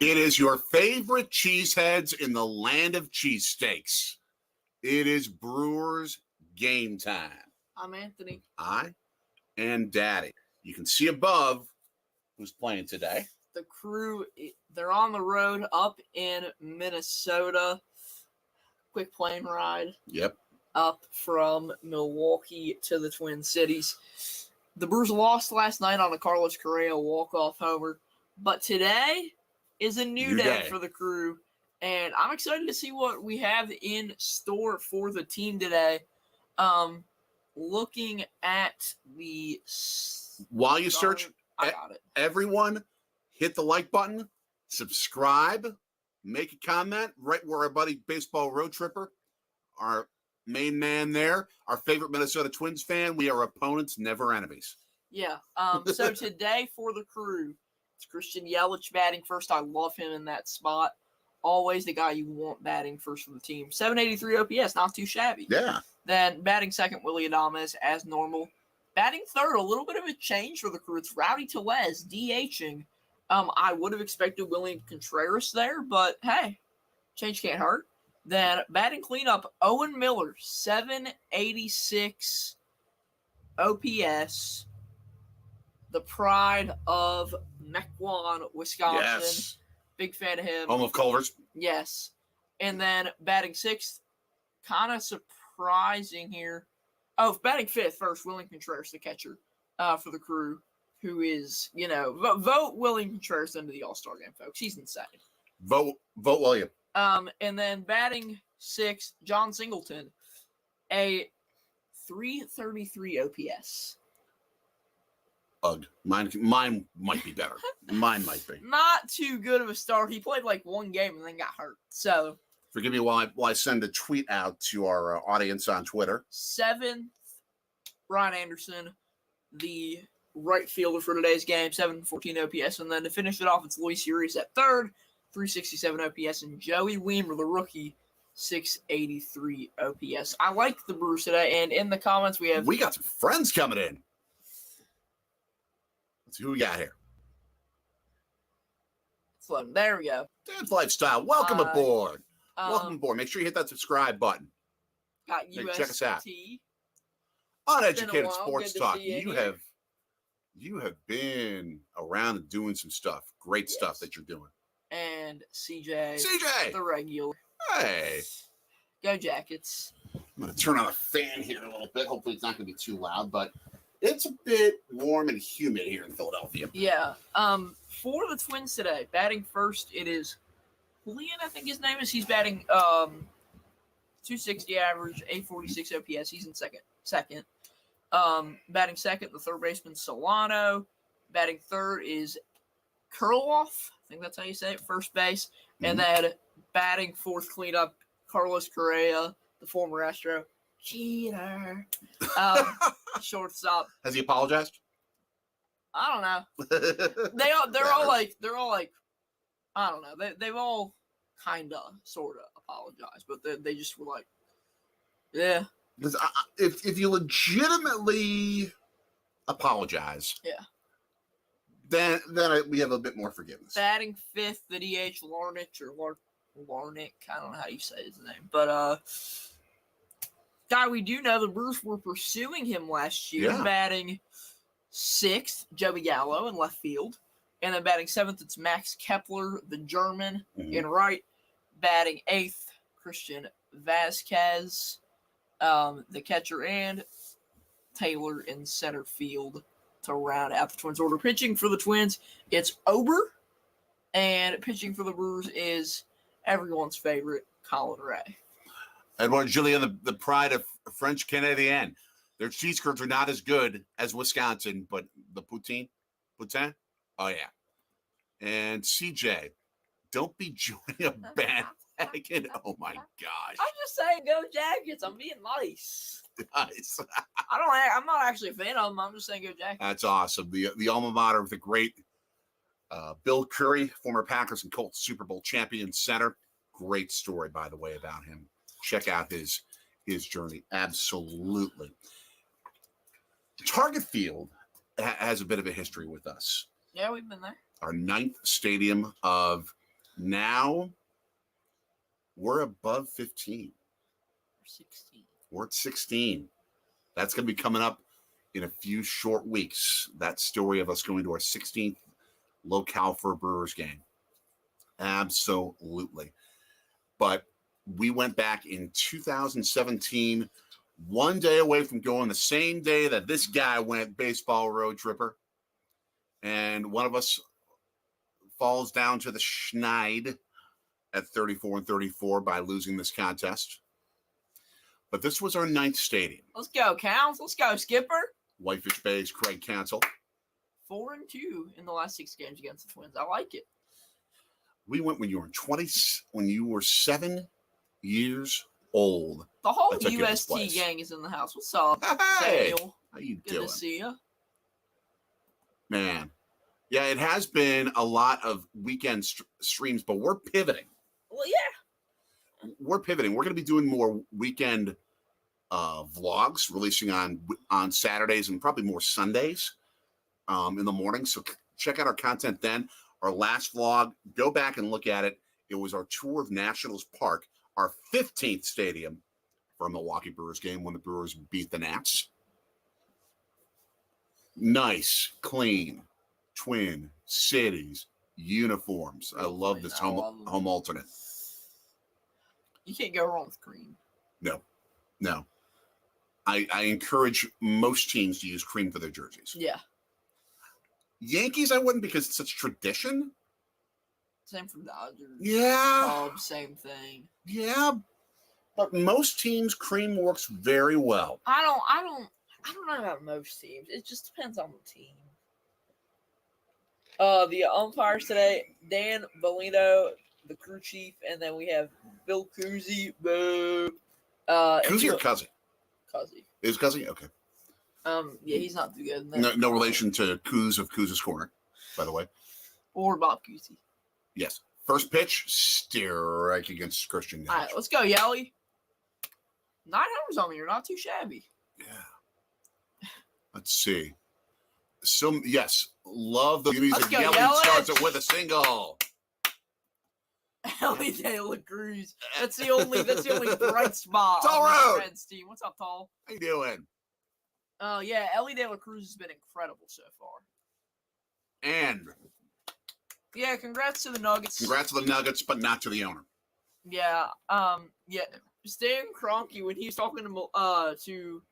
It is your favorite cheeseheads in the land of cheesesteaks. It is Brewers game time. I'm Anthony. I and Daddy. You can see above who's playing today. The crew, they're on the road up in Minnesota. Quick plane ride. Yep. Up from Milwaukee to the Twin Cities. The Brewers lost last night on a Carlos Correa walk-off homer. But today is a new day for the crew. And I'm excited to see what we have in store for the team today. Looking at the... While you search, I got it. Everyone, hit the like button, subscribe, make a comment right where our buddy Baseball Road Tripper, our main man there, our favorite Minnesota Twins fan. We are opponents, never enemies. Yeah. So today for the crew, it's Christian Yelich batting first. I love him in that spot. Always the guy you want batting first for the team. 783 OPS, not too shabby. Yeah. Then batting second, Willy Adames, as normal. Batting third, a little bit of a change for the crew. It's Rowdy Tellez, DHing. I would have expected William Contreras there, but hey, change can't hurt. Then batting cleanup, Owen Miller, 786 OPS. The pride of Mequon, Wisconsin. Yes. Big fan of him. Home of Culver's. Yes. And then batting sixth, kind of surprising here. Oh, batting fifth first, William Contreras, the catcher for the crew, who is, vote William Contreras into the All-Star game, folks. He's insane. Vote William. And then batting sixth, John Singleton, a 333 OPS. Ugh. Mine might be better. Mine might be. Not too good of a start. He played like one game and then got hurt. So forgive me while I send a tweet out to our audience on Twitter. Seventh, Brian Anderson, the right fielder for today's game, 714 OPS. And then to finish it off, it's Luis Urias at third, 367 OPS. And Joey Weimer, the rookie, 683 OPS. I like the Brewers today. And in the comments, we got some friends coming in. Let's see who we got here. There we go. Dad's Lifestyle. Welcome aboard. Welcome aboard. Make sure you hit that subscribe button. Got UST. Check us out. Uneducated Sports Talk. You have been around and doing some stuff. Great stuff that you're doing. And CJ, the regular. Hey. Go Jackets. I'm going to turn on a fan here a little bit. Hopefully it's not going to be too loud, but it's a bit warm and humid here in Philadelphia. Yeah. For the Twins today, batting first, it is Julian, I think his name is. He's batting 260 average, 846 OPS. He's in second. Batting second, the third baseman Solano. Batting third is Kurloff. I think that's how you say it, first base. Mm-hmm. And then batting fourth cleanup, Carlos Correa, the former Astro. Cheater. Shortstop. Has he apologized? I don't know. They're all like I don't know. They've all kinda sorta apologized, but they just were like, yeah. If you legitimately apologize, yeah, then we have a bit more forgiveness. Batting fifth, the DH Larnach or Larnick. I don't know how you say his name, but guy we do know, the Brewers were pursuing him last year. Yeah. Batting sixth, Joey Gallo in left field. And then batting seventh, it's Max Kepler, the German, in right. Batting eighth, Christian Vasquez, the catcher, and Taylor in center field to round out the Twins order. Pitching for the Twins, it's Ober. And pitching for the Brewers is everyone's favorite, Colin Ray. Edouard Julien, the pride of French Canadian. Their cheese curds are not as good as Wisconsin, but the poutine, oh yeah. And CJ, don't be joining a bandwagon. Oh my gosh! I'm just saying, go Jackets. I'm being nice. Nice. I'm not actually a fan of them. I'm just saying, go Jackets. That's awesome. The alma mater of the great Bill Curry, former Packers and Colts Super Bowl champion center. Great story, by the way, about him. Check out his journey. Absolutely. Target Field has a bit of a history with us. Yeah, we've been there. Our ninth stadium of Now we're above 15. 16. We're at 16. That's going to be coming up in a few short weeks. That story of us going to our 16th locale for a Brewers game. Absolutely. But we went back in 2017, one day away from going the same day that this guy went baseball road tripper. And one of us falls down to the schneid at 34-34 by losing this contest. But this was our 9th stadium. Let's go, Counts. Let's go, Skipper. Whitefish Bay's Craig Cancel. 4-2 in the last 6 games against the Twins. I like it. We went when you were 7 years old. The whole UST gang is in the house. What's up, Hey, Daniel? how you Good doing? to see you. Man. Yeah, it has been a lot of weekend streams, but we're pivoting. Well, yeah. We're pivoting. We're going to be doing more weekend vlogs, releasing on Saturdays and probably more Sundays in the morning. So check out our content then. Our last vlog, go back and look at it. It was our tour of Nationals Park, our 15th stadium for a Milwaukee Brewers game when the Brewers beat the Nats. Nice, clean, Twin Cities uniforms. I love this home alternate. You can't go wrong with cream. No. I encourage most teams to use cream for their jerseys. Yeah. Yankees, I wouldn't because it's such tradition. Same for Dodgers. Yeah. Cubs, same thing. Yeah. But most teams, cream works very well. I don't know about most teams. It just depends on the team. The umpires today, Dan Bellino, the crew chief, and then we have Bill Cousy. Cousy or Cuzzy? Cousy. Is Cuzzy? Okay. Yeah, he's not too good. No relation to Coos of Coos' Corner, by the way. Or Bob Cousy. Yes. First pitch, strike against Christian. All right, let's go, Yelly. 9 homers on me. You're not too shabby. Yeah. Let's see. So, yes, love the music. Go, Yelly Yelich. starts it with a single. Ellie De La Cruz. That's the only bright spot Tall on Road. the Reds team. What's up, Tall? How you doing? Yeah, Ellie De La Cruz has been incredible so far. And yeah, congrats to the Nuggets. congrats to the Nuggets, but not to the owner. Yeah, Stan Kroenke, when he was talking to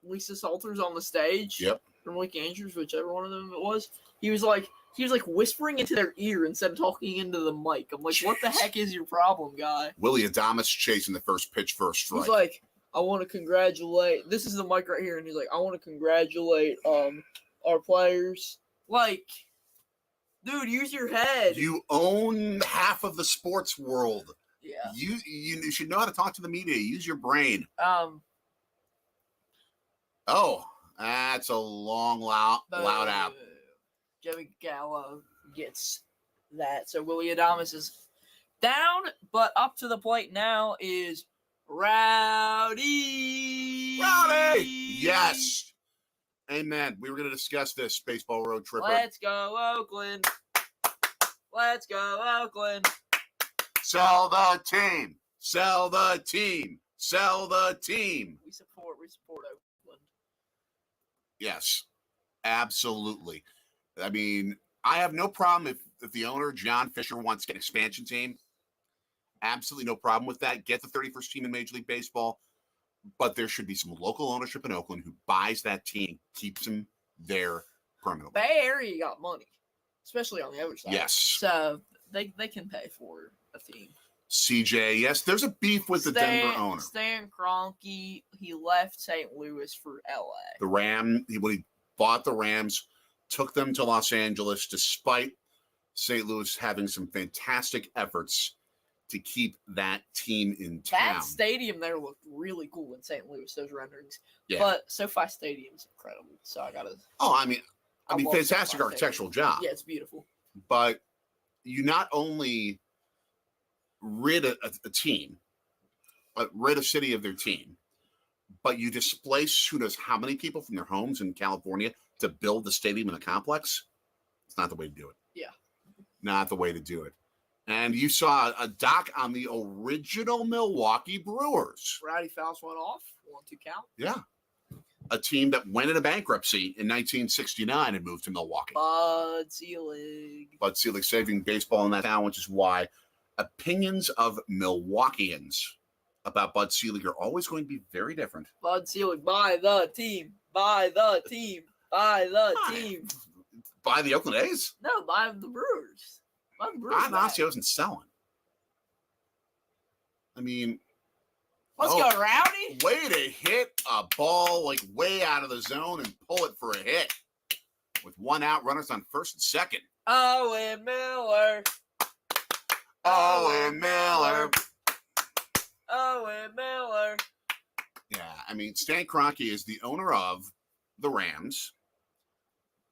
Lisa Salters on the stage. Yep. From Lake Andrews, whichever one of them it was, he was like whispering into their ear instead of talking into the mic. I'm like, what the heck is your problem, guy? Willie Adames chasing the first pitch for a strike. He's like, I want to congratulate. This is the mic right here, and he's like, I want to congratulate our players. Like, dude, use your head. You own half of the sports world. Yeah. You should know how to talk to the media. Use your brain. Oh, that's a long, loud out. Joey Gallo gets that. So Willie Adames is down, but up to the plate now is Rowdy. Yes. Amen. We were going to discuss this baseball road trip. Let's go, Oakland. Let's go, Oakland. Sell the team. Sell the team. Sell the team. We support Oakland. Yes, absolutely. I mean, I have no problem if the owner, John Fisher, wants to get an expansion team. Absolutely no problem with that. Get the 31st team in Major League Baseball. But there should be some local ownership in Oakland who buys that team, keeps them there permanently. Bay Area got money, especially on the other side. Yes. So they can pay for a team. CJ, yes, there's a beef with the Denver owner. Stan Kroenke, he left St. Louis for LA. When he bought the Rams, took them to Los Angeles, despite St. Louis having some fantastic efforts to keep that team in town. That stadium there looked really cool in St. Louis, those renderings. Yeah. But SoFi Stadium's incredible. So I gotta. Oh, I mean, fantastic SoFi architectural Stadium. job. Yeah, it's beautiful. But you not only rid a team, rid a city of their team, but you displace who knows how many people from their homes in California to build the stadium and a complex. It's not the way to do it. Yeah. Not the way to do it. And you saw a doc on the original Milwaukee Brewers. Rowdy Fouls went off. 1-2 count. Yeah. A team that went into bankruptcy in 1969 and moved to Milwaukee. Bud Selig. Bud Selig saving baseball in that town, which is why opinions of Milwaukeeans about Bud Selig are always going to be very different. Bud Selig, buy the team. Buy the team. Buy the team. Buy the Oakland A's? No, buy the Brewers. Buy the Brewers. Honestly, I wasn't selling. I mean, let's go, Rowdy. Way to hit a ball like way out of the zone and pull it for a hit. With one out, runners on first and second. Owen Miller. Owen Miller. Owen Miller. Yeah, I mean, Stan Kroenke is the owner of the Rams,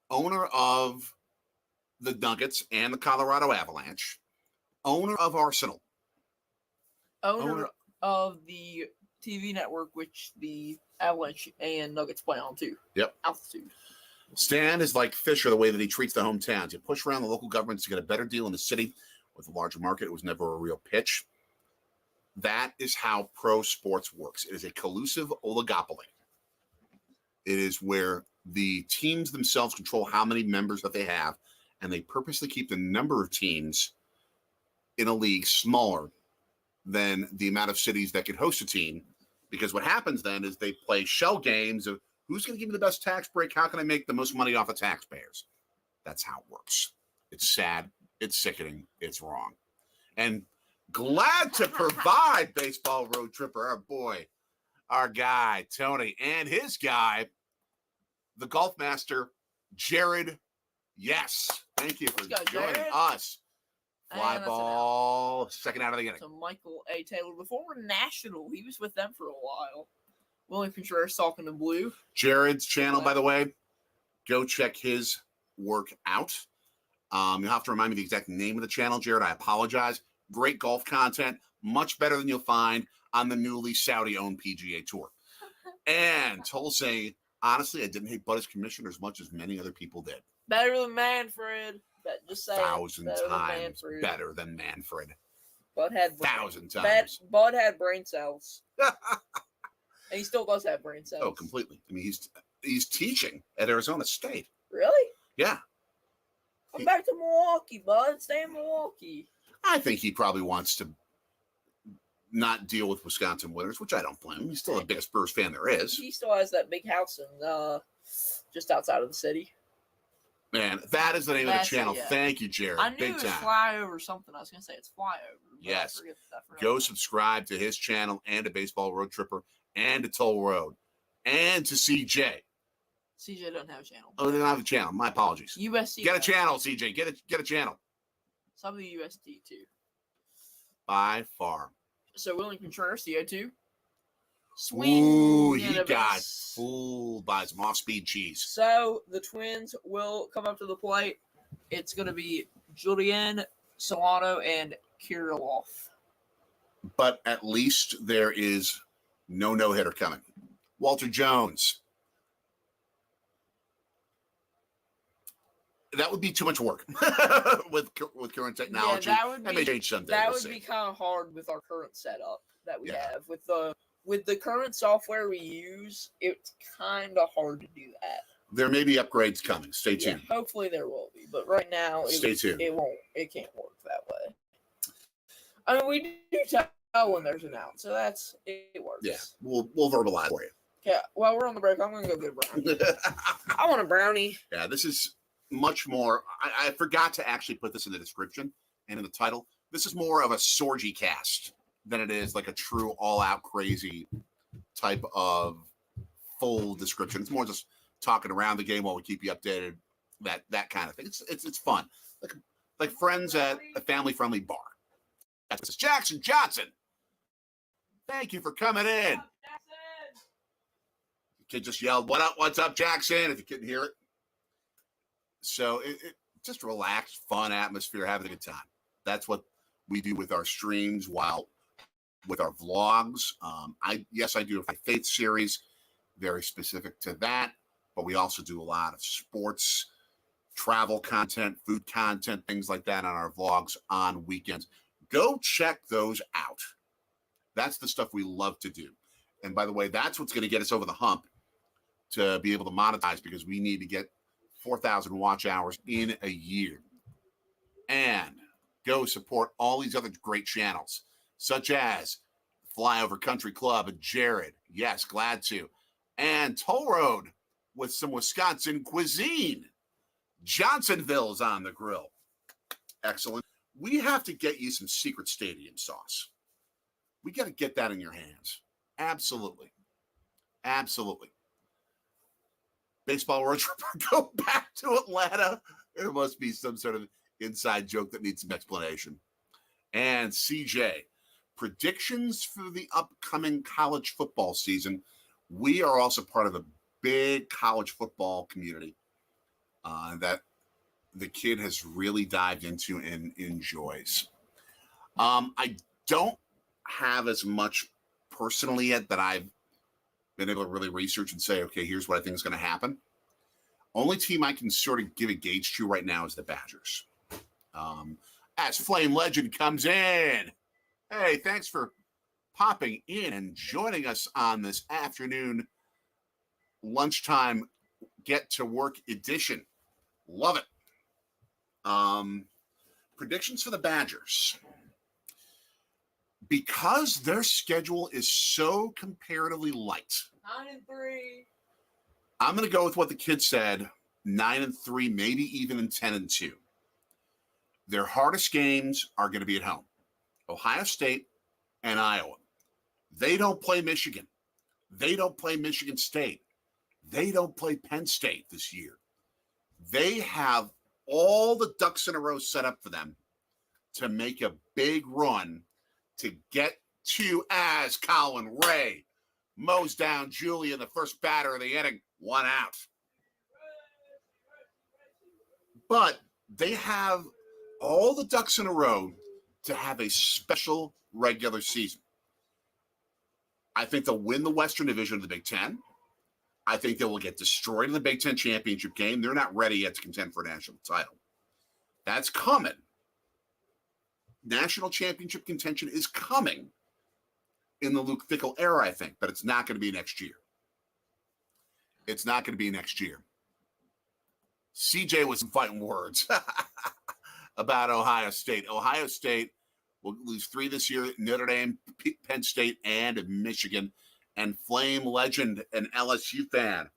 owner of the Nuggets and the Colorado Avalanche, owner of Arsenal. Owner of the TV network, which the Avalanche and Nuggets play on too. Yep. Altitude. Stan is like Fisher, the way that he treats the hometowns. You push around the local governments to get a better deal in the city with a larger market. It was never a real pitch. That is how pro sports works. It is a collusive oligopoly. It is where the teams themselves control how many members that they have, and they purposely keep the number of teams in a league smaller than the amount of cities that could host a team. Because what happens then is they play shell games of who's going to give me the best tax break? How can I make the most money off of taxpayers? That's how it works. It's sad. It's sickening. It's wrong. And glad to provide Baseball Road Tripper, our boy, our guy, Tony, and his guy, the golf master, Jared. Yes. Thank you for joining us. Fly ball, second out of the inning. So Michael A. Taylor, the former National, he was with them for a while. William Contreras talking to Blue. Jared's channel, by the way, go check his work out. You'll have to remind me the exact name of the channel, Jared. I apologize. Great golf content, much better than you'll find on the newly Saudi-owned PGA Tour. And Tulsa, honestly, I didn't hate Bud as commissioner as much as many other people did. Better than Manfred. Just say 1,000 times better than Manfred. Bud had 1,000 times. Bud had brain cells. And he still does have brain cells. Oh, completely. I mean, he's teaching at Arizona State. Really? Yeah. Come back to Milwaukee, Bud. Stay in Milwaukee. I think he probably wants to not deal with Wisconsin winners, which I don't blame him. He's still the biggest Brewers fan there is. He still has that big house in just outside of the city. Man, that is the name of the channel. Yeah. Thank you, Jared. I knew it was Flyover something. I was going to say it's Flyover. Yes. Go subscribe to his channel and to Baseball Road Tripper and to Toll Road and to CJ. CJ doesn't have a channel. Oh, they don't have a channel. My apologies. USC. Get a channel, CJ. Get a channel. Some of the USD too. By far. So William Contreras, the O2. Swing. Ooh, he got fooled by some off-speed cheese. So the Twins will come up to the plate. It's going to be Julian, Solano, and Kirilloff. But at least there is no-hitter coming. Walter Jones. That would be too much work with current technology. Yeah, that may change someday. That would be kind of hard with our current setup that we have. With the current software we use, it's kind of hard to do that. There may be upgrades coming. Stay tuned. Hopefully there will be, but right now stay tuned. It won't. It can't work that way. I mean, we do tell when there's an out, so it works. Yeah, we'll verbalize for you. Yeah. While we're on the break, I'm gonna go get a brownie. I want a brownie. Yeah, this is much more. I forgot to actually put this in the description and in the title. This is more of a Sorgi cast than it is like a true all-out crazy type of full description. It's more just talking around the game while we keep you updated. That kind of thing. It's fun, like friends at a family-friendly bar. This is Jackson Johnson. Thank you for coming in. The kid just yelled, "What up? What's up, Jackson?" If you couldn't hear it. So it just relaxed, fun atmosphere, having a good time. That's what we do with our streams, while with our vlogs. I do a faith series, very specific to that, but we also do a lot of sports travel content, food content, things like that on our vlogs on weekends. Go check those out. That's the stuff we love to do. And by the way, that's what's going to get us over the hump to be able to monetize, because we need to get 4,000 watch hours in a year. And go support all these other great channels, such as Flyover Country Club and Jared. Yes, glad to. And Toll Road with some Wisconsin cuisine. Johnsonville's on the grill. Excellent. We have to get you some secret stadium sauce. We got to get that in your hands. Absolutely. Absolutely. Baseball road trip, go back to Atlanta. There must be some sort of inside joke that needs some explanation. And CJ, predictions for the upcoming college football season. We are also part of a big college football community that the kid has really dived into and enjoys. I don't have as much personally yet that I've been able to really research and say, okay, here's what I think is going to happen. Only team I can sort of give a gauge to right now is the Badgers. As Flame Legend comes in. Hey, thanks for popping in and joining us on this afternoon lunchtime get to work edition. Love it. Predictions for the Badgers. Because their schedule is so comparatively light. 9-3. I'm going to go with what the kid said, 9-3, maybe even 10-2. Their hardest games are going to be at home. Ohio State and Iowa. They don't play Michigan. They don't play Michigan State. They don't play Penn State this year. They have all the ducks in a row set up for them to make a big run to get to, as Colin Ray mows down Julian, the first batter of the inning, 1 out. But they have all the ducks in a row to have a special regular season. I think they'll win the Western Division of the Big Ten. I think they will get destroyed in the Big Ten championship game. They're not ready yet to contend for a national title. That's coming. National championship contention is coming in the Luke Fickell era, I think, but it's not going to be next year. It's not going to be next year. CJ with some fighting words about Ohio State. Ohio State will lose 3 this year. Notre Dame, Penn State, and Michigan. And Flame Legend, an LSU fan,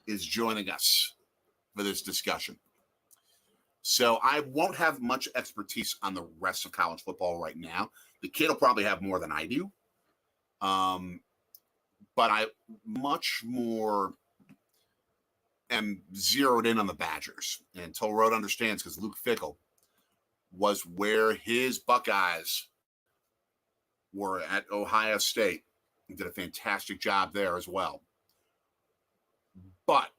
is joining us for this discussion. So I won't have much expertise on the rest of college football right now. The kid will probably have more than I do. But I much more am zeroed in on the Badgers. And Toll Road understands because Luke Fickell was where his Buckeyes were at Ohio State. He did a fantastic job there as well. But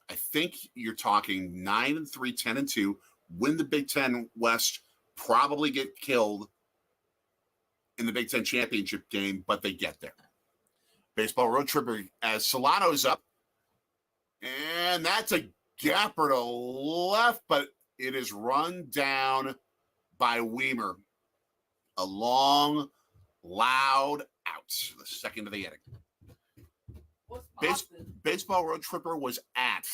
I think you're talking 9-3, 10-2, win the Big Ten West, probably get killed in the Big Ten championship game, but they get there. Baseball road tripper as Solano's up, and that's a gapper to left, but it is run down by Weimer. A long, loud out, the second of the inning. Baseball road tripper was at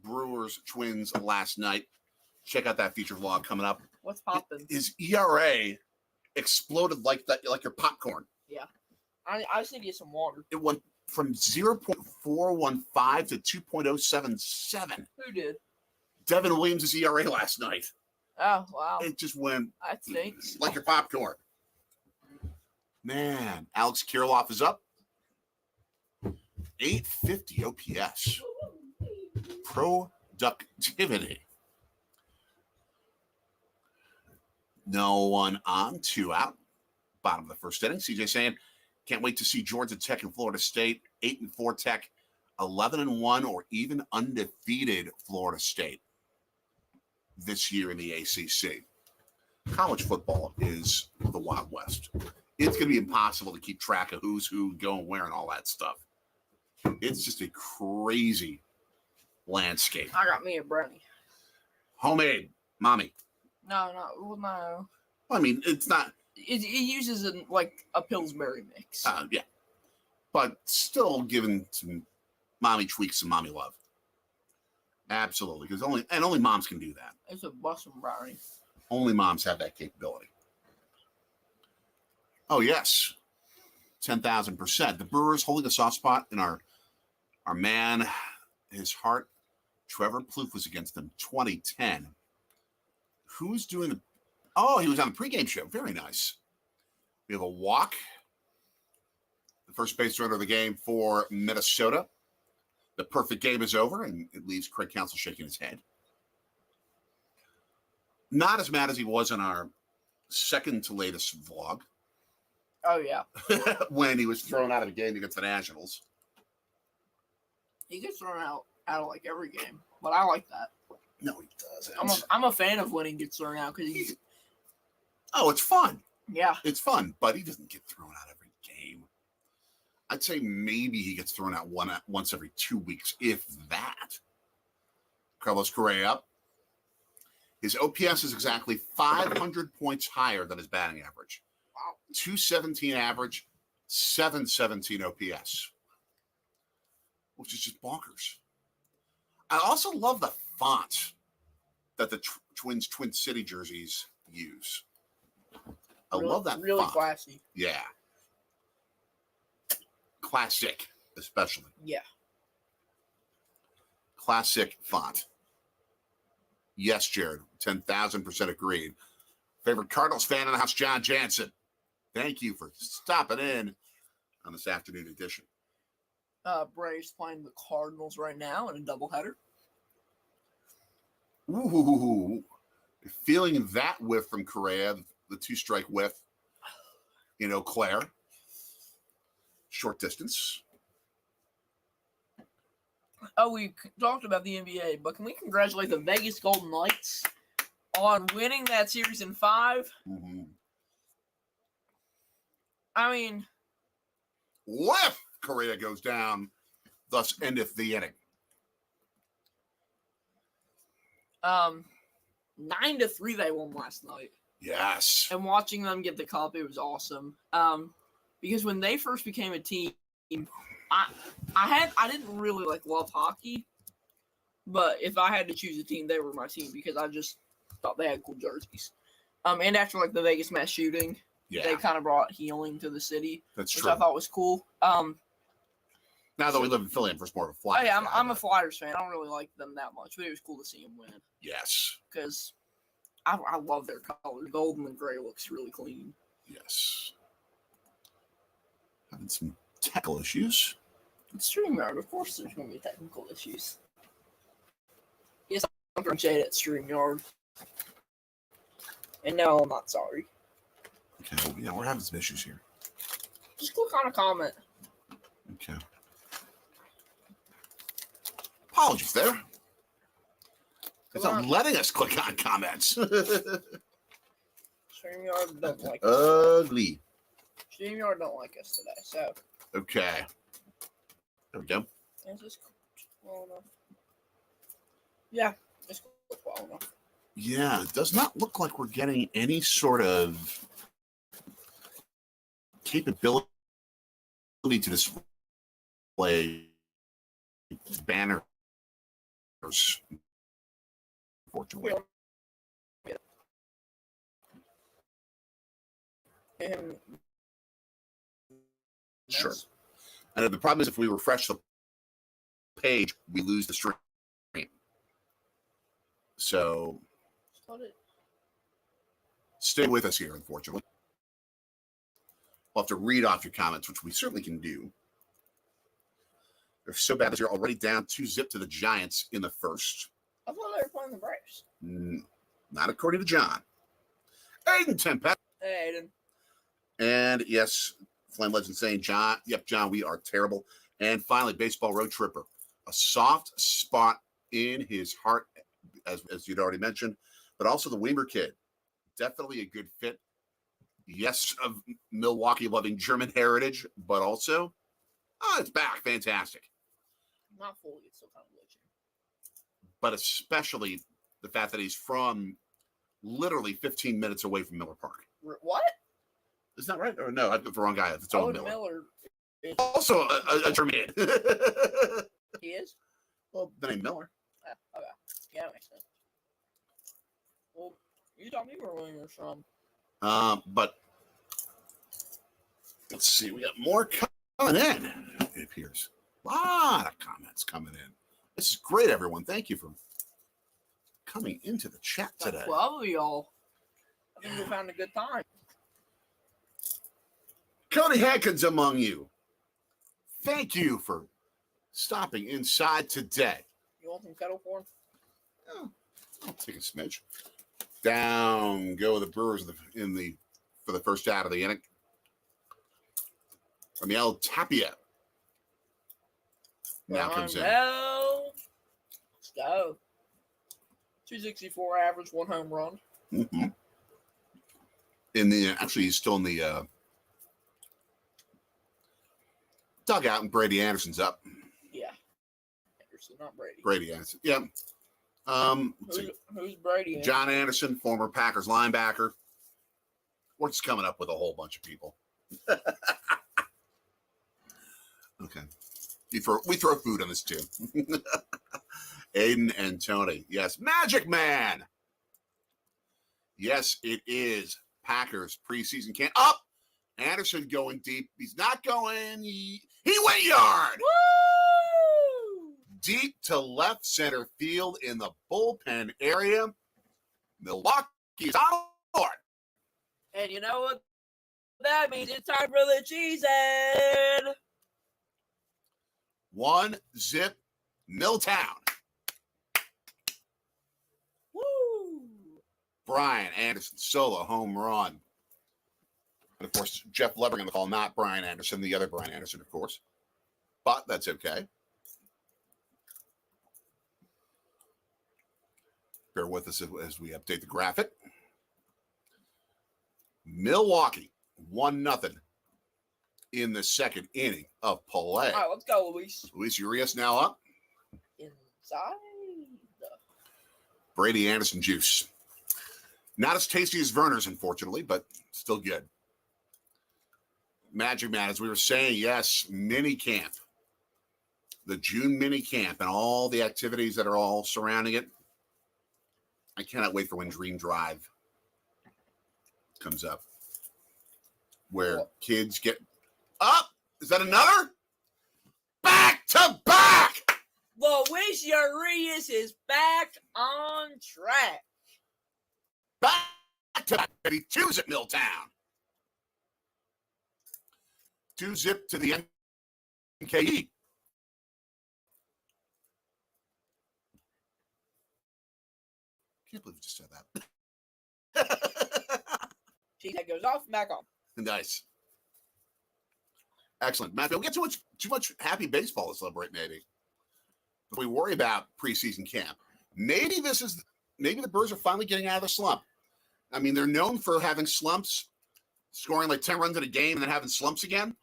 Brewers Twins last night. Check out that feature vlog coming up. What's popping? His ERA exploded like that, like your popcorn. Yeah, I just need to get some water. It went from 0.415 to 2.077. Who did? Devin Williams' ERA last night. Oh wow! It just went. That stinks. Like your popcorn. Man, Alex Kirilloff is up. 850 OPS. Productivity. No one on, 2 out. Bottom of the first inning. CJ saying, can't wait to see Georgia Tech and Florida State. 8-4 Tech, 11-1, or even undefeated Florida State this year in the ACC. College football is the Wild West. It's going to be impossible to keep track of who's who, going where, and all that stuff. It's just a crazy, landscape. I got me a brownie. Homemade, mommy. No. Well, I mean, it's not. It uses a Pillsbury mix. Yeah, but still giving some mommy tweaks, some mommy love. Absolutely, because only moms can do that. It's a bussin' brownie. Only moms have that capability. Oh yes, 10,000%. The Brewers holding a soft spot in our man, his heart. Trevor Plouffe was against them 2010. Who's doing the? Oh, he was on the pregame show. Very nice. We have a walk. The first base runner of the game for Minnesota. The perfect game is over, and it leaves Craig Counsell shaking his head. Not as mad as he was in our second to latest vlog. Oh, yeah. When he was thrown out of the game against the Nationals. He gets thrown out of like every game, but I like that. No, he doesn't. I'm a fan of when he gets thrown out because he's. Oh, it's fun. Yeah. It's fun, but he doesn't get thrown out every game. I'd say maybe he gets thrown out once every 2 weeks, if that. Carlos Correa up. His OPS is exactly 500 points higher than his batting average. Wow. 217 average, 717 OPS, which is just bonkers. I also love the font that the Twins Twin City jerseys use. I love that really font. Classy. Yeah. Classic, especially. Yeah. Classic font. Yes, Jared, 10,000% agreed. Favorite Cardinals fan in the house, John Jansen. Thank you for stopping in on this afternoon edition. Braves playing the Cardinals right now in a doubleheader. Ooh, feeling that whiff from Correa, the 2-strike whiff in Eau Claire. Short distance. Oh, we talked about the NBA, but can we congratulate the Vegas Golden Knights on winning that series in 5? Mm-hmm. I mean, Whiff! Correa goes down, thus endeth the inning. 9-3 they won last night. Yes. And watching them get the cup, it was awesome. Because when they first became a team, I didn't really love hockey, but if I had to choose a team, they were my team because I just thought they had cool jerseys. And after the Vegas mass shooting, they kind of brought healing to the city. That's which true. I thought was cool. Now that we live in Philly, I'm first more of a Flyers. Oh yeah, I'm a Flyers fan. I don't really like them that much, but it was cool to see them win. Yes. Because I love their color. Golden and gray looks really clean. Yes. Having some technical issues. It's StreamYard. Of course there's going to be technical issues. Yes, I'm throwing shade at StreamYard. And no, I'm not sorry. Okay, well, yeah, we're having some issues here. Just click on a comment. Okay. Apologies there. It's not letting us click on comments. StreamYard don't like us. Ugly. StreamYard don't like us today, so. Okay. There we go. Is this well enough? Yeah, it's well enough. Yeah, it does not look like we're getting any sort of capability to display banners, unfortunately. Sure. And the problem is if we refresh the page, we lose the stream. So stay with us here, unfortunately. We'll have to read off your comments, which we certainly can do. They're so bad that you're already down 2-0 to the Giants in the first. I thought they were playing the Braves. Not according to John. Aiden Tempest. Hey, Aiden. And yes, Flame Legend saying, John, yep, John, we are terrible. And finally, Baseball Road Tripper. A soft spot in his heart, as you'd already mentioned, but also the Weimer kid. Definitely a good fit. Yes, of Milwaukee loving German heritage, but also, it's back. Fantastic. Not fully, it's still kind of glitchy. but especially the fact that he's from literally 15 minutes away from Miller Park. What? Is that right? Or no, I put the wrong guy. It's Owen Miller. Is also a German. He is? Well, the name Miller. Okay. Yeah, that makes sense. Well, you tell me where you're from. But let's see. We got more coming in. It appears. A lot of comments coming in. This is great, everyone. Thank you for coming into the chat today. 12 of y'all. I think you'll find a good time. Cody Hankins among you. Thank you for stopping inside today. You want some kettle corn? Oh, I'll take a smidge. Down go the Brewers for the first out of the inning. Amiel Tapia now comes in. Let's go. 264 average, 1 home run. Mm-hmm. Actually, he's still in the dugout, and Brady Anderson's up. Yeah, Anderson, not Brady. Brady Anderson, yeah. Who's Brady? Anderson? John Anderson, former Packers linebacker. We're just coming up with a whole bunch of people. Okay, we throw food on this too. Aiden and Tony, yes, Magic Man. Yes, it is Packers preseason camp. Up, Anderson going deep. He's not going. He went yard. Woo! Deep to left center field in the bullpen area. Milwaukee is on board. And you know what that means? It's time for the cheese in. 1-0 Milltown. Woo! Brian Anderson solo home run. And of course, Jeff Leber on the call, not Brian Anderson, the other Brian Anderson, of course. But that's okay. Bear with us as we update the graphic. Milwaukee, 1-0 in the second inning of play. All right, let's go, Luis. Luis Urias now up. Inside. Brady Anderson juice. Not as tasty as Verner's, unfortunately, but still good. Magic Man, as we were saying, yes, mini camp. The June mini camp and all the activities that are all surrounding it. I cannot wait for when Dream Drive comes up. Where kids get up. Is that another? Back to back. Luis Urias is back on track. Back to back. 2 at Milltown. 2-0 to the NKE. Can't believe you just said that. Cheese head goes off, back on. Nice. Excellent. Matt, we'll get too much happy baseball to celebrate, maybe. If we worry about preseason camp. Maybe the Brewers are finally getting out of the slump. I mean, they're known for having slumps, scoring like 10 runs in a game and then having slumps again.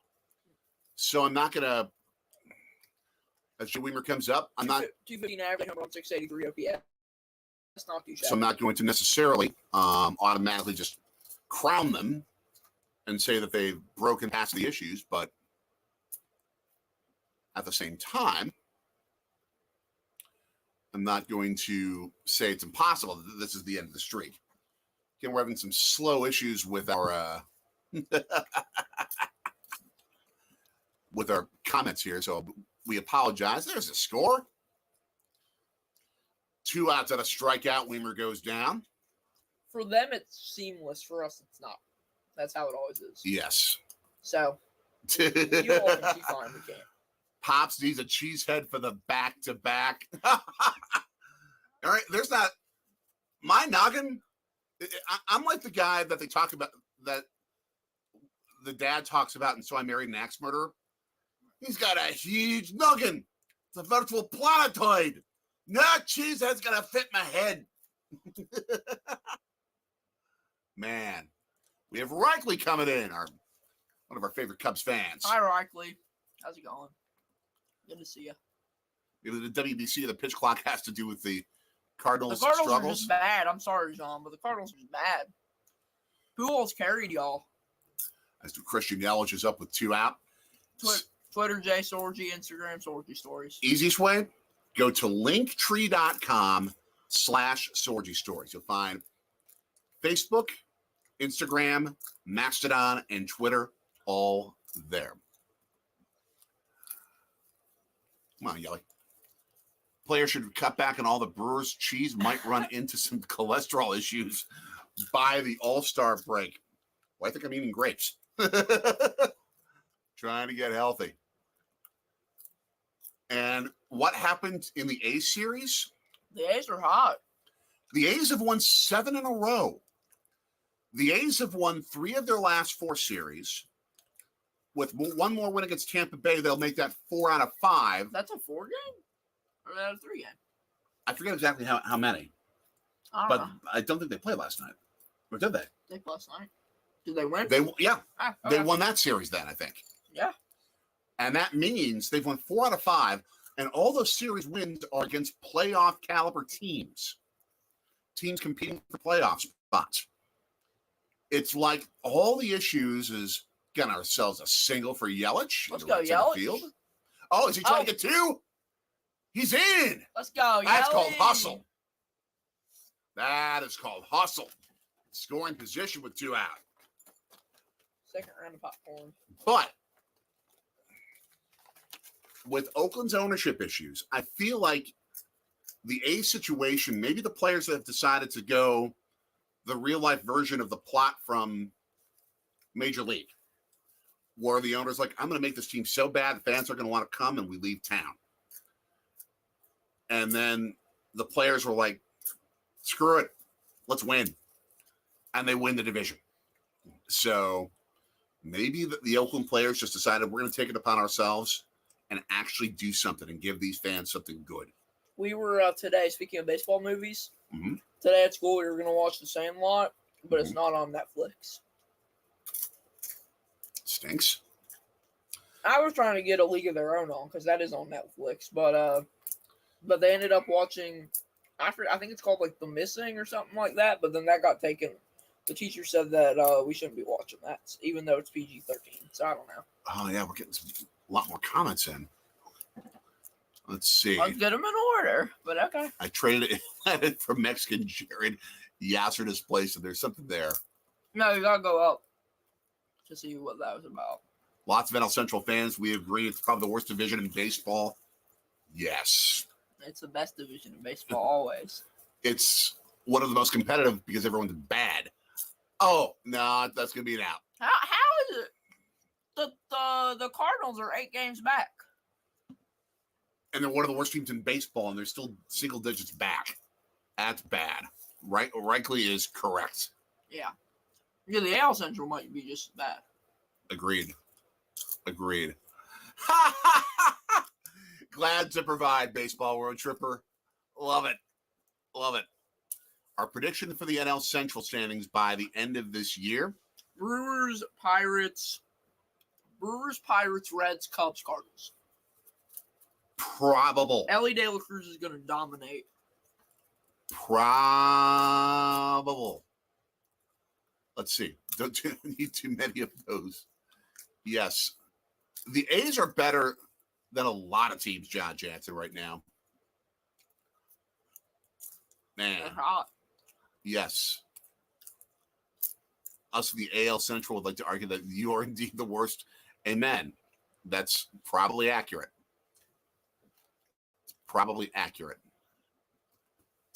So I'm not going to, as Joe Weimer comes up, I'm not. 215 average, home run, 683 OPS. That's not too shabby. So I'm not going to necessarily automatically just crown them and say that they've broken past the issues, but at the same time, I'm not going to say it's impossible that this is the end of the streak. Again, we're having some slow issues with our with our comments here, so we apologize. There's a score. 2 outs and a strikeout. Weimer goes down. For them, it's seamless. For us, it's not. That's how it always is. Yes. So, you all can see fine. We can't. Pops needs a cheesehead for the back-to-back. All right, there's not my noggin. I'm like the guy that they talk about, that the dad talks about, and So I Married an Axe Murderer. He's got a huge noggin. It's a virtual planetoid. No cheesehead's gonna fit my head. Man, we have Reichley coming in, one of our favorite Cubs fans. Hi, Reichley. How's it going? Good to see you. The WBC, the pitch clock has to do with the Cardinals' The Cardinals are struggles. just bad. I'm sorry, John, but the Cardinals are just bad. Who else carried y'all? As to Christian Yelich is up with 2 out. Twitter, J Sorgi, Instagram, Sorgi Stories. Easiest way, go to linktree.com/Sorgi Stories. You'll find Facebook, Instagram, Mastodon, and Twitter all there. Come on, Yelly. Players should cut back on all the Brewers cheese, might run into some cholesterol issues by the All-Star break. Well, I think I'm eating grapes. Trying to get healthy. And what happened in the A's series? The A's are hot. The A's have won 7 in a row. The A's have won 3 of their last 4 series. With one more win against Tampa Bay, they'll make that 4 out of 5. That's a 4 game? Or that a 3 game? I forget exactly how many. I don't But know. I don't think they played last night. Or did they? They played last night. Did they win? They Okay. They won that series then, I think. Yeah. And that means they've won 4 out of 5. And all those series wins are against playoff caliber teams. Teams competing for playoff spots. It's like all the issues is getting ourselves a single for Yelich. Let's go, Yelich. Field. Oh, is he trying to get 2? He's in. Let's go, That's Yelich. called hustle. That is called hustle. Scoring position with 2 out. Second round of popcorn. But with Oakland's ownership issues, I feel like the A situation, maybe the players that have decided to go the real life version of the plot from Major League, where the owner's like, I'm going to make this team so bad, the fans are going to want to come and we leave town. And then the players were like, screw it, let's win. And they win the division. So maybe the Oakland players just decided we're going to take it upon ourselves and actually do something and give these fans something good. We were today, speaking of baseball movies, Mm-hmm. today at school we were going to watch The Sandlot, but it's not on Netflix. Stinks. I was trying to get A League of Their Own on because that is on Netflix, but they ended up watching. I think it's called like The Missing or something like that. But then that got taken. The teacher said that we shouldn't be watching that, even though it's PG-13. So I don't know. Oh yeah, we're getting a lot more comments in. Let's see. Let's get them in order. But okay. I traded it for Mexican Jared Yasser's place, and there's something there. No, you gotta go up to see what that was about. Lots of NL Central fans. We agree it's probably the worst division in baseball. Yes. It's the best division in baseball always. It's one of the most competitive because everyone's bad. Oh, no, that's going to be an out. How is it? The Cardinals are 8 games back. And they're one of the worst teams in baseball, and they're still single digits back. That's bad. Right? Rightly is correct. Yeah. Yeah, the AL Central might be just as bad. Agreed. Glad to provide, Baseball Road Tripper. Love it. Our prediction for the NL Central standings by the end of this year. Brewers, Pirates, Reds, Cubs, Cardinals. Probable. Ellie De La Cruz is going to dominate. Probable. Let's see. Don't need too many of those. Yes. The A's are better than a lot of teams, John Jansen, right now. Man. They're hot. Yes. Us, the AL Central, would like to argue that you are indeed the worst. Amen. That's probably accurate.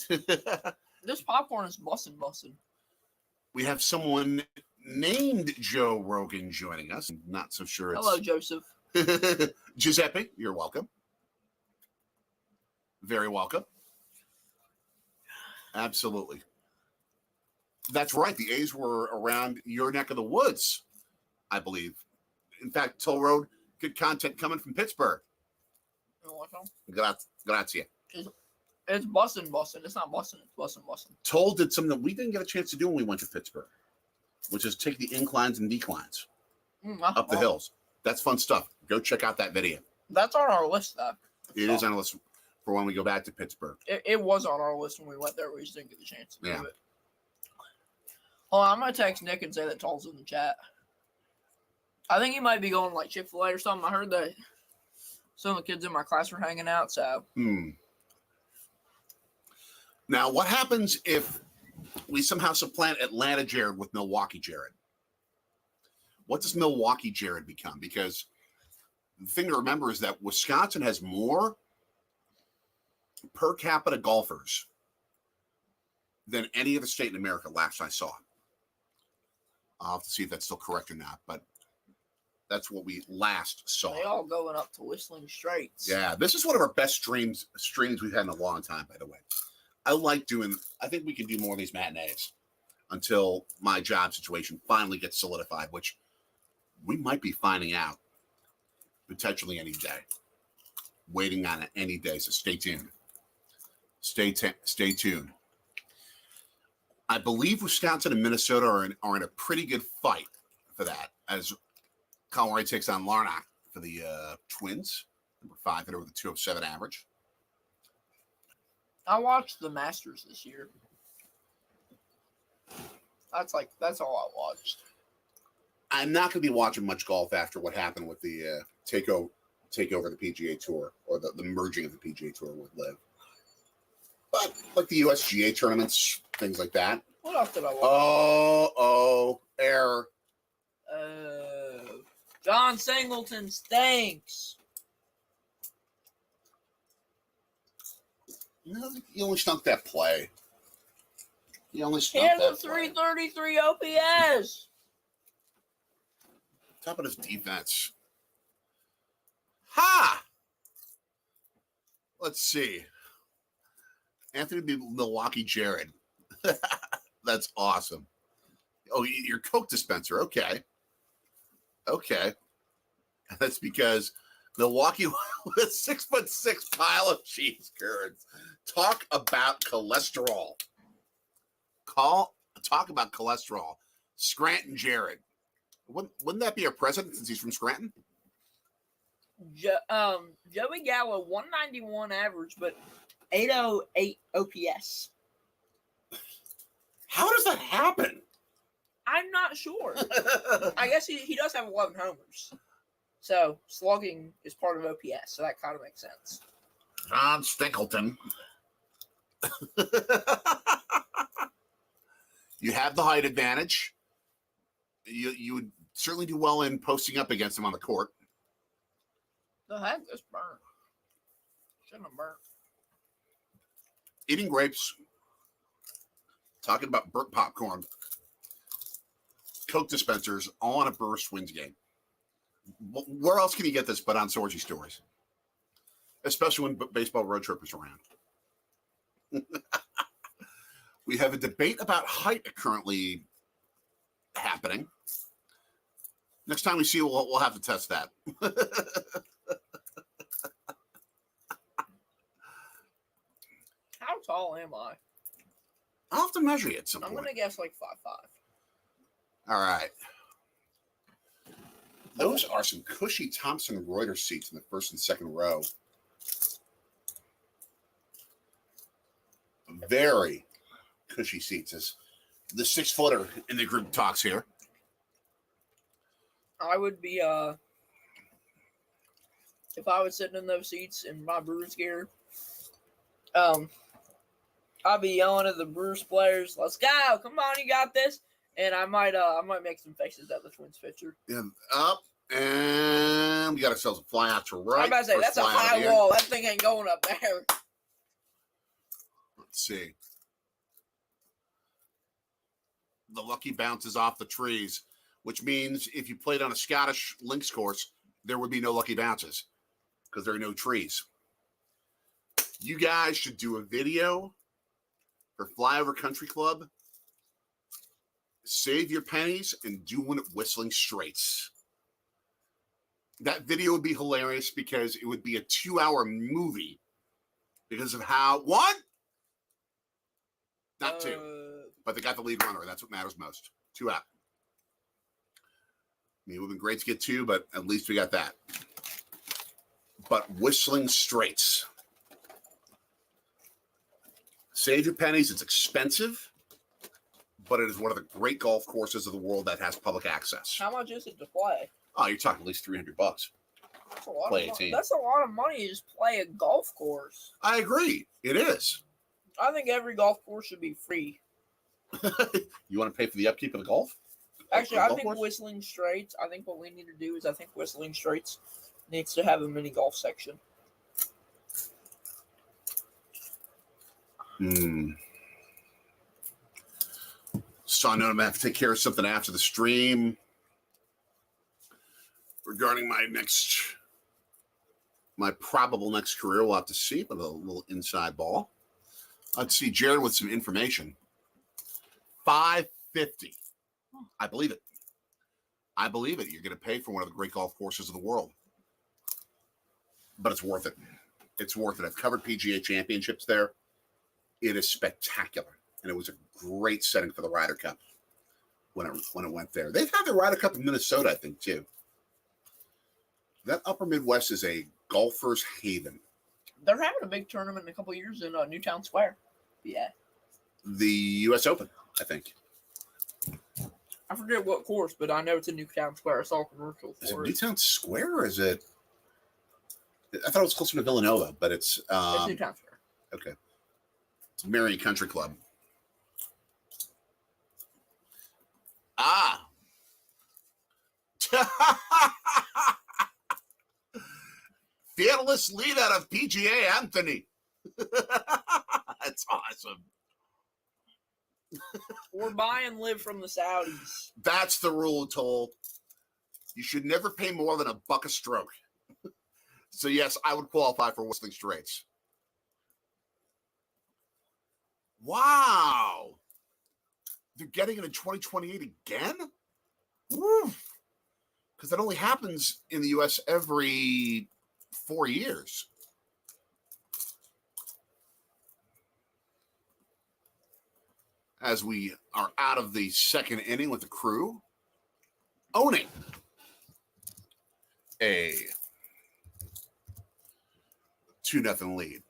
This popcorn is bussin'. We have someone named Joe Rogan joining us. I'm not so sure it's... Hello, Joseph. Giuseppe, you're welcome. Very welcome. Absolutely. That's right. The A's were around your neck of the woods, I believe. In fact, Toll Road, good content coming from Pittsburgh. You want some? Grazie. It's bussin'. It's not bussin'. It's bussin'. Toll did something that we didn't get a chance to do when we went to Pittsburgh, which is take the inclines and declines up the hills. That's fun stuff. Go check out that video. That's on our list, though. It is on the list. for when we go back to Pittsburgh. It was on our list when we went there. We just didn't get the chance to do it. Hold on, I'm going to text Nick and say that Tall's in the chat. I think he might be going like Chick-fil-A or something. I heard that some of the kids in my class were hanging out, so. Now, what happens if we somehow supplant Atlanta Jared with Milwaukee Jared? What does Milwaukee Jared become? Because the thing to remember is that Wisconsin has more per capita golfers than any other state in America last I saw. I'll have to see if that's still correct or not, but that's what we last saw. They all going up to Whistling Straits. Yeah, this is one of our best streams we've had in a long time, by the way. I think we can do more of these matinees until my job situation finally gets solidified, which we might be finding out potentially any day. Waiting on it any day, so stay tuned. Stay tuned. I believe Wisconsin and Minnesota are in a pretty good fight for that, as Colorado takes on Larnach for the Twins, number 5 hitter with a 207 average. I watched the Masters this year. That's all I watched. I'm not going to be watching much golf after what happened with the takeover the PGA Tour, or the merging of the PGA Tour with LIV. But like the USGA tournaments, things like that. What else did I watch? Error. John Singleton stinks. No, you only stunk that play. You only He stunk has that a play. 333 OPS. Top of his defense. Ha! Let's see. Anthony Milwaukee Jared. That's awesome. Oh, your Coke dispenser. Okay. That's because Milwaukee with a 6'6" pile of cheese curds. Talk about cholesterol. Talk about cholesterol. Scranton Jared. Wouldn't that be our president since he's from Scranton? Joey Gallo 191 average, but 808 OPS. How does that happen? I'm not sure. I guess he does have 11 homers. So slugging is part of OPS, so that kind of makes sense. John Stinkleton. You have the height advantage. You would certainly do well in posting up against him on the court. The heck, this burnt. Shouldn't have burnt. Eating grapes. Talking about burnt popcorn. Coke dispensers, all on a Brewers Twins game. Where else can you get this but on Sorgi Stories? Especially when baseball road trip is around. We have a debate about height currently happening. Next time we see you, we'll have to test that. How tall am I? I'll have to measure you at some I'm point. going to guess like 5'5". All right. Those are some cushy Thomson Reuters seats in the first and second row. Very cushy seats. As the 6-footer in the group talks here. I would be, if I was sitting in those seats in my Brewers gear, I'd be yelling at the Brewers players, "Let's go! Come on, you got this!" And I might make some faces at the Twins pitcher. Yeah, up, and we got ourselves a fly out to right. I'm about to say, First that's a fly out high here. wall. That thing ain't going up there. Let's see. The lucky bounces off the trees, which means if you played on a Scottish links course, there would be no lucky bounces because there are no trees. You guys should do a video for Flyover Country Club. Save your pennies and do one at Whistling Straits. That video would be hilarious because it would be a 2-hour movie because of how, what? Not 2, but they got the lead runner. That's what matters most. 2 out. I mean, it would have been great to get 2, but at least we got that. But Whistling Straits. Save your pennies. It's expensive, but it is one of the great golf courses of the world that has public access. How much is it to play? Oh, you're talking at least $300. That's a lot Play of 18. That's a lot of money to just play a golf course. I agree. It is. I think every golf course should be free. You want to pay for the upkeep of the golf? Actually, Golf I think course? Whistling Straits. I think what we need to do is Whistling Straits needs to have a mini golf section. So I know I'm going to have to take care of something after the stream regarding my probable next career. We'll have to see, but a little inside ball. Let's see Jared with some information. $550. I believe it. I believe it. You're going to pay for one of the great golf courses of the world. But it's worth it. It's worth it. I've covered PGA championships there. It is spectacular. And it was a great setting for the Ryder Cup when it went there. They've had the Ryder Cup in Minnesota, I think, too. That upper Midwest is a golfer's haven. They're having a big tournament in a couple of years in Newtown Square. Yeah. The U.S. Open, I think. I forget what course, but I know it's in Newtown Square. I saw a commercial for Is it it. Newtown Square or is it? I thought it was closer to Villanova, but it's Newtown Square. Okay. It's Marion Country Club. Ah. Fearless leader of PGA, Anthony. That's awesome. Or buy and live from the Saudis. That's the rule, Toll. You should never pay more than $1 a stroke. So, yes, I would qualify for Whistling Straits. Wow. They're getting it in 2028 again? Woo. Because that only happens in the U.S. every 4 years. As we are out of the second inning with the crew, owning a 2-0 lead.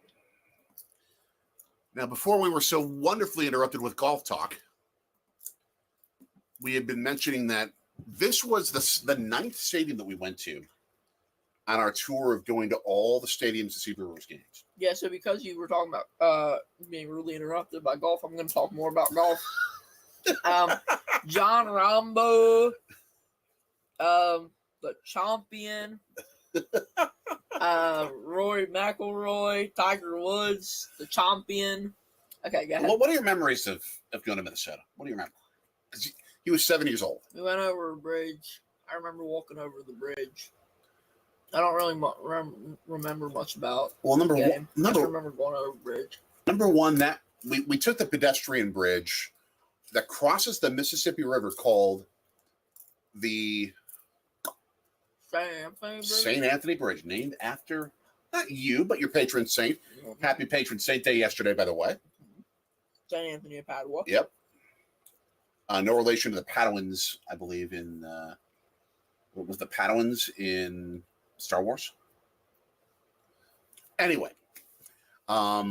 Now, before we were so wonderfully interrupted with golf talk, we had been mentioning that this was the 9th stadium that we went to on our tour of going to all the stadiums to see Brewers games. Yeah, so because you were talking about being rudely interrupted by golf, I'm going to talk more about golf. John Rambo, the champion, Rory McIlroy, Tiger Woods, the champion. Okay, go ahead. Well, what are your memories of going to Minnesota? What do you remember? Because he was 7 years old. We went over a bridge. I remember walking over the bridge. I don't really remember much about the game. I just remember going over the bridge. Number one, that we took the pedestrian bridge that crosses the Mississippi River called the St. Anthony Bridge, named after not you, but your patron saint. Mm-hmm. Happy patron saint day yesterday, by the way. St. Anthony of Padua. Yep. No relation to the Padawans, I believe, in what was the Padawans in Star Wars? Anyway. I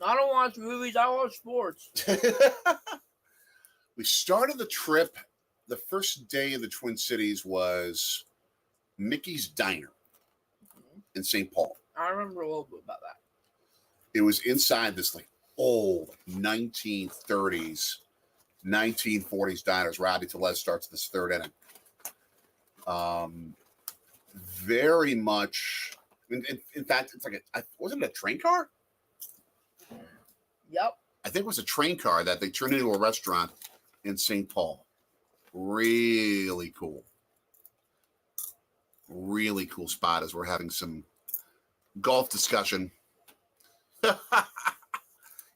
don't watch movies, I watch sports. We started the trip. The first day in the Twin Cities was Mickey's Diner in St. Paul. I remember a little bit about that. It was inside this like old 1930s, 1940s diners. Robbie Tellez starts this third inning. Very much. In fact, it's like wasn't it a train car? Yep. I think it was a train car that they turned into a restaurant in St. Paul. Really cool. Really cool spot as we're having some golf discussion.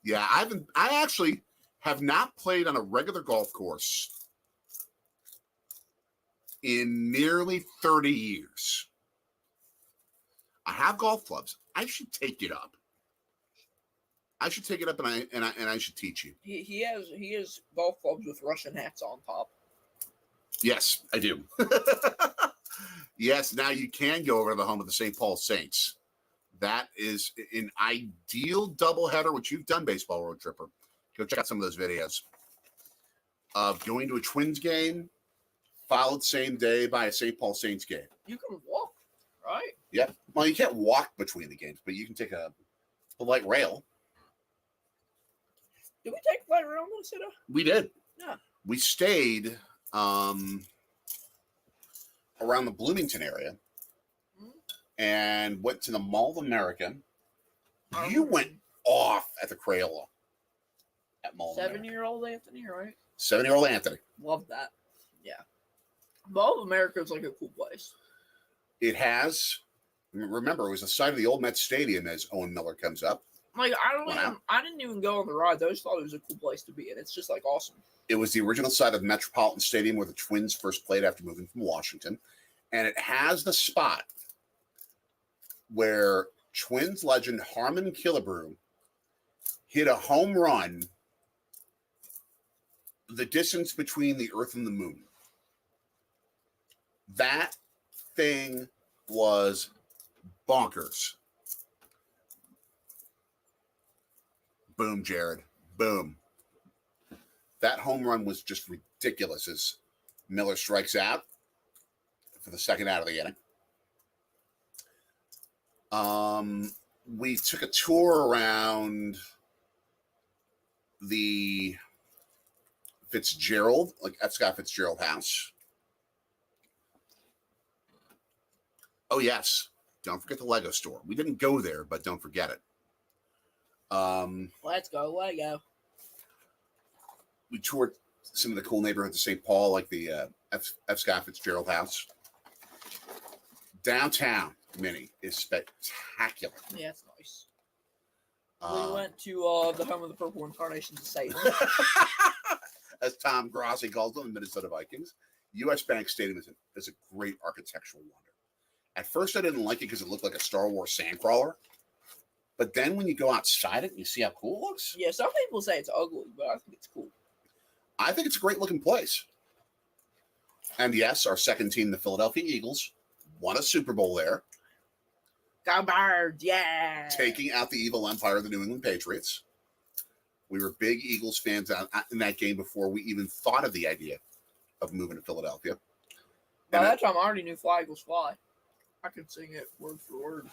Yeah, I actually have not played on a regular golf course in nearly 30 years. I have golf clubs. I should take it up. I should take it up and I should teach you. He has golf clubs with Russian hats on top. Yes, I do. Yes, now you can go over to the home of the St. Paul Saints. That is an ideal doubleheader, which you've done, Baseball Road Tripper. Go check out some of those videos of going to a Twins game, followed same day by a St. Paul Saints game. You can walk, right? Yep. Well, you can't walk between the games, but you can take a light rail. Did we take light rail in Minnesota? We did. Yeah. We stayed around the Bloomington area and went to the Mall of America. You went off at the Crayola at Mall of America. 7-year-old Anthony, right? 7-year-old Anthony. Love that. Yeah. Mall of America is like a cool place. It has. Remember, it was the site of the old Mets Stadium as Owen Miller comes up. Like I didn't even go on the ride. I just thought it was a cool place to be in. It's just like awesome. It was the original site of Metropolitan Stadium where the Twins first played after moving from Washington. And it has the spot where Twins legend Harmon Killebrew hit a home run the distance between the Earth and the Moon. That thing was bonkers. Boom, Jared. Boom. That home run was just ridiculous as Miller strikes out for the second out of the inning. We took a tour around the Fitzgerald, like F. Scott Fitzgerald house. Oh, yes. Don't forget the Lego store. We didn't go there, but don't forget it. Let's go, Lego. We toured some of the cool neighborhoods of St. Paul, like the F. Scott Fitzgerald house. Downtown, Minnie, is spectacular. Yeah, it's nice. We went to the home of the Purple Incarnations of Satan. As Tom Grossi calls them, the Minnesota Vikings. U.S. Bank Stadium is a great architectural wonder. At first, I didn't like it because it looked like a Star Wars sandcrawler. But then when you go outside it and you see how cool it looks. Yeah, some people say it's ugly, but I think it's cool. I think it's a great looking place. And yes, our second team, the Philadelphia Eagles, won a Super Bowl there. Go Birds, yeah. Taking out the evil empire of the New England Patriots. We were big Eagles fans in that game before we even thought of the idea of moving to Philadelphia. By that time, I already knew Fly Eagles Fly. I could sing it word for word.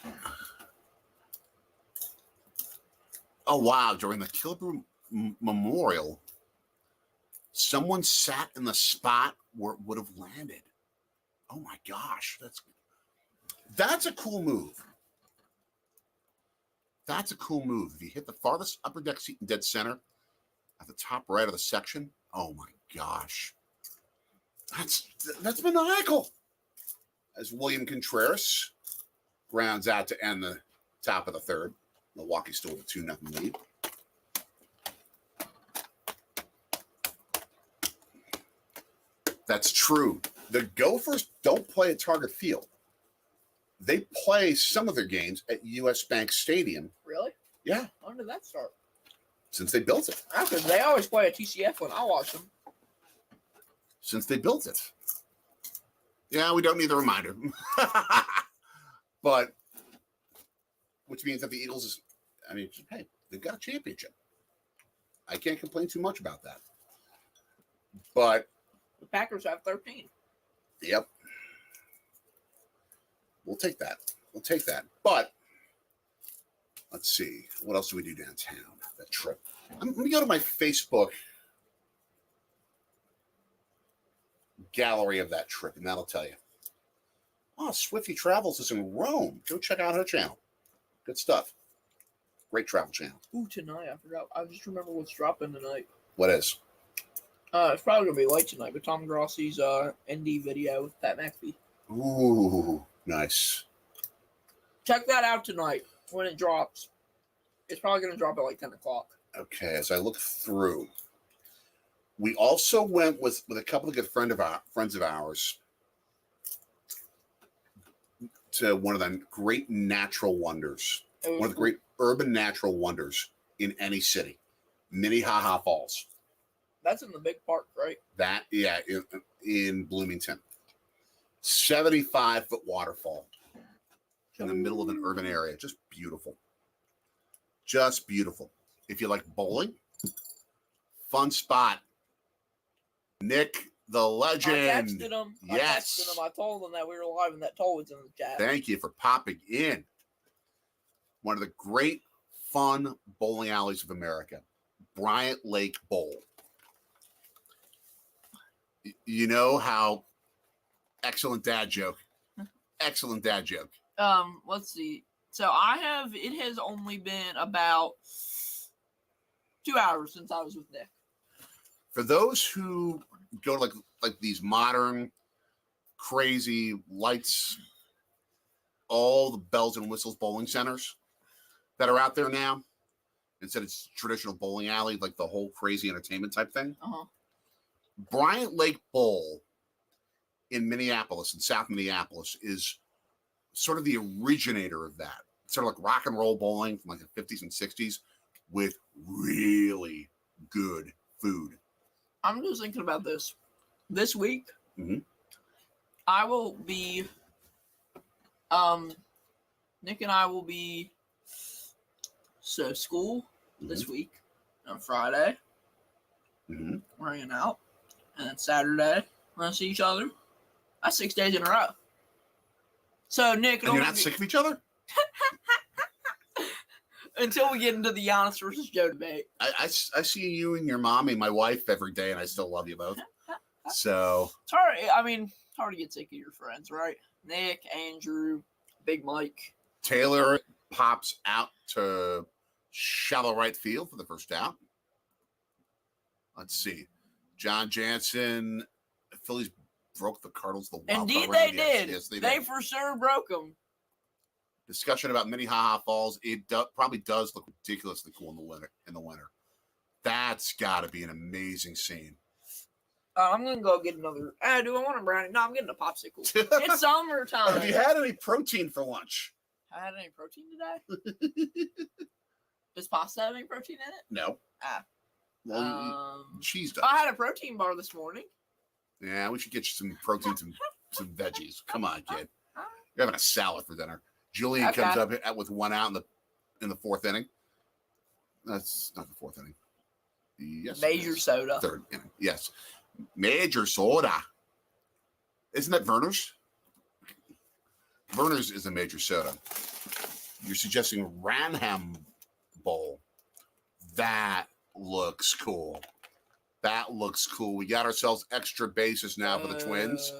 Oh, wow. During the Killebrew Memorial, someone sat in the spot where it would have landed. Oh, my gosh. That's a cool move. That's a cool move. If you hit the farthest upper deck seat in dead center at the top right of the section, oh, my gosh. That's maniacal. As William Contreras grounds out to end the top of the third. Milwaukee still with a 2-0 lead. That's true. The Gophers don't play at Target Field. They play some of their games at U.S. Bank Stadium. Really? Yeah. When did that start? Since they built it. Because they always play at TCF when I watch them. Since they built it. Yeah, we don't need the reminder. But, which means that the Eagles hey, they've got a championship. I can't complain too much about that. But the Packers have 13. Yep. We'll take that. But let's see. What else do we do downtown? That trip. Let me go to my Facebook gallery of that trip, and that'll tell you. Oh, Swifty Travels is in Rome. Go check out her channel. Good stuff. Great travel channel. Ooh, tonight, I forgot. I just remember what's dropping tonight. What is? It's probably going to be late tonight, but Tom Grossi's ND video with Pat McAfee. Ooh, nice. Check that out tonight when it drops. It's probably going to drop at like 10 o'clock. Okay, as I look through, we also went with a couple of good friends of ours to one of the great natural wonders, one of the great urban natural wonders in any city, Minnehaha Falls. That's in the big park, right? That, yeah, in Bloomington. 75-foot waterfall. in the middle of an urban area. Just beautiful. Just beautiful. If you like bowling, fun spot. Nick, the legend. I texted him. Yes. I told him that we were live and that Toll was in the chat. Thank you for popping in. One of the great, fun bowling alleys of America, Bryant Lake Bowl. You know how excellent dad joke. Excellent dad joke. Let's see. So it has only been about 2 hours since I was with Nick. For those who go to like these modern, crazy lights, all the bells and whistles bowling centers that are out there now, instead of traditional bowling alley, like the whole crazy entertainment type thing. Bryant Lake Bowl in Minneapolis, in South Minneapolis, is sort of the originator of that. Sort of like rock and roll bowling from like the 50s and 60s with really good food. I'm just thinking about this. This week, I will be, Nick and I will be, school this week on Friday. We're hanging out. And then Saturday, we're going to see each other. That's 6 days in a row. So, Nick... And you're not sick of each other? Until we get into the Giannis versus Joe debate. I see you and your mom and my wife every day, and I still love you both. So... It's hard. I mean, it's hard to get sick of your friends, right? Nick, Andrew, Big Mike. Taylor pops out to shallow right field for the first out. Let's see. John Jansen, the Phillies broke the Cardinals. The wild Indeed, card they round. did. Yes, they They did. for sure broke them. Discussion about Minnehaha Falls. It probably does look ridiculously cool in the winter. That's got to be an amazing scene. I'm gonna go get another. Do I want a brownie? No, I'm getting a popsicle. It's summertime. Have you had any protein for lunch? I had any protein today? Does pasta have any protein in it? No. Well, cheese does. I had a protein bar this morning. Yeah, we should get you some protein, some veggies. Come on, kid. You're having a salad for dinner. Julian comes up with one out in the fourth inning. That's not the fourth inning. Yes. Major soda. Third inning. Yes. Major soda. Isn't that Verner's? Verner's is a major soda. You're suggesting Ranham Bowl. That looks cool. That looks cool. We got ourselves extra bases now for the Twins.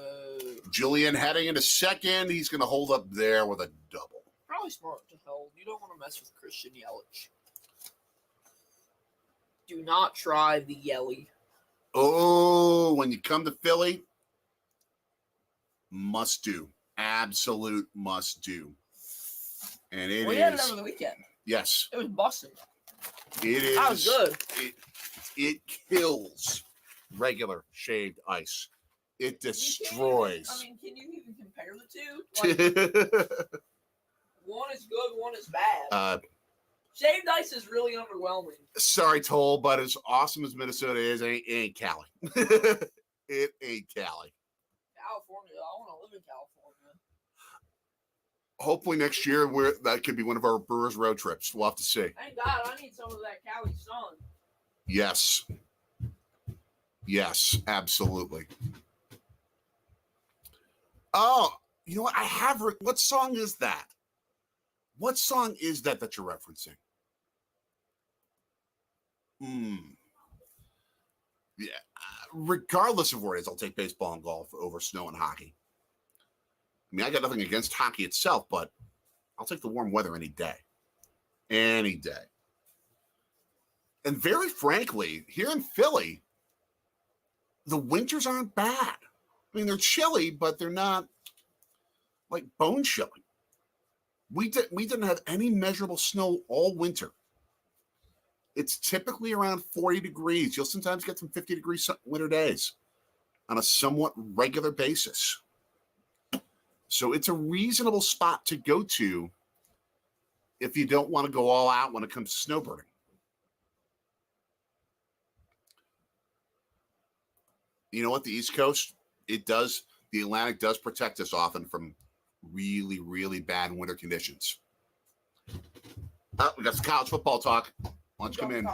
Julian heading into second. He's going to hold up there with a double. Probably smart to hold. You don't want to mess with Christian Yelich. Do not try the Yelly. Oh, when you come to Philly, must do. Absolute must do. And it is. We had it over the weekend. Yes. It was busting. It is. That was good. It kills regular shaved ice. It destroys. Can you even compare the two? Like, one is good, one is bad. Shaved ice is really underwhelming. Sorry, Toll, but as awesome as Minnesota is, it ain't Cali. It ain't Cali. California. I want to live in California. Hopefully next year that could be one of our Brewers road trips. We'll have to see. Thank God, I need some of that Cali sun. Yes. Yes, absolutely. Oh, you know what? What song is that? What song is that you're referencing? Yeah. Regardless of where it is, I'll take baseball and golf over snow and hockey. I mean, I got nothing against hockey itself, but I'll take the warm weather any day. Any day. And very frankly, here in Philly, the winters aren't bad. I mean, they're chilly, but they're not like bone chilly. We didn't have any measurable snow all winter. It's typically around 40 degrees. You'll sometimes get some 50-degree winter days on a somewhat regular basis. So it's a reasonable spot to go to if you don't want to go all out when it comes to snowbirding. You know what? The East Coast, the Atlantic does protect us often from really, really bad winter conditions. Oh, we got some college football talk. Why don't you come in?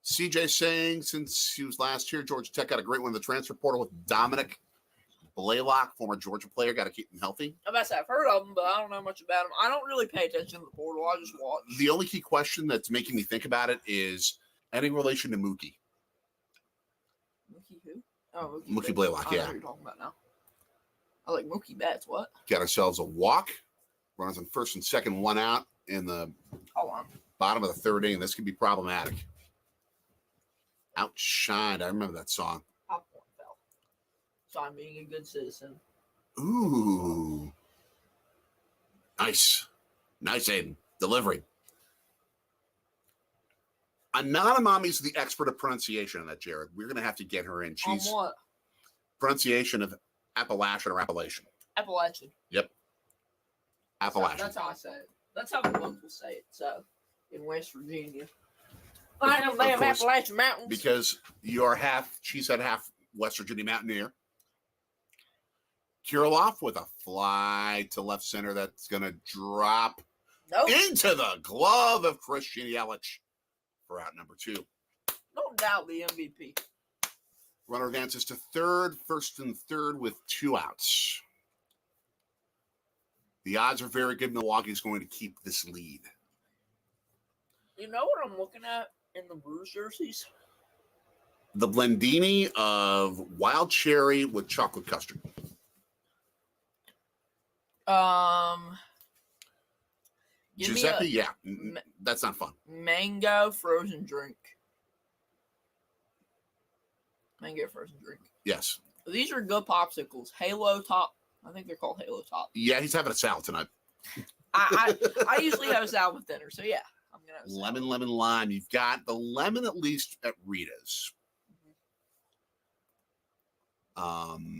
CJ saying since he was last here, Georgia Tech got a great one in the transfer portal with Dominic Blaylock, former Georgia player. Got to keep him healthy. I've heard of him, but I don't know much about him. I don't really pay attention to the portal. I just watch. The only key question that's making me think about it is any relation to Mookie? Mookie who? Oh, Mookie Blaylock, I know yeah. who you're talking about now. I like Mookie Betts. What? Got ourselves a walk. Runners on first and second, one out in the bottom of the third inning. This could be problematic. Outshined. I remember that song. Popcorn fell. So I'm being a good citizen. Ooh. Nice. Nice, Aiden. Delivery. Mommy's the expert of pronunciation on that, Jared. We're going to have to get her in. She's on what? Pronunciation of Appalachian or Appalachian. Appalachian. Yep. Appalachian. That's how I say it. That's how the locals say it. So, in West Virginia. I know they have Appalachian Mountains. Because you're she said half West Virginia Mountaineer. Kirilloff with a fly to left center that's going to drop into the glove of Christian Yelich for out number 2. No doubt the MVP. Runner advances to third, first and third with 2 outs. The odds are very good. Milwaukee's going to keep this lead. You know what I'm looking at in the Brewers jerseys? The Blendini of wild cherry with chocolate custard. Giuseppe, yeah. That's not fun. Mango frozen drink. Mango frozen drink. Yes. These are good popsicles. Halo Top. I think they're called Halo Top. Yeah, he's having a salad tonight. I usually have a salad with dinner, so yeah. I'm gonna have a salad. Lemon, lime. You've got the lemon at least at Rita's. Mm-hmm.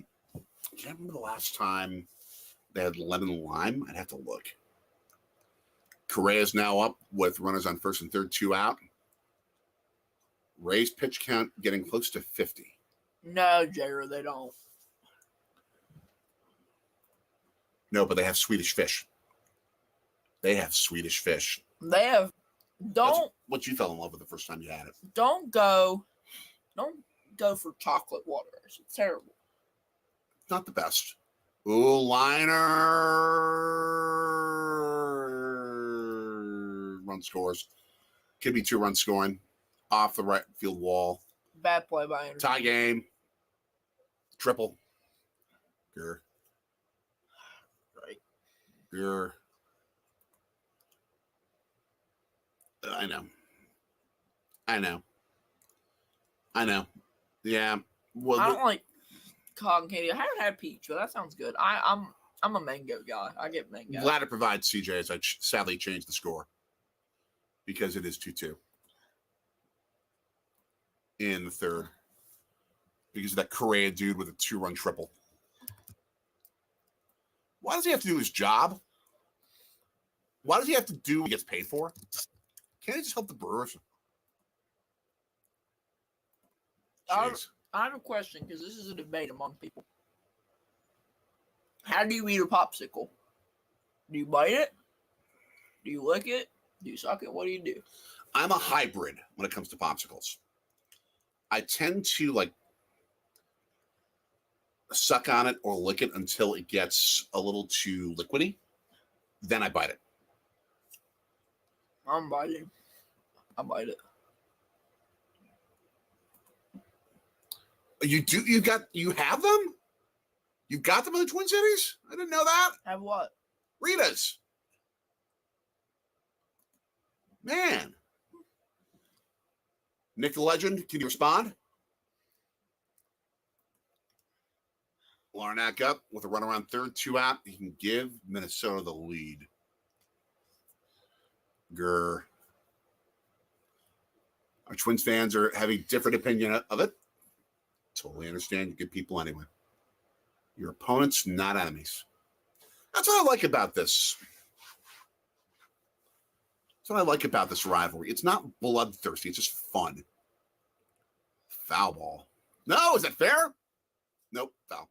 Can't remember the last time they had lemon and lime. I'd have to look. Correa's now up with runners on first and third, 2 out. Ray's pitch count getting close to 50. No, Jared, they don't. No, but they have Swedish fish. They have Swedish fish. They have. Don't. That's what you fell in love with the first time you had it. Don't go for chocolate water ice. It's terrible. Not the best. Ooh, liner. Run scores. Could be 2-run scoring. Off the right field wall. Bad play by Anderson. Tie game. Triple. Grr. Right. Grr. I know. Yeah. Well, I don't like cotton candy. I haven't had peach, but that sounds good. I'm a mango guy. I get mango. Glad to provide CJ as I sadly changed the score because it is 2-2 in the third because of that Correa dude with a 2-run triple. Why does he have to do his job? Why does he have to do what he gets paid for? Can't he just help the Brewers? I have a question because this is a debate among people. How do you eat a popsicle? Do you bite it? Do you lick it? Do you suck it? What do you do? I'm a hybrid when it comes to popsicles. I tend to suck on it or lick it until it gets a little too liquidy. Then I bite it. I'm biting. I bite it. You have them? You got them in the Twin Cities? I didn't know that. Have what? Rita's. Man. Nick the Legend, can you respond? Larnack up with a run around third, 2 out. He can give Minnesota the lead. Grr. Our Twins fans are having different opinion of it. Totally understand. You good people anyway. Your opponents, not enemies. That's what I like about this. That's what I like about this rivalry. It's not bloodthirsty. It's just fun. Foul ball. No, is that fair? Nope, foul.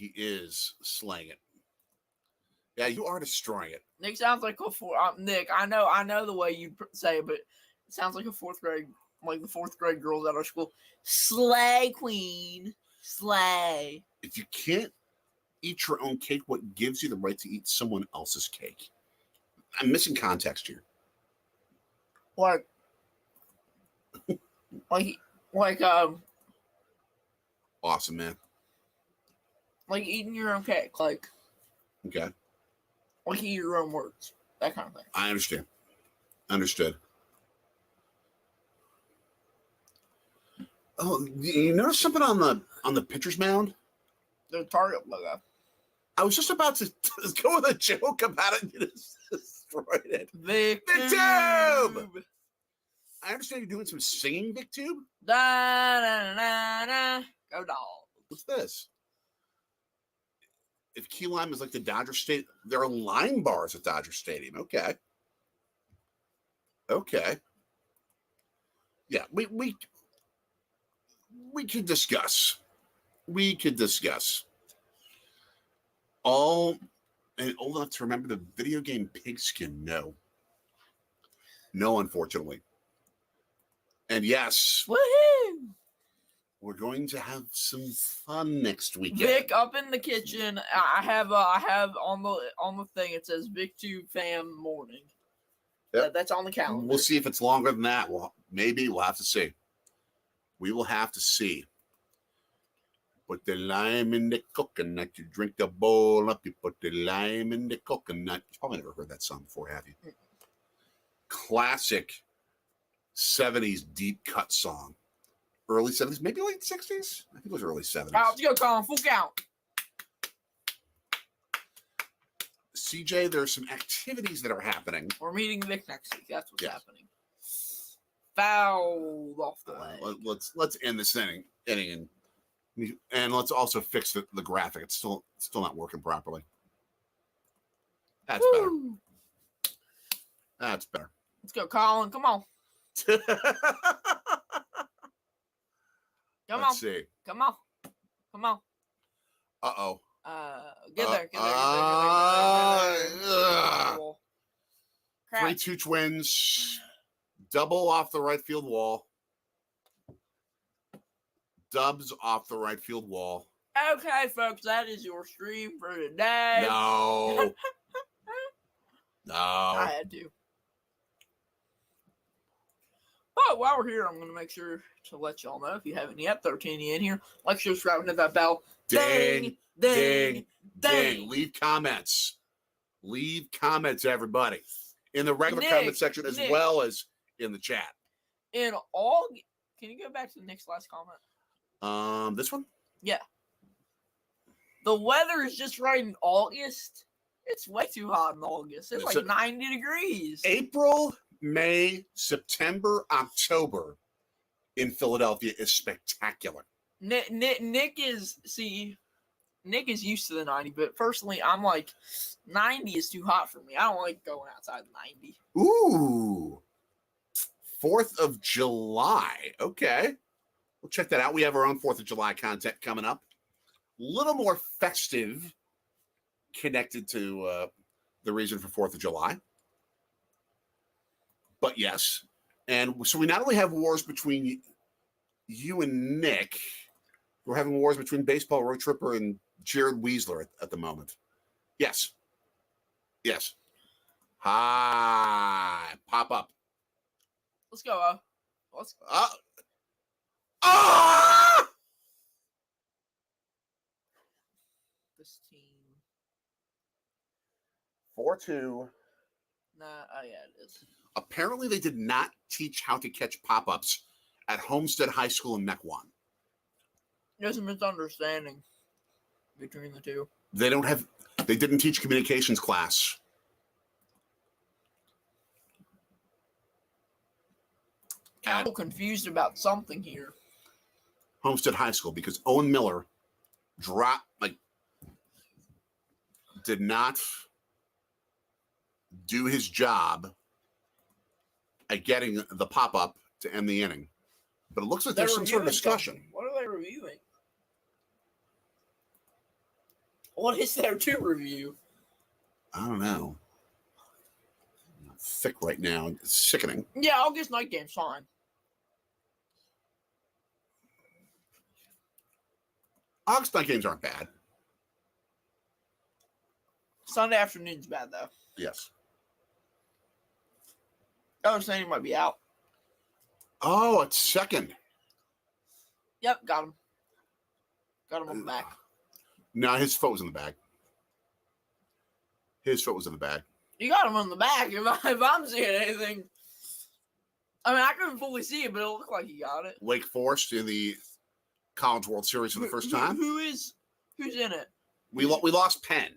He is slaying it. Yeah, you are destroying it. Nick sounds like Nick, I know the way you say it, but it sounds like a fourth grade, like the fourth grade girls at our school. Slay queen, slay. If you can't eat your own cake, what gives you the right to eat someone else's cake? I'm missing context here. Like Awesome, man. Like eating your own cake, like Okay. Like eat your own words, that kind of thing. I understand. Understood. Oh, you notice something on the pitcher's mound? The Target logo. I was just about to go with a joke about it. You just destroyed it. VicTube! I understand you're doing some singing, VicTube. Da, da, da, da. Go Dogs. What's this? If Key Lime is like the Dodger Stadium, there are line bars at Dodger Stadium. Okay. Yeah, we could discuss. We could discuss. All and old enough to remember the video game Pigskin? No. No, unfortunately. And yes, woohoo! We're going to have some fun next weekend. Vic, up in the kitchen, I have on the thing it says VicTube Fam Morning. Yep. That's on the calendar. We'll see if it's longer than that. Well, maybe we'll have to see. We will have to see. Put the lime in the coconut. You drink the bowl up. You put the lime in the coconut. You've probably never heard that song before, have you? Classic 70s deep cut song. Early 70s, maybe late 60s? I think it was early 70s. All right, let's go, Colin. Full count. CJ, there's some activities that are happening. We're meeting Vic next week. That's what's happening. Fouled off the leg. Let's end this inning and let's also fix the graphic. It's still not working properly. That's better. That's better. Let's go, Colin. Come on. Let's see. Come on. Uh-oh. Get there. 3-2 Twins. Double off the right field wall. Dubs off the right field wall. Okay, folks, that is your stream for today. No. I had to. But while we're here, I'm going to make sure to let y'all know, if you haven't yet, 13 in here, like, share, subscribe, and hit that bell. Ding. Leave comments. Leave comments, everybody. In the regular comment section as well as in the chat. Can you go back to Nick's last comment? This one? Yeah. The weather is just right in August. It's way too hot in August. It's like 90 degrees. April, May, September, October in Philadelphia is spectacular. Nick is used to the 90, but personally, I'm like, 90 is too hot for me. I don't like going outside 90. Ooh. 4th of July. Okay. We'll check that out. We have our own 4th of July content coming up. A little more festive connected to the reason for 4th of July. But yes. And so we not only have wars between you and Nick, we're having wars between Baseball Road Tripper and Jared Weasler at the moment. Yes. Hi. Pop up. Let's go. This team. 4-2. Nah, yeah, it is. Apparently, they did not teach how to catch pop-ups at Homestead High School in Mequon. There's a misunderstanding between the two. They didn't teach communications class. I'm a little confused about something here. Homestead High School, because Owen Miller did not do his job at getting the pop-up to end the inning. But it looks like there's some sort of discussion. What are they reviewing? What is there to review? I don't know. I'm thick right now. It's sickening. Yeah, August night game's fine. August night games aren't bad. Sunday afternoon's bad, though. Yes. I was saying he might be out. Oh, it's second. Yep, got him. Got him on the back. No, his foot was in the bag. His foot was in the bag. You got him on the back. If I'm seeing anything, I mean, I couldn't fully see it, but it looked like he got it. Wake Forest in the College World Series for the first time. Who's in it? We lost Penn.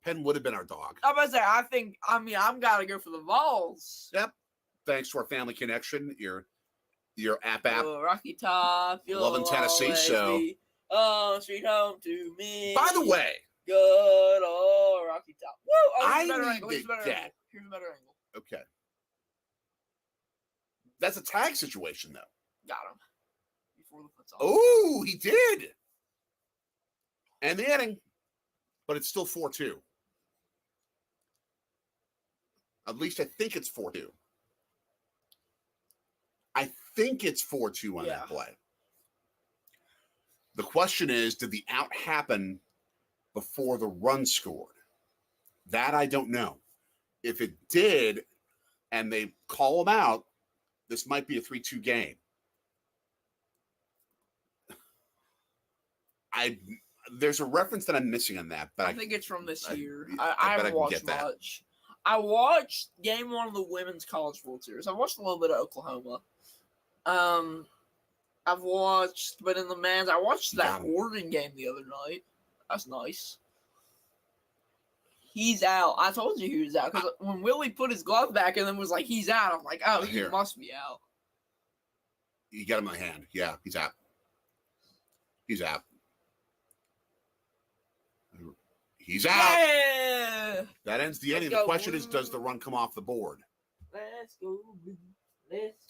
Penn would have been our dog. I'm about to say, I'm gotta go for the Vols. Yep. Thanks to our family connection, your app. Rocky Top, Loving Tennessee, so. Oh, sweet home to me. By the way, good old Rocky Top. Woo! Oh, I here's a better need angle. to Here's a better get- angle. Here's a better angle. okay. That's a tag situation, though. Got him. Before the foot's off. Oh, he did. And the inning, but it's still 4-2. At least I think it's 4-2. I think it's 4-2 on that play. The question is, did the out happen before the run scored? That I don't know. If it did, and they call him out, this might be a 3-2 game. There's a reference that I'm missing on that, but I think it's from this year. I I bet I haven't can watched get that. much. I watched game 1 of the Women's College World Series. I watched a little bit of Oklahoma. I've watched, but in the men's, I watched that Oregon game the other night. That's nice. He's out. I told you he was out because when Willie put his glove back and then was like, "He's out," I'm like, "Oh, he must be out." You got him in the hand. Yeah, he's out. He's out. He's out. Yeah! That ends the inning. The question is, does the run come off the board? Let's go.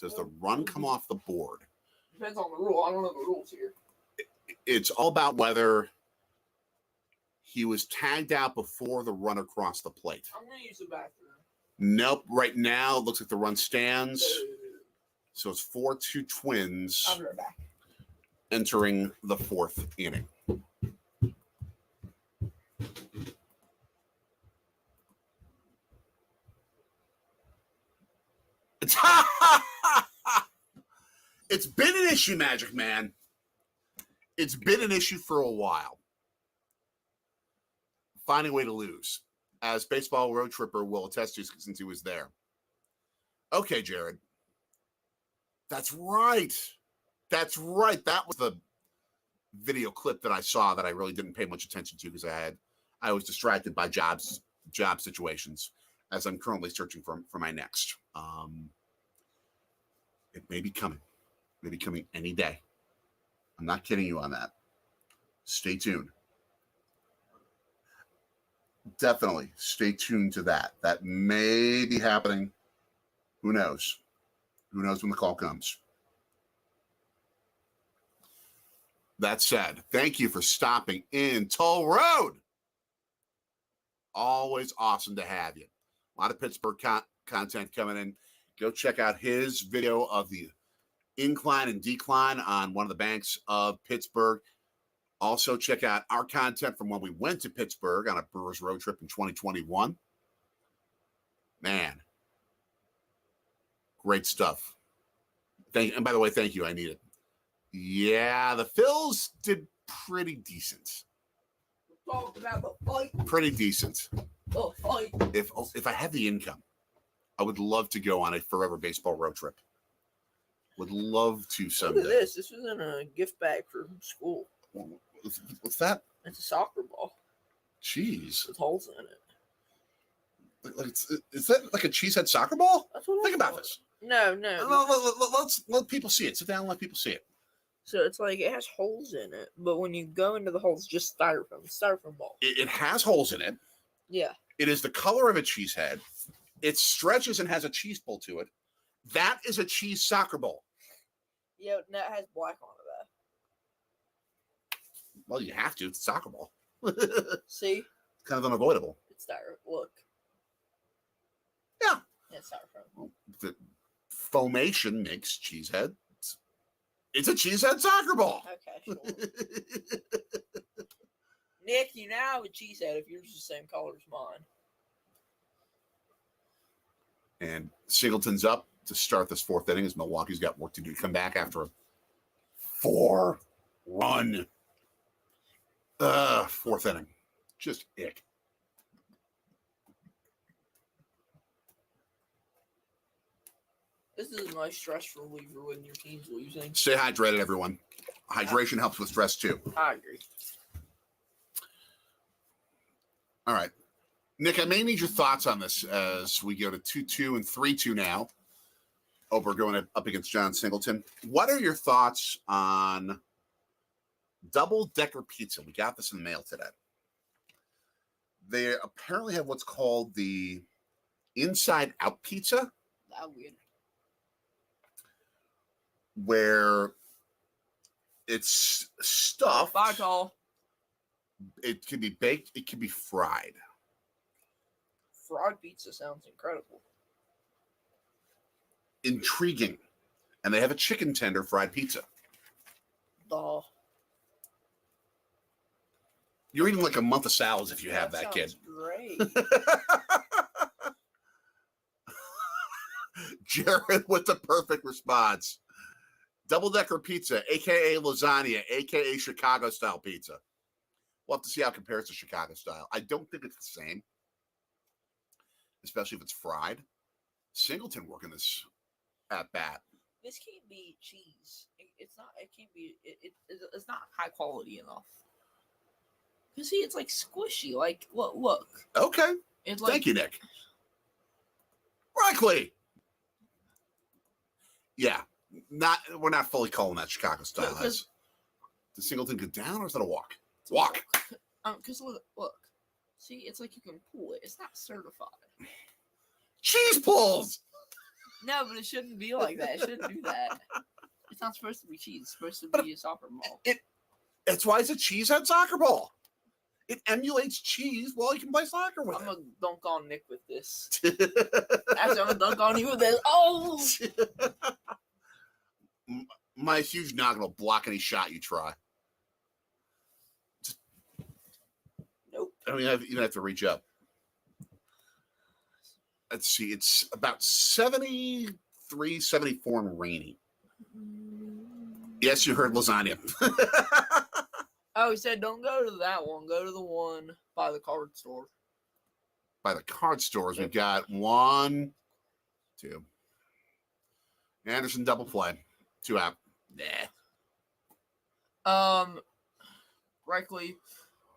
Does the run come off the board? Depends on the rule. I don't know the rules here. It's all about whether he was tagged out before the run across the plate. I'm going to use the bathroom. Nope. Right now, it looks like the run stands. So it's 4-2 Twins I'll be right back. entering the 4th inning. It's been an issue, Magic Man. It's been an issue for a while. Finding a way to lose, as Baseball Road Tripper will attest to since he was there. Okay, Jared. That's right. That's right. That was the video clip that I saw that I really didn't pay much attention to because I was distracted by job situations as I'm currently searching for my next. It may be coming. Maybe coming any day. I'm not kidding you on that. Stay tuned. Definitely stay tuned to that. That may be happening. Who knows? Who knows when the call comes? That said, thank you for stopping in Toll Road. Always awesome to have you. A lot of Pittsburgh content coming in. Go check out his video of the incline and decline on one of the banks of Pittsburgh. Also, check out our content from when we went to Pittsburgh on a Brewers road trip in 2021. Man, great stuff. And by the way, thank you. I need it. Yeah, the Phils did pretty decent. Talk about the fight. Pretty decent. The fight. If I had the income, I would love to go on a forever baseball road trip. Would love to someday. Look at this. This was in a gift bag from school. What's that? It's a soccer ball. Jeez. With holes in it. Is that like a cheesehead soccer ball? That's what Think about this. No. Let's let people see it. Sit down and let people see it. So it's like it has holes in it, but when you go into the holes, just styrofoam ball. It has holes in it. Yeah. It is the color of a cheesehead. It stretches and has a cheese pull to it. That is a cheese soccer ball. Yeah, no, it has black on it though. Well, you have to. It's a soccer ball. See? Kind of unavoidable. It's that. Look. Yeah. It's styrofoam. Well, the formation makes cheesehead. It's a cheesehead soccer ball. Okay, sure. Nick, you now have a cheesehead if yours is the same color as mine. And Singleton's up to start this fourth inning as Milwaukee's got work to do to come back after a 4-run fourth inning. Just ick. This is a nice stress reliever when your team's losing. Stay hydrated, everyone. Hydration helps with stress, too. I agree. All right. Nick, I may need your thoughts on this as we go to 2-2 and 3-2 now. We're going up against John Singleton. What are your thoughts on double-decker pizza? We got this in the mail today. They apparently have what's called the inside-out pizza. That weird. Where it's stuffed. Vital. It can be baked. It can be fried. Fried pizza sounds incredible. Intriguing. And they have a chicken tender fried pizza. Duh. You're eating like a month of salads if you have that, kid. Great. Jared with the perfect response. Double-decker pizza, a.k.a. lasagna, a.k.a. Chicago-style pizza. We'll have to see how it compares to Chicago-style. I don't think it's the same, especially if it's fried. Singleton working this at bat. This can't be cheese. It's not. It can't be. It's not high quality enough. You see, it's like squishy. Like look. Okay. It's like, thank you, Nick. Likely. Yeah. We're not fully calling that Chicago style. Does Singleton go down or is that a walk? Walk. Because look. See, it's like you can pull it. It's not certified. Cheese pulls. No, but it shouldn't be like that. It shouldn't do that. It's not supposed to be cheese. It's supposed to be a soccer ball. That's why it's a cheesehead soccer ball. It emulates cheese while you can play soccer with I'm it. going to dunk on Nick with this. Actually, I'm going to dunk on you with this. Oh! My huge noggin will block any shot you try. Nope. I don't even have to reach up. Let's see. It's about 73, 74 and rainy. Yes, you heard lasagna. Oh, he said don't go to that one. Go to the one by the card store. By the card stores, we've got 1, 2. Anderson double play. 2 out. Correctly.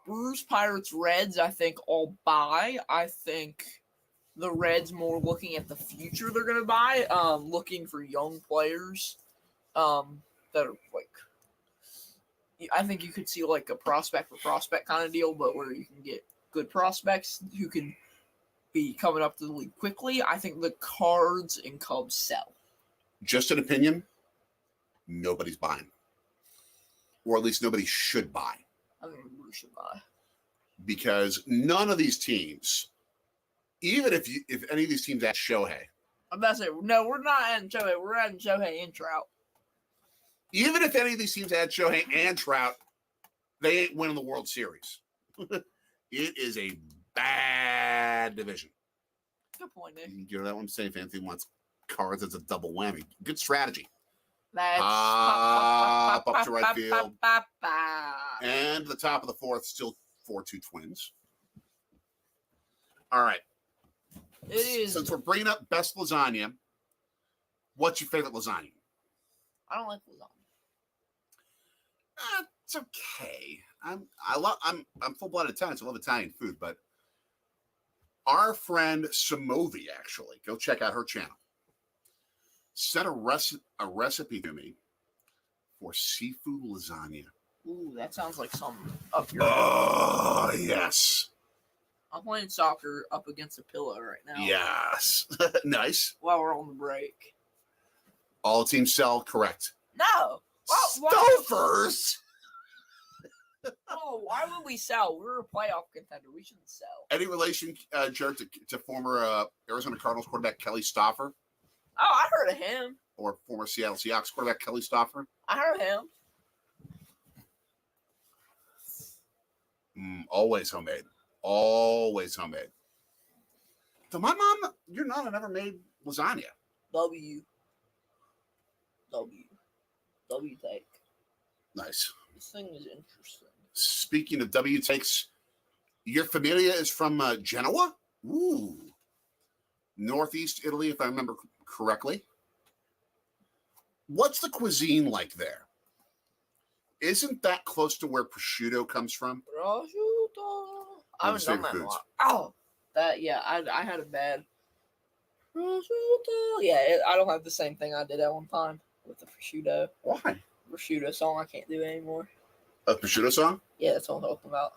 Brewers, Pirates, Reds, I think all buy. I think the Reds more looking at the future they're going to buy, looking for young players that are like, I think you could see like a prospect for prospect kind of deal, but where you can get good prospects who can be coming up to the league quickly. I think the Cards and Cubs sell. Just an opinion, nobody's buying. Or at least nobody should buy. I think the Brewers should buy. Because none of these teams, even if any of these teams add Shohei. I'm about to say, no, we're not adding Shohei. We're adding Shohei and Trout. Even if any of these teams add Shohei and Trout, they ain't winning the World Series. It is a bad division. Good point, Nick. You know that one saying if Anthony wants Cards as a double whammy. Good strategy. That's Pop up to right field. And the top of the fourth, still 4-2 Twins. All right. It is. Since we're bringing up best lasagna, what's your favorite lasagna? I don't like lasagna. It's okay. I'm full-blooded Italian, so I love Italian food, but our friend Samovi, actually, go check out her channel, sent a recipe to me for seafood lasagna. Ooh, that sounds like something up your. Oh, yes. I'm playing soccer up against a pillow right now. Yes. Nice. While we're on the break. All teams sell, correct. No. Stofers. Oh, why would we sell? We're a playoff contender. We shouldn't sell. Any relation, Jared, to former Arizona Cardinals quarterback Kelly Stoffer? Oh, I heard of him. Or former Seattle Seahawks quarterback Kelly Stoffer? I heard of him. Always homemade. Always homemade. So my mom, your nana never made lasagna. W take. Nice. This thing is interesting. Speaking of W takes, your familia is from Genoa? Ooh. Northeast Italy, if I remember correctly. What's the cuisine like there? Isn't that close to where prosciutto comes from? Prosciutto. I haven't done that in a while. Oh, I had a bad prosciutto. Yeah, I don't have the same thing I did at one time with the prosciutto. Why? Prosciutto song I can't do anymore. A prosciutto song? Yeah, that's what I'm talking about.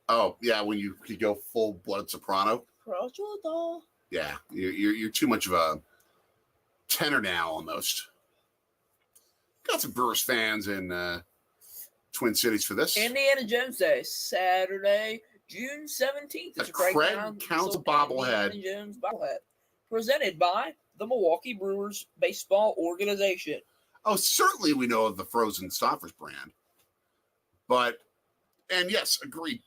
Oh, yeah, when you go full-blooded soprano. Prosciutto. Yeah, you're too much of a tenor now, almost. Got some Brewers fans in Twin Cities for this. Indiana Jones Day, Saturday, June 17th. It's a Craig counts a bobblehead. Indiana Jones bobblehead. Presented by the Milwaukee Brewers Baseball Organization. Oh, certainly we know of the Frozen Stoffers brand. But, and yes, agreed.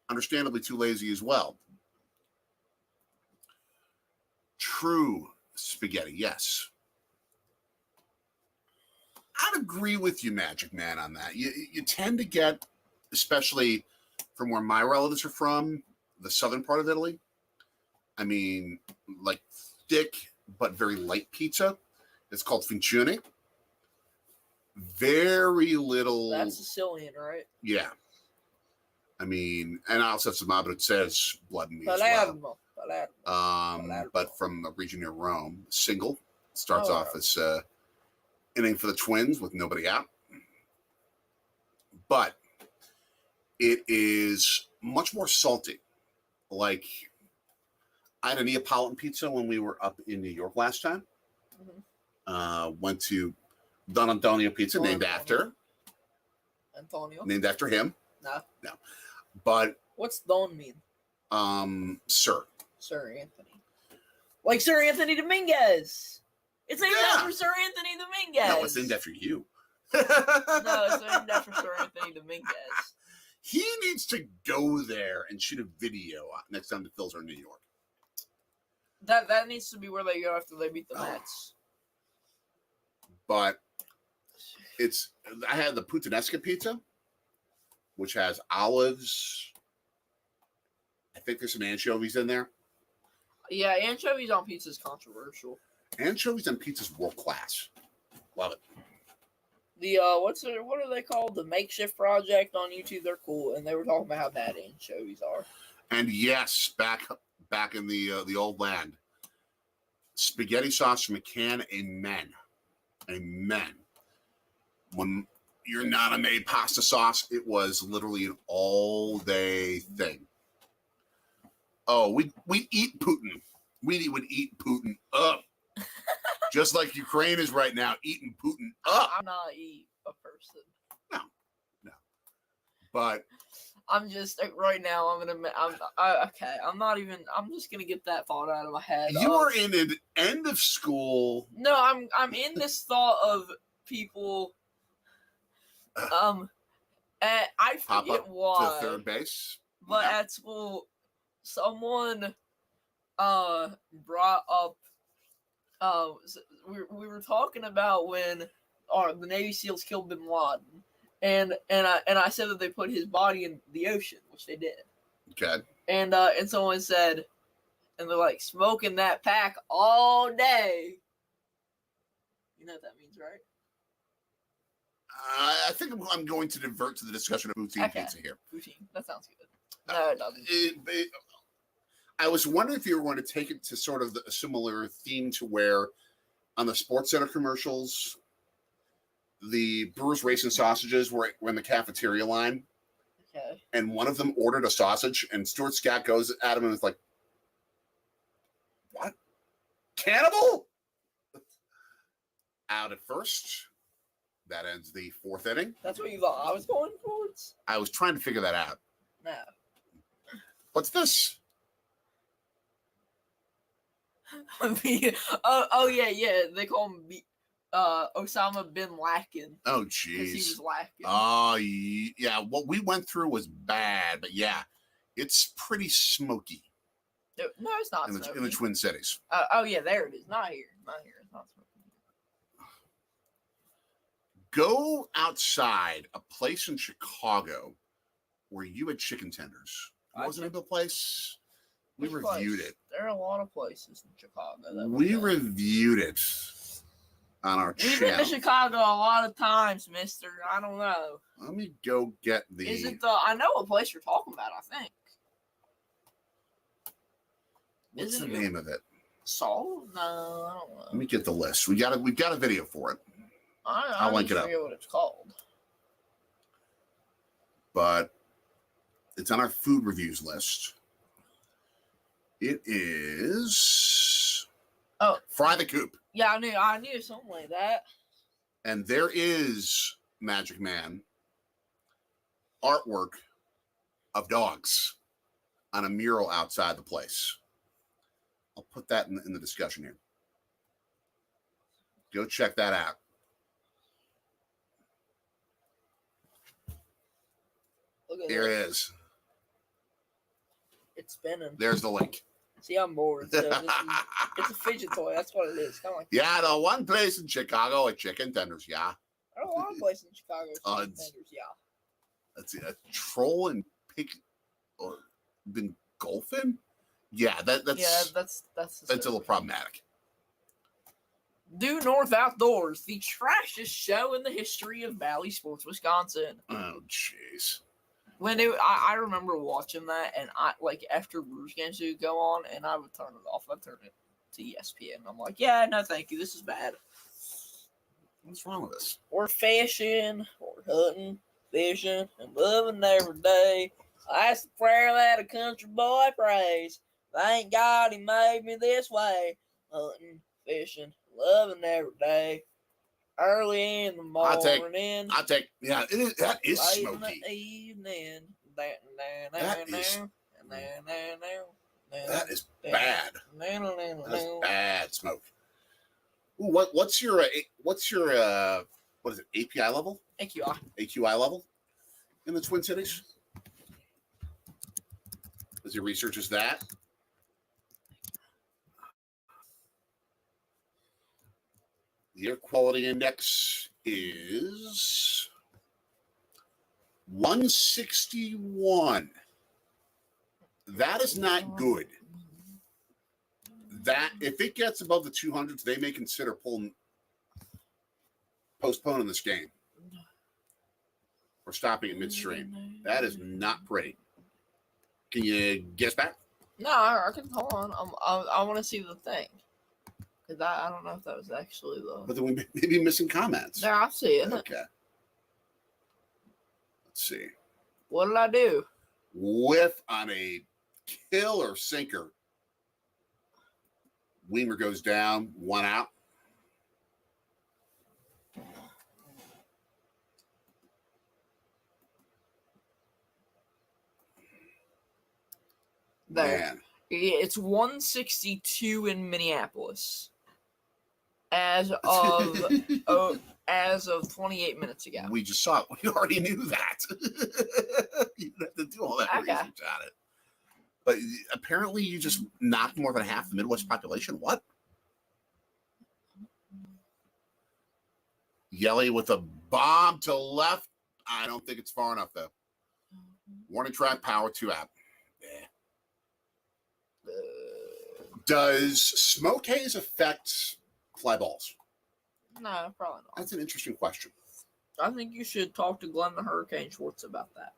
Understandably too lazy as well. True spaghetti, yes. I'd agree with you, Magic Man, on that. You tend to get, especially from where my relatives are from, the southern part of Italy. I mean, like thick but very light pizza. It's called fincione. Very little. That's Sicilian, right? Yeah. I mean, and I also have some Abruzzese blood in me as Palermo. well. But from a region near Rome, single starts off as inning for the Twins with nobody out. But it is much more salty. Like, I had a Neapolitan pizza when we were up in New York last time. Mm-hmm. Went to Don Antonio Pizza, named after him. No. But what's Don mean? Sir Anthony. Like Sir Anthony Dominguez. It's named after Sir Anthony Dominguez. No, it's named after you. No, it's named after Sir Anthony Dominguez. He needs to go there and shoot a video next time the Phils are in New York. That needs to be where they go after they beat the Mets. But I had the puttanesca pizza, which has olives. I think there's some anchovies in there. Yeah, anchovies on pizza is controversial. Anchovies on pizza is world class. Love it. The what are they called? The Makeshift Project on YouTube. They're cool, and they were talking about how bad anchovies are. And yes, back in the old land, spaghetti sauce from a can. Amen. When your nana made pasta sauce, it was literally an all-day thing. Oh, we eat Putin. We would eat Putin up. Just like Ukraine is right now, eating Putin up. I'm not a person. No. But I'm just right now. Okay. I'm just gonna get that thought out of my head. You are in an end of school. No, I'm in this thought of people. I forget why. To third base. But at school, someone brought up. We were talking about when the Navy SEALs killed Bin Laden, and I said that they put his body in the ocean, which they did. Okay. And someone said, and they're like smoking that pack all day. You know what that means, right? I think I'm going to divert to the discussion of poutine pizza here. Poutine, that sounds good. No, it doesn't. I was wondering if you were going to take it to sort of a similar theme to where on the Sports Center commercials, the Brewers Racing sausages were in the cafeteria line. Okay. And one of them ordered a sausage, and Stuart Scott goes at him and is like, "What? Cannibal?" Out at first. That ends the 4th inning. That's what you thought I was going towards? I was trying to figure that out. No. What's this? Oh yeah. They call him Osama bin Laden. Oh, Because he jeez. was lacking. Oh, yeah. What we went through was bad, but yeah, it's pretty smoky No, it's not in smoky. the Twin Cities. Oh yeah, there it is. Not here. It's not smoky. Go outside a place in Chicago where you had chicken tenders. What was the name of the place? We reviewed it. There are a lot of places in Chicago. We reviewed it on our channel. We've been to Chicago a lot of times, mister. I don't know. Let me go get the... Is it the... I know what place you're talking about, I think. What's the name of it? Saul? No, I don't know. Let me get the list. We've got a video for it. I'll link it up. forget what it's called. But it's on our food reviews list. It is Fry the Coop. Yeah, I knew something like that. And there is, Magic Man, artwork of dogs on a mural outside the place. I'll put that in the discussion here. Go check that out. Look at There this. it is. It's spinning. There's the link. See, I'm bored. So it's a fidget toy. That's what it is. Kind of like Yeah, the one place in Chicago with chicken tenders. Yeah. there are a lot of places in Chicago. with chicken Tons. tenders, yeah. Let's see. A troll and pig or been golfing? Yeah, that's a little problematic. Due North Outdoors, the trashiest show in the history of Valley Sports, Wisconsin. Oh, jeez. I remember watching that, and I like after Brewers games would go on, and I would turn it off. I'd turn it to ESPN. I'm like, yeah, no, thank you. This is bad. What's wrong with this? We're fishing, or hunting, fishing, and loving every day. That's the prayer that a country boy prays. Thank God he made me this way. Hunting, fishing, loving every day. Early in the morning. I'll take. Yeah, that is late smoky. in the evening. That is bad. That's bad smoke. Ooh, what's your what is it, API level? AQI level in the Twin Cities? As your research is that? The air quality index is 161. That is not good. That if it gets above the 200s, they may consider postponing this game or stopping it midstream. That is not pretty. Can you guess back? No, I can hold on. I want to see the thing. Because I don't know if that was actually the. But then we may be missing comments. There, I see it. Okay. Let's see. What did I do? Whiff on a killer sinker. Weimer goes down, 1 out. There. Man. It's 162 in Minneapolis. As of 28 minutes ago. We just saw it. We already knew that. You didn't have to do all that research on it. But apparently you just knocked more than half the Midwest population. What? Yelly with a bomb to left. I don't think it's far enough, though. Warning track, power 2 out. Yeah. Does smoke haze affect fly balls? No, probably not. That's an interesting question. I think you should talk to Glenn the Hurricane Schwartz about that.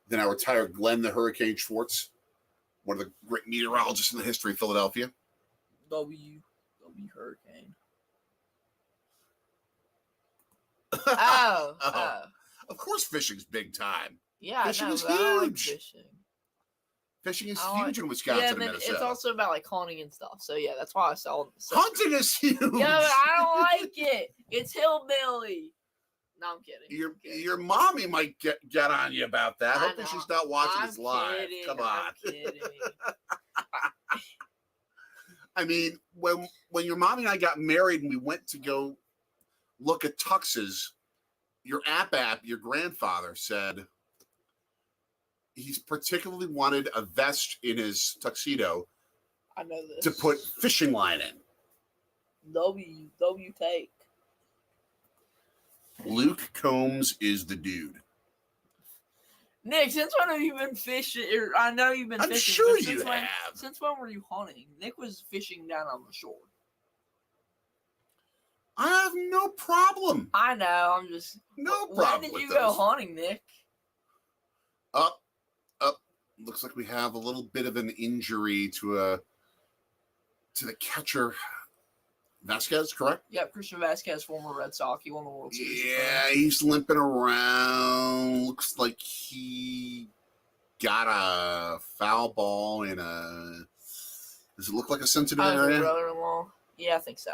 Then I retire Glenn the Hurricane Schwartz, one of the great meteorologists in the history of Philadelphia. W Hurricane. Oh. Of course, fishing's big time. Yeah, fishing is huge. I like fishing. Fishing is I huge in Wisconsin and Minnesota. It's also about like hunting and stuff. So yeah, that's why I saw. Hunting is huge. Yeah, but I don't like it. It's hillbilly. No, I'm kidding. Your mommy might get on you about that. Hopefully she's not watching this live. Kidding, Come on. I'm kidding. I mean, when your mommy and I got married and we went to go look at tuxes, your your grandfather said he's particularly wanted a vest in his tuxedo. I know this. To put fishing line in. W take. Luke Combs is the dude. Nick, since when have you been fishing? I know you've been fishing. I'm sure you when, have. Since when were you hunting? Nick was fishing down on the shore. I have no problem. I know. I'm just no problem. When did you go hunting, Nick? Up. Looks like we have a little bit of an injury to the catcher. Vasquez, correct? Yep, Christian Vasquez, former Red Sox. He won the World Series. Yeah, he's limping around. Looks like he got a foul ball in a. Does it look like a sensitive area? Brother-in-law. Yeah, I think so.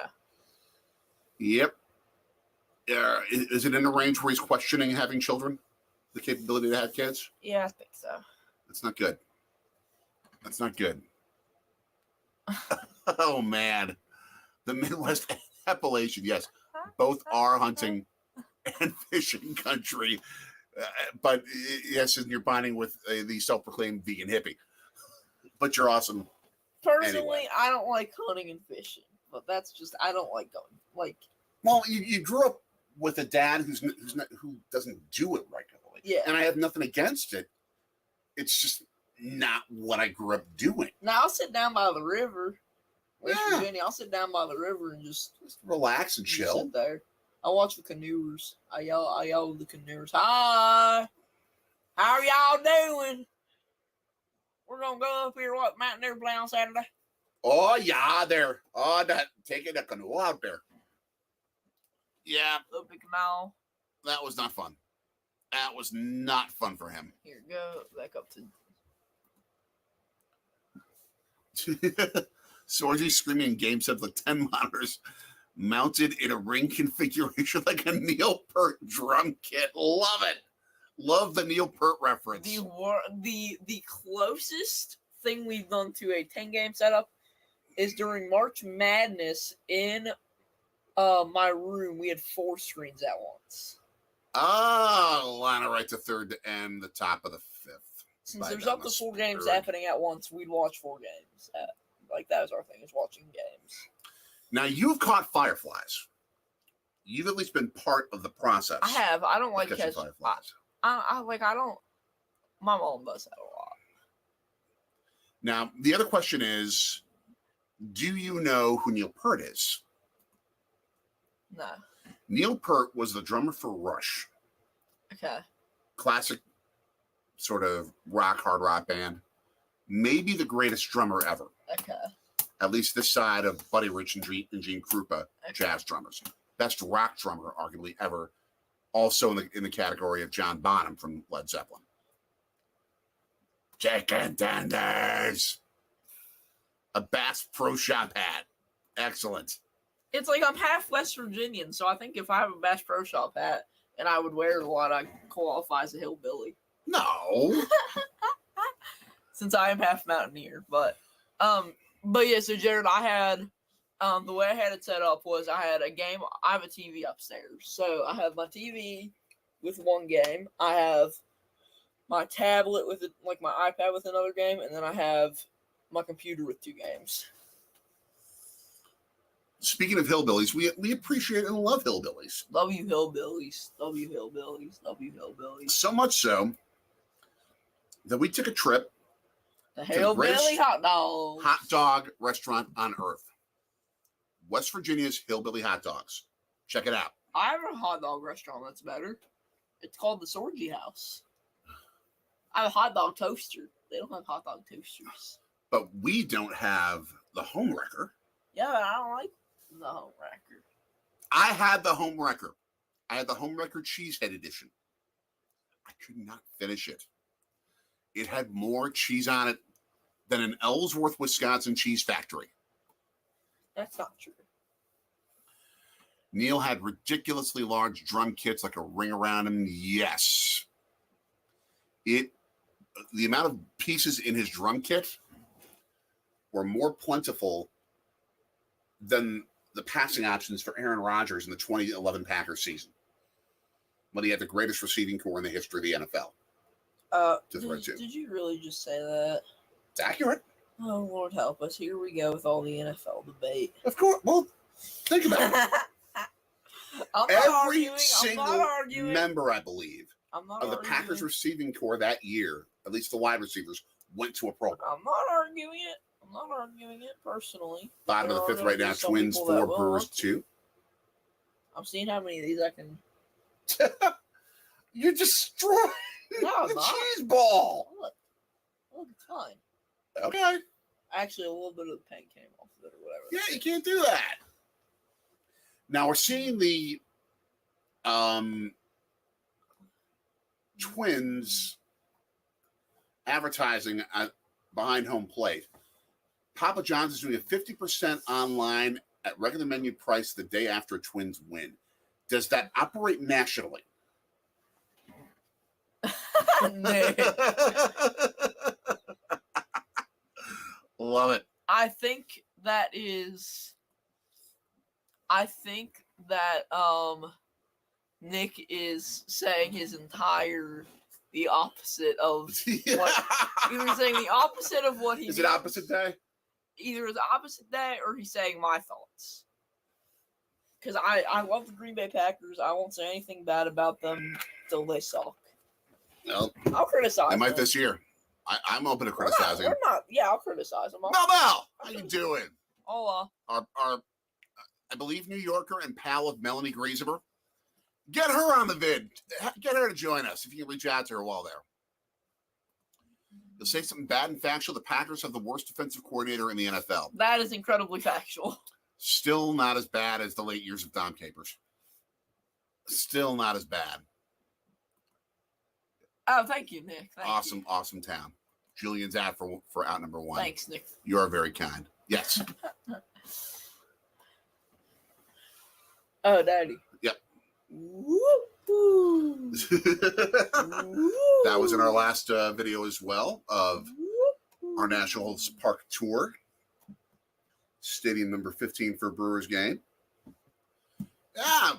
Yep. Is it in a range where he's questioning having children? The capability to have kids? Yeah, I think so. That's not good. That's not good. Oh, man. The Midwest Appalachian, yes, both are hunting and fishing country. But yes, and you're bonding with the self-proclaimed vegan hippie. But you're awesome. Personally, anyway. I don't like hunting and fishing. But that's just, I don't like going. Like, well, you grew up with a dad who doesn't do it regularly. Yeah. And I have nothing against it. It's just not what I grew up doing. Now, I'll sit down by the river. West Virginia, I'll sit down by the river and just relax and chill. Sit there. I watch the canoers. I yell at the canoers. Hi, how are y'all doing? We're gonna go up here. What Mountaineer play on Saturday? Oh yeah, they're taking a canoe out there. Yeah, Little big canal. That was not fun. That was not fun for him. Here, go back up to. Sorgi screaming game subs like 10 monitors mounted in a ring configuration like a Neil Peart drum kit. Love it. Love the Neil Peart reference. The closest thing we've done to a 10-game setup is during March Madness in my room. We had 4 screens at once. Line of right to third to end the top of the 5th. Since there's up to 4 games happening at once, we'd watch 4 games. Like, that was our thing, is watching games. Now, you've caught fireflies. You've at least been part of the process. I have. I don't like catching fireflies. I don't. My mom does that a lot. Now, the other question is, do you know who Neil Peart is? No. Neil Peart was the drummer for Rush. Okay. Classic sort of hard rock band. Maybe the greatest drummer ever. Okay. At least this side of Buddy Rich and Gene Krupa, jazz drummers. Best rock drummer, arguably, ever. Also in the category of John Bonham from Led Zeppelin. Chicken tenders. A Bass Pro Shop hat. Excellent. It's like I'm half West Virginian, so I think if I have a Bass Pro Shop hat and I would wear it a lot, I qualify as a hillbilly. No. Since I am half Mountaineer, but yeah. So Jared, I had the way I had it set up was I had a game. I have a TV upstairs, so I have my TV with one game. I have my tablet with my iPad with another game, and then I have my computer with 2 games. Speaking of hillbillies, we appreciate and love hillbillies. Love you, hillbillies. Love you, hillbillies. Love you, hillbillies. So much so that we took a trip. The Hillbilly hot dog restaurant on earth. West Virginia's Hillbilly Hot Dogs. Check it out. I have a hot dog restaurant that's better. It's called the Sorgi House. I have a hot dog toaster. They don't have hot dog toasters. But we don't have the home wrecker. Yeah, I don't like the home wrecker. I had the home wrecker. I had the home wrecker Cheesehead edition. I could not finish it. It had more cheese on it than an Ellsworth, Wisconsin cheese factory. That's not true. Neil had ridiculously large drum kits, like a ring around him. Yes. The amount of pieces in his drum kit were more plentiful than the passing options for Aaron Rodgers in the 2011 Packers season, when he had the greatest receiving core in the history of the NFL. Did you really just say that? It's accurate. Oh, Lord help us. Here we go with all the NFL debate. Of course. Well, think about it. Every single member, I believe, of the Packers receiving core that year, at least the wide receivers, went to a Pro Bowl. I'm not arguing it personally. Bottom of the fifth right now, Twins 4, Brewers 2. I'm seeing how many of these I can. You're destroying the cheese ball. Look, it's fine. Okay. Actually, a little bit of the paint came off of it or whatever. Yeah, you can't do that. Now we're seeing the Twins advertising behind home plate. Papa John's is doing a 50% online at regular menu price the day after Twins win. Does that operate nationally? Love it. I think that Nick is saying the opposite of what either saying the opposite of what he is. It opposite day? Either the opposite day or he's saying my thoughts. Because I love the Green Bay Packers. I won't say anything bad about them till they suck. Well, I'll criticize them. They might this year. I'm open to criticizing. I'll criticize them. Mel, how you doing? I'll, Our I believe New Yorker and pal of Melanie Griesemer. Get her on the vid. Get her to join us if you can reach out to her while there. You'll say something bad and factual. The Packers have the worst defensive coordinator in the NFL. That is incredibly factual. Still not as bad as the late years of Dom Capers. Still not as bad. Oh, thank you, Nick. Awesome town. Julian's out for out number 1. Thanks, Nick. You are very kind. Yes. Oh, Daddy. Yep. Woo-hoo. That was in our last video as well of our National Park tour. Stadium number 15 for Brewers game. Yeah.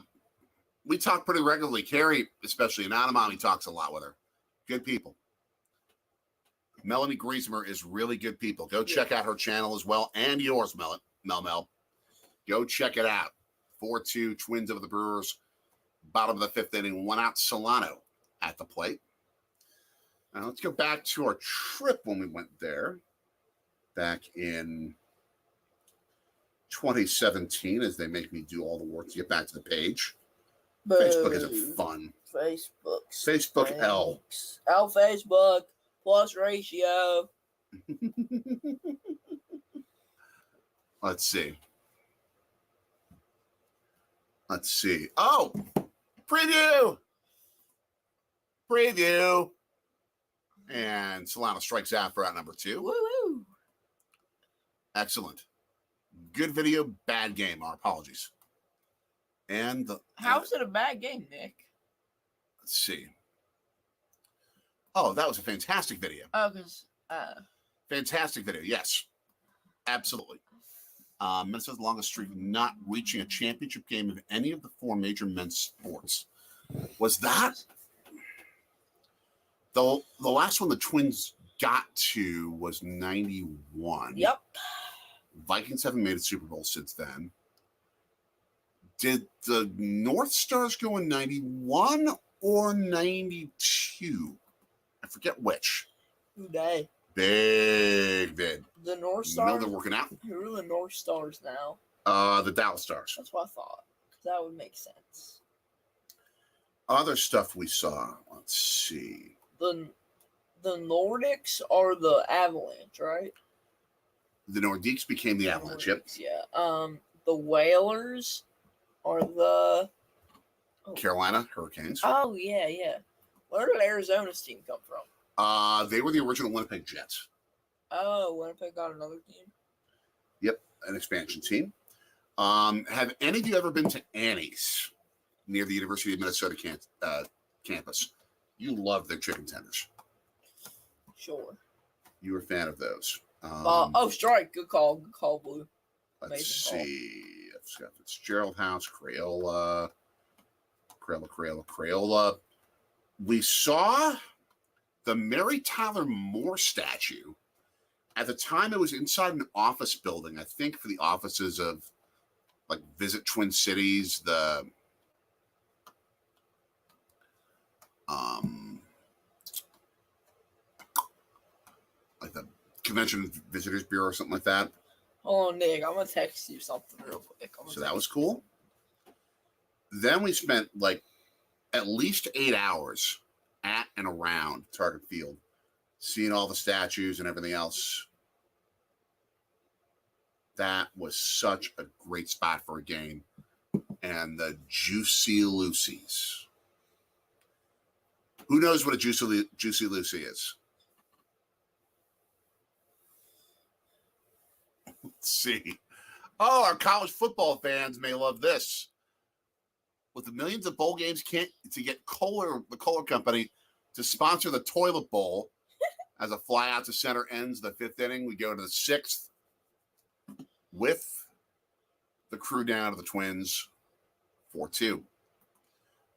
We talk pretty regularly. Carrie, especially, and Anamami talks a lot with her. Good people. Melanie Griesemer is really good people. Go check out her channel as well, and yours, Mel. Go check it out. 4-2 Twins of the Brewers. Bottom of the 5th inning. 1 out Solano at the plate. Now let's go back to our trip when we went there. Back in 2017, as they make me do all the work to get back to the page. Boo. Facebook isn't fun. Facebook L. L Facebook plus ratio. Let's see. Oh, preview. And Solano strikes out for out number 2. Woo-hoo. Excellent. Good video, bad game. Our apologies. And how is it a bad game, Nick? Let's see. Oh, that was a fantastic video. Oh, because fantastic video. Yes, absolutely. Minnesota's longest streak of not reaching a championship game of any of the 4 major men's sports. Was that the last one the Twins got to was 91. Yep. Vikings haven't made a Super Bowl since then. Did the North Stars go in 91 or 92? I forget which. Who they? Big bid. The North Stars? You know they're working out. Who are the North Stars now? The Dallas Stars. That's what I thought. That would make sense. Other stuff we saw. Let's see. The Nordics are the Avalanche, right? The Nordiques became the Avalanche. Yep. Yeah. The Whalers are the Carolina Hurricanes. Oh yeah. Where did Arizona's team come from? They were the original Winnipeg Jets. Oh, Winnipeg got another team. Yep, an expansion team. Have any of you ever been to Annie's near the University of Minnesota campus? You love their chicken tenders. Sure. You were a fan of those. Strike. Good call. Good call, Blue. Let's see. I've got Fitzgerald House, Crayola. We saw the Mary Tyler Moore statue. At the time, it was inside an office building, I think for the offices of like Visit Twin Cities, like the Convention Visitors Bureau or something like that. Hold on, Nick. I'm going to text you something real quick. So that was cool. Then we spent like at least 8 hours at and around Target Field, seeing all the statues and everything else. That was such a great spot for a game. And the Juicy Lucy's. Who knows what a Juicy Lucy is? Let's see. Oh, our college football fans may love this. With the millions of bowl games to get the Kohler Company to sponsor the Toilet Bowl as a fly out to center ends the 5th inning, we go to the 6th with the crew down to the Twins 4-2.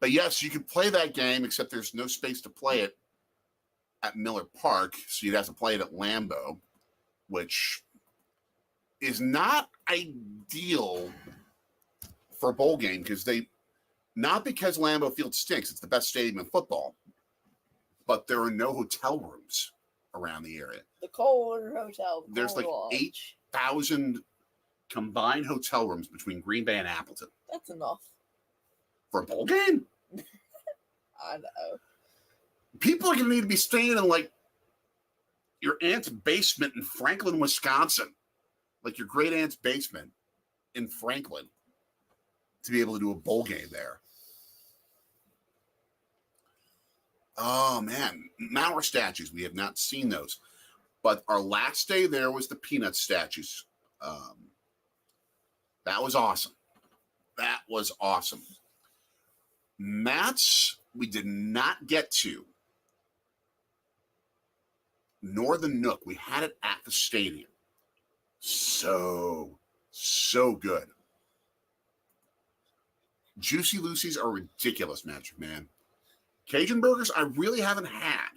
But yes, you can play that game, except there's no space to play it at Miller Park, so you'd have to play it at Lambeau, which is not ideal for a bowl game not because Lambeau Field stinks, it's the best stadium in football, but there are no hotel rooms around the area. The Kohler Hotel. There's like 8,000 combined hotel rooms between Green Bay and Appleton. That's enough. For a bowl game? I know. People are going to need to be staying in like your aunt's basement in Franklin, Wisconsin. Like your great aunt's basement in Franklin to be able to do a bowl game there. Oh, man. Maurer statues. We have not seen those. But our last day there was the Peanut statues. That was awesome. That was awesome. Matt's, we did not get to, nor the Nook. We had it at the stadium. So good. Juicy Lucy's are ridiculous, Magic Man. Cajun burgers, I really haven't had,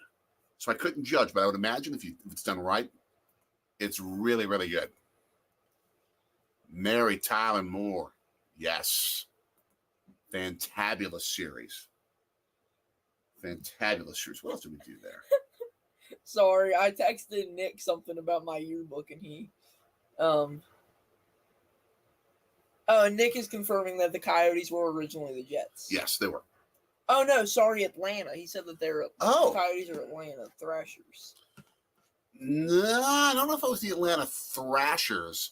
so I couldn't judge, but I would imagine if it's done right, it's really, really good. Mary Tyler Moore, yes. Fantabulous series. Fantabulous series. What else did we do there? Sorry, I texted Nick something about my yearbook, and he, Nick is confirming that the Coyotes were originally the Jets. Yes, they were. Oh no, sorry, Atlanta. He said that the Coyotes are Atlanta Thrashers. No, I don't know if it was the Atlanta Thrashers.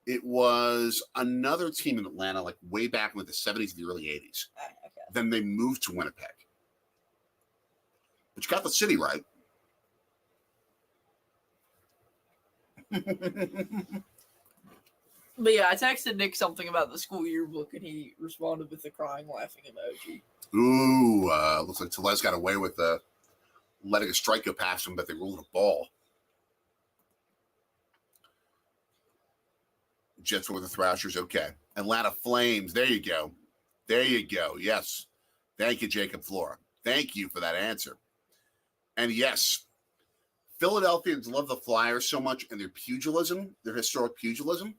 It was another team in Atlanta, like way back in the 70s and the early 80s. Okay. Then they moved to Winnipeg. But you got the city right. But yeah, I texted Nick something about the school yearbook, and he responded with the crying, laughing emoji. Ooh, looks like Tellez got away with letting a strike go past him, but they ruled a ball. Jets were with the Thrashers. Okay. Atlanta Flames. There you go. There you go. Yes. Thank you, Jacob Flora. Thank you for that answer. And yes, Philadelphians love the Flyers so much and their pugilism, their historic pugilism.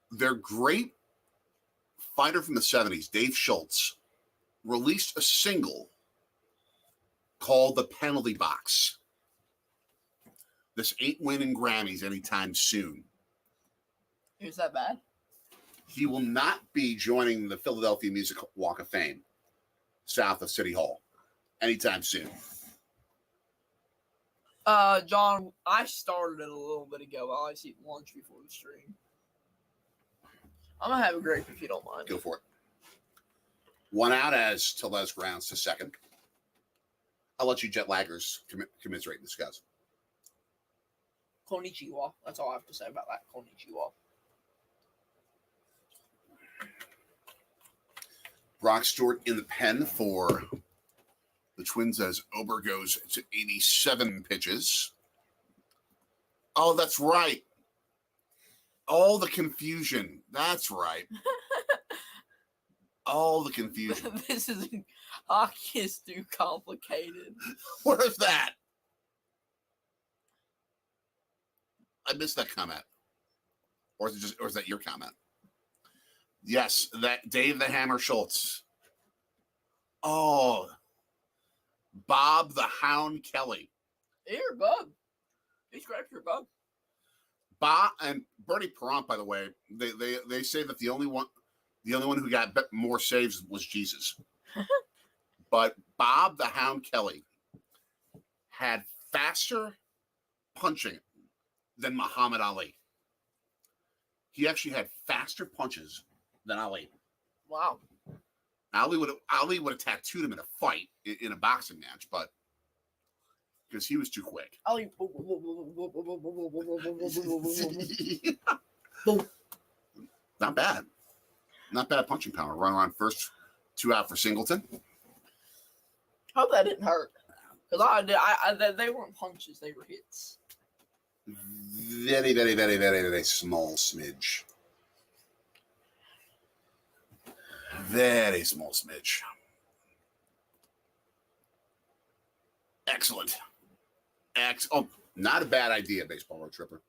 Their great fighter from the 70s, Dave Schultz, released a single called The Penalty Box. This ain't winning Grammys anytime soon. Is that bad? He will not be joining the Philadelphia Music Walk of Fame south of City Hall anytime soon. John, I started it a little bit ago. I always eat lunch before the stream. I'm going to have a grape if you don't mind. Go for it. One out as Tellez grounds to second. I'll let you jet laggers commiserate and discuss. Konnichiwa. That's all I have to say about that. Konnichiwa. Brock Stewart in the pen for the Twins as Ober goes to 87 pitches. Oh, that's right. All the confusion. That's right. All the confusion. This is hockey is too complicated. What is that? I missed that comment. Or is that your comment? Yes, that Dave the Hammer Schultz. Oh, Bob the Hound Kelly. Here, bub. He scratched your bub. Bob and Bernie Perrant, by the way, they say that the only one who got more saves was Jesus. But Bob the Hound Kelly had faster punching than Muhammad Ali. He actually had faster punches than Ali. Wow. Ali would have tattooed him in a fight in a boxing match, but because he was too quick. Ali. Not bad. Not bad punching power. Run around first, 2 out for Singleton. Hope that didn't hurt. Because they weren't punches, they were hits. Very, very, very, very, very small smidge. Very small smidge. Excellent. Oh, not a bad idea, baseball road tripper.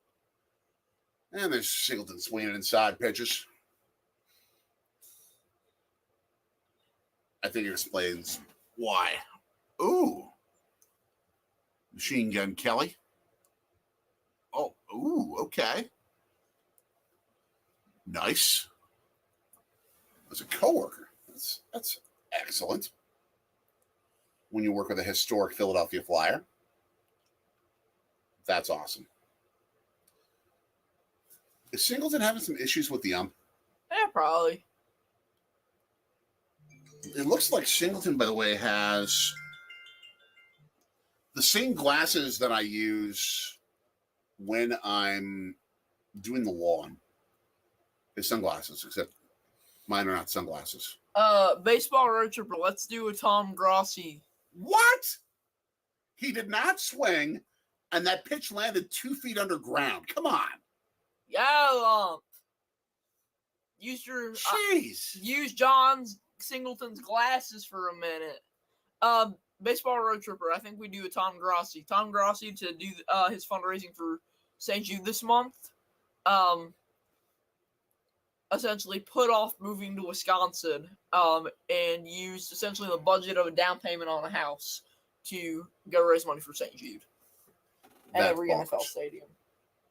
And there's Singleton swinging inside pitches. I think it explains why. Ooh. Machine Gun Kelly. Oh, ooh, okay. Nice. As a coworker. That's excellent. When you work with a historic Philadelphia Flyer. That's awesome. Is Singleton having some issues with the ump? Yeah, probably. It looks like Singleton, by the way, has the same glasses that I use when I'm doing the lawn. His sunglasses, except mine are not sunglasses. Baseball road tripper, let's do a Tom Grossi. What? He did not swing, and that pitch landed 2 feet underground. Come on. Yeah, Jeez. Use John Singleton's glasses for a minute. Baseball road tripper, I think we do a Tom Grossi. Tom Grossi to do his fundraising for St. Jude this month. Essentially put off moving to Wisconsin and used essentially the budget of a down payment on a house to go raise money for St. Jude at every NFL stadium.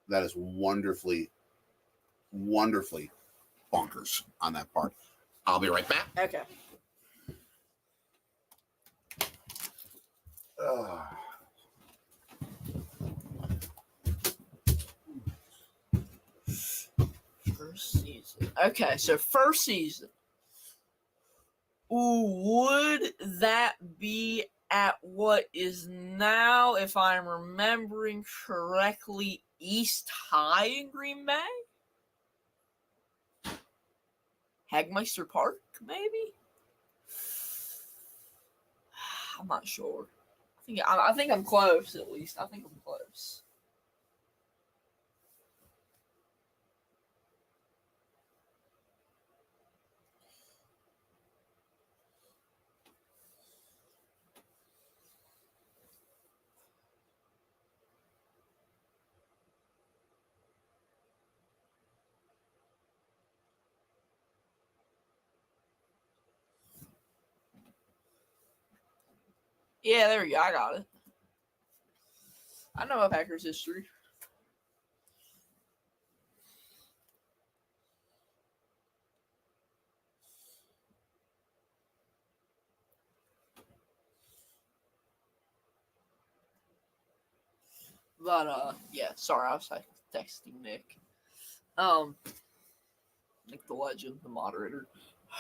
That is wonderfully, wonderfully bonkers on that part. I'll be right back. Okay. First season. Okay, so first season. Ooh, would that be at what is now, if I'm remembering correctly, East High in Green Bay? Hagmeister Park, maybe? I'm not sure. I think I'm close, at least. I think I'm close. Yeah, there we go. I got it. I know a Packers history. But yeah, sorry, I was texting Nick. Nick the legend, the moderator.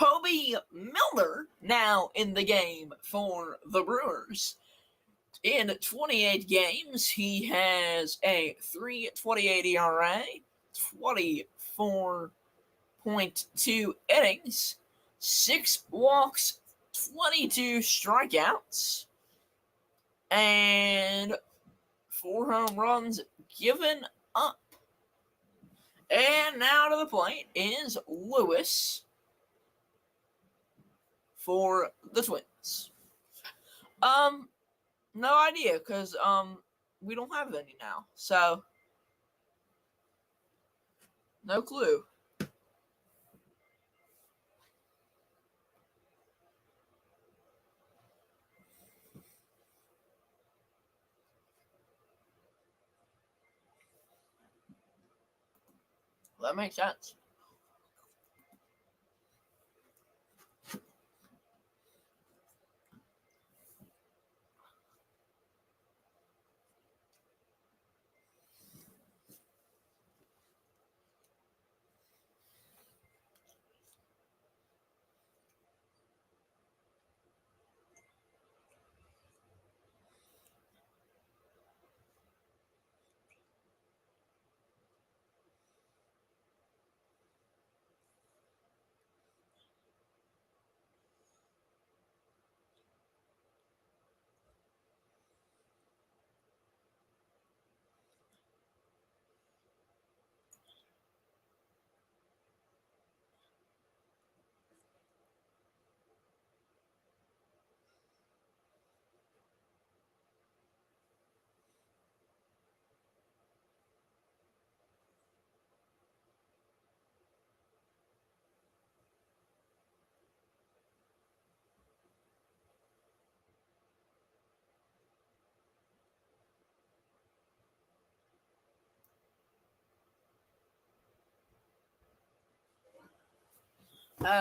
Hobie Milner now in the game for the Brewers. In 28 games, he has a 3.28 ERA, 24.2 innings, 6 walks, 22 strikeouts, and 4 home runs given up. And now to the plate is Lewis for the Twins. No idea, because we don't have any now. So no clue. That makes sense.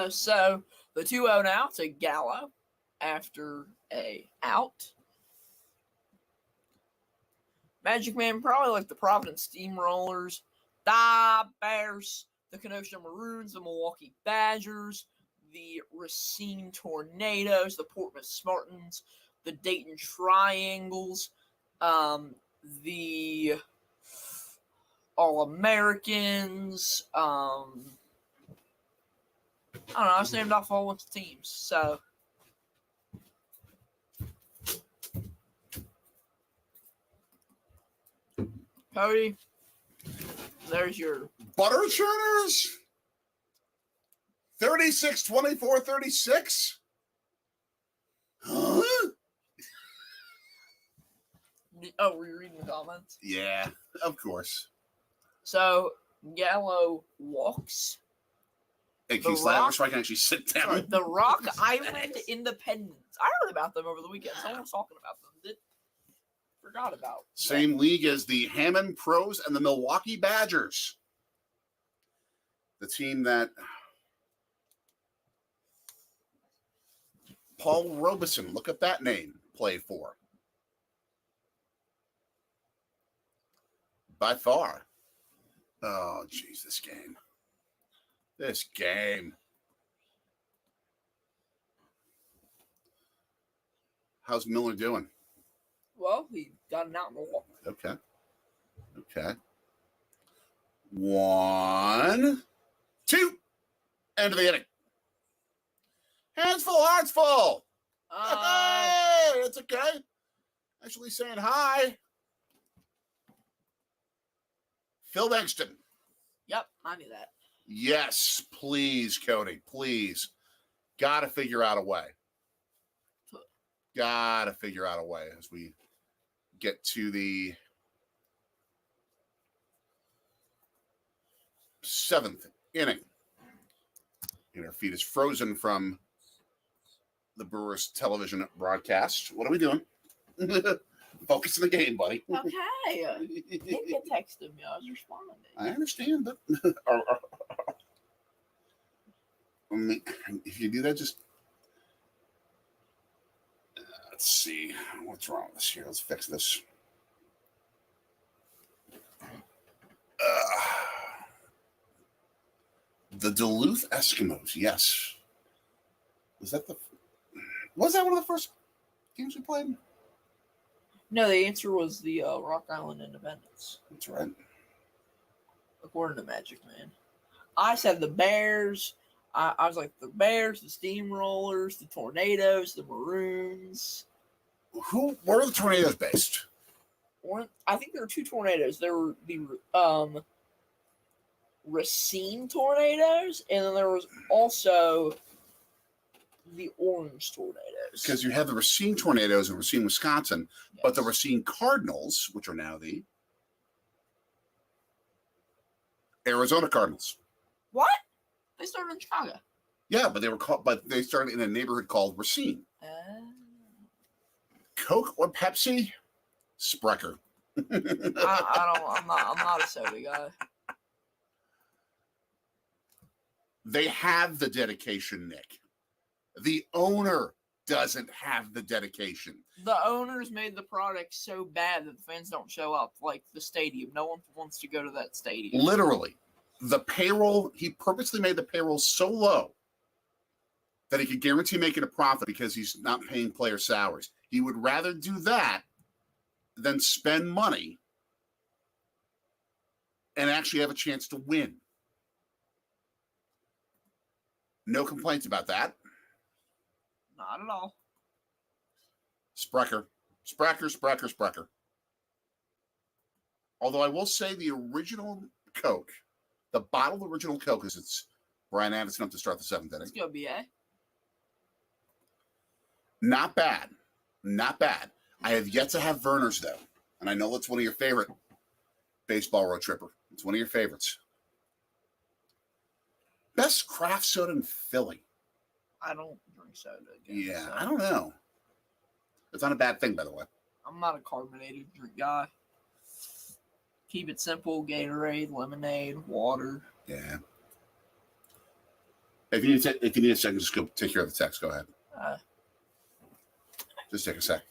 So the 2-0 now to Gallo after a out. Magic Man probably like the Providence Steamrollers, the Bears, the Kenosha Maroons, the Milwaukee Badgers, the Racine Tornadoes, the Portsmouth Spartans, the Dayton Triangles, the All-Americans. I don't know. I just named off a whole bunch of teams. So Cody, there's your butter churners. 36, 24, 36. Huh? Oh, were you reading the comments? Yeah, of course. So Gallo walks. Hey, can you slide over so I can actually sit down? Sorry, the Rock Island Independents. I heard about them over the weekend. Someone was talking about them. Forgot about. Same league as the Hammond Pros and the Milwaukee Badgers. The team that Paul Robeson, look up that name, play for. By far. Oh, jeez, this game. This game. How's Miller doing? Well, he got an out in the walk. Okay. Okay. 1, 2. End of the inning. Hands full, hearts full. Hey, it's okay. Actually saying hi. Phil Bengston. Yep, I knew that. Yes, please, Cody, please. Got to figure out a way. Got to figure out a way as we get to the 7th inning. And our feet is frozen from the Brewers television broadcast. What are we doing? Focus on the game, buddy. Okay. Nick texted me. I was responding. I understand, but I mean, if you do that, just let's see what's wrong with this here. Let's fix this. The Duluth Eskimos. Yes. Was that one of the first games we played? No, the answer was the Rock Island Independence. That's right. According to Magic Man. I said the Bears. I was like the Bears, the Steamrollers, the Tornadoes, the Maroons. Where are the Tornadoes based? I think there were two Tornadoes. There were the Racine Tornadoes, and then there was also the Orange Tornadoes. Because you have the Racine Tornadoes in Racine, Wisconsin, yes. But the Racine Cardinals, which are now the Arizona Cardinals. What? They started in Chicago. Yeah, but they started in a neighborhood called Racine. Coke or Pepsi? Sprecher. I'm not a soda guy. They have the dedication, Nick. The owner doesn't have the dedication. The owners made the product so bad that the fans don't show up, like the stadium. No one wants to go to that stadium. Literally. The payroll, he purposely made the payroll so low that he could guarantee making a profit because he's not paying player salaries. He would rather do that than spend money and actually have a chance to win. No complaints about that. Not at all. Sprecher. Although I will say the original Coke, the bottled original Coke, is it's Brian Anderson up to start the seventh inning. Let's go, BA. Not bad. I have yet to have Verner's, though. And I know that's one of your favorite baseball road tripper. It's one of your favorites. Best craft soda in Philly. I don't drink soda. Yeah, I don't know. It's not a bad thing, by the way. I'm not a carbonated drink guy. Keep it simple: Gatorade, lemonade, water. Yeah. If you need a second, just go take care of the text. Go ahead. Just take a sec.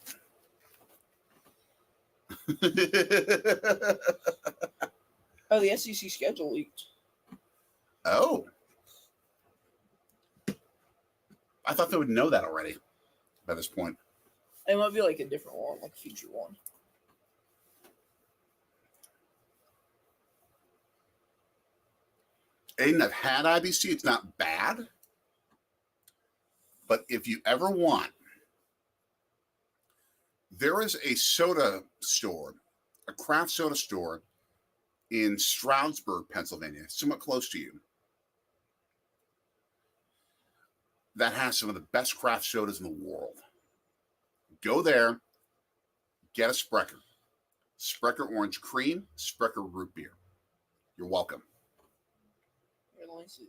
Oh, the SEC schedule leaked. Oh. I thought they would know that already by this point. It might be like a different one, like a future one. Aiden, I've had IBC. It's not bad. But if you ever want, there is a soda store, a craft soda store in Stroudsburg, Pennsylvania, somewhat close to you, that has some of the best craft sodas in the world. Go there, get a Sprecher. Sprecher Orange Cream, Sprecher Root Beer. You're welcome. Let me see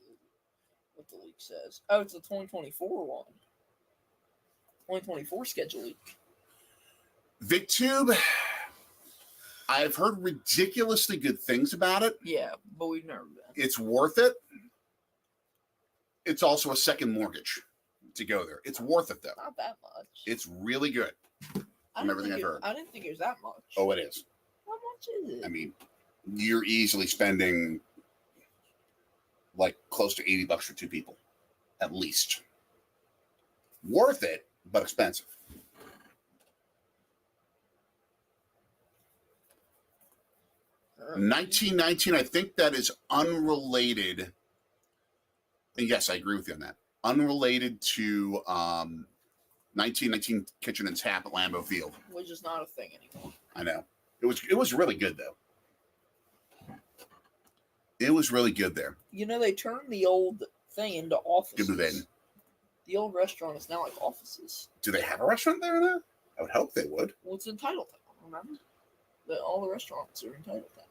what the leak says. Oh, it's the 2024 one. 2024 schedule leak. VicTube, I've heard ridiculously good things about it. Yeah, but we've never been. It's worth it. It's also a second mortgage to go there. It's worth it, though. Not that much. It's really good from everything I've heard. I didn't think it was that much. Oh, it is. How much is it? I mean, you're easily spending like close to $80 for two people, at least. Worth it, but expensive. Sure. 1919, I think that is unrelated. And yes, I agree with you on that. Unrelated to 1919 Kitchen and Tap at Lambeau Field. Which is not a thing anymore. I know. It was really good, though. It was really good there. You know, they turned the old thing into offices. Good move, Aiden. The old restaurant is now like offices. Do they have a restaurant there now? I would hope they would. Well, it's in Titletown, remember? All the restaurants are in Titletown.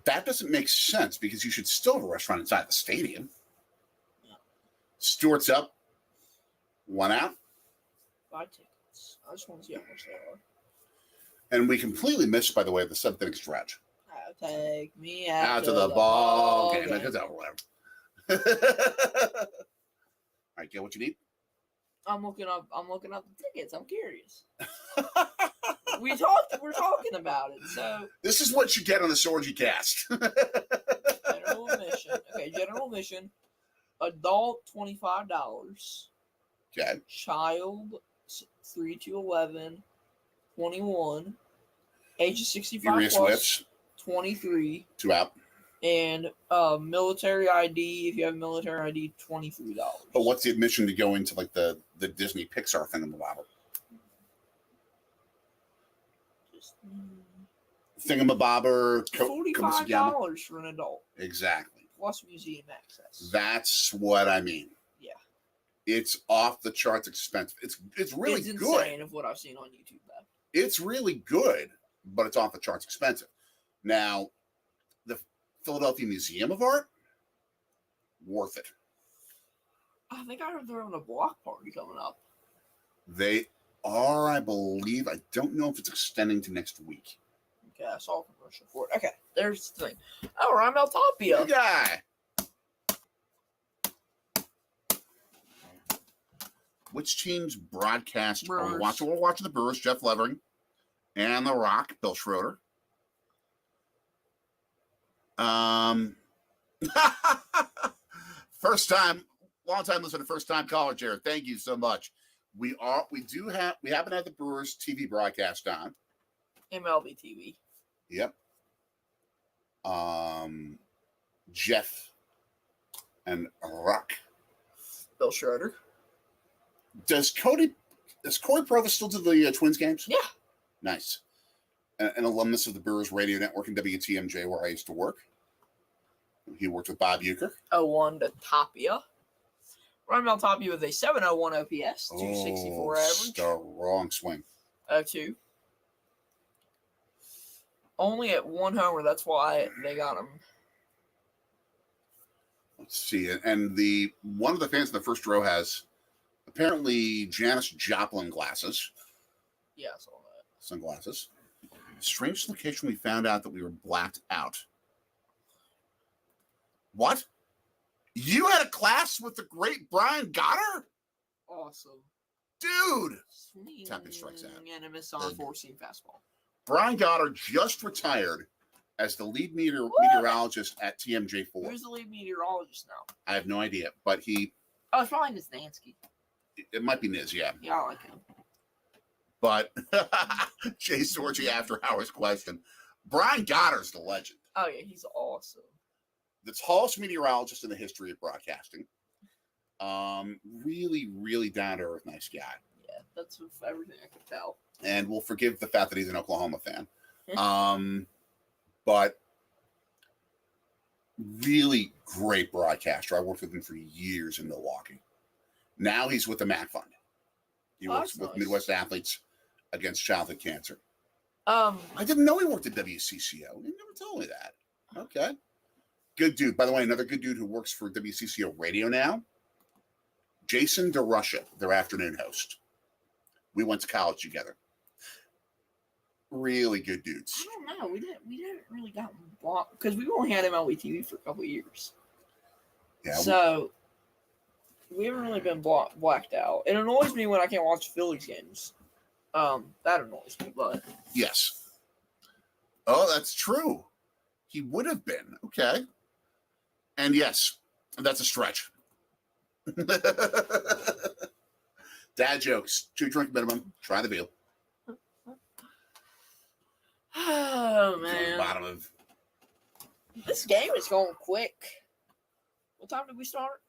That doesn't make sense because you should still have a restaurant inside the stadium. Yeah. Stewart's up. One out. 5 tickets. I just want to see how much they are. And we completely missed, by the way, the seventh inning stretch. Take me out to the ball game. It's over, whatever. All right, get what you need. I'm looking up the tickets. I'm curious. We're talking about it. So this is what you get on the Sorgi cast. General admission. Okay, general admission. Adult $25. Okay. Child 3 to 11, 21. Ages 65 plus. Switch. 23. 2 out. And military ID, if you have military ID, $23. But what's the admission to go into like the Disney Pixar thing in the Bible? Thingamabobber, $45 for an adult. Exactly. Plus museum access. That's what I mean. Yeah. It's off the charts expensive. It's really it's good. Insane of what I've seen on YouTube though. It's really good, but it's off the charts expensive. Now, the Philadelphia Museum of Art, worth it. I think I heard they're having a block party coming up. They are, I believe. I don't know if it's extending to next week. Okay, I saw a commercial for it. Okay, there's the thing. Oh, Raimel Tapia. Good guy. Which teams broadcast are watching? We're watching the Brewers, Jeff Levering, and The Rock, Bill Schroeder. First time, long time listener, first time caller, Jared. Thank you so much. We happen to have the Brewers TV broadcast on. MLB TV. Yep. Jeff and Rock. Bill Schroeder. Does Corey Provis still do the Twins games? Yeah. Nice. An alumnus of the Brewers radio network in WTMJ, where I used to work. He worked with Bob Uecker. 0-1 to Tapia. Raimel Tapia with a 701 OPS, 264 average. The wrong swing. 0-2. Only at one homer. That's why they got him. Let's see. And one of the fans in the first row has apparently Janis Joplin glasses. Yeah, I saw that. Sunglasses. Strange location. We found out that we were blacked out. What? You had a class with the great Brian Goddard? Awesome. Dude! Swing. Tapping strikes out. And a miss on four-seam fastball. Brian Goddard just retired as the lead meteorologist at TMJ4. Who's the lead meteorologist now? I have no idea, but Oh, it's probably Niznansky. It might be Niz, yeah. Yeah, I like him. But Jay Sorgi after hours question. Brian Goddard's the legend. Oh, yeah, he's awesome. The tallest meteorologist in the history of broadcasting. Really, really down-to-earth, nice guy. Yeah, that's everything I could tell. And we'll forgive the fact that he's an Oklahoma fan. But really great broadcaster. I worked with him for years in Milwaukee. Now he's with the MAC Fund. He works with Midwest Athletes Against Childhood Cancer. I didn't know he worked at WCCO. He never told me that. Okay. Good dude. By the way, another good dude who works for WCCO Radio now, Jason DeRusha, their afternoon host. We went to college together. Really good dudes. I don't know. We didn't really got blocked because we only had MLB TV for a couple of years. Yeah. So we haven't really been blacked out. It annoys me when I can't watch Phillies games. That annoys me, but yes. Oh, that's true. He would have been. Okay. And yes, that's a stretch. Dad jokes. 2-drink minimum. Try the veal. Oh man! Bottom of this game is going quick. What time did we start?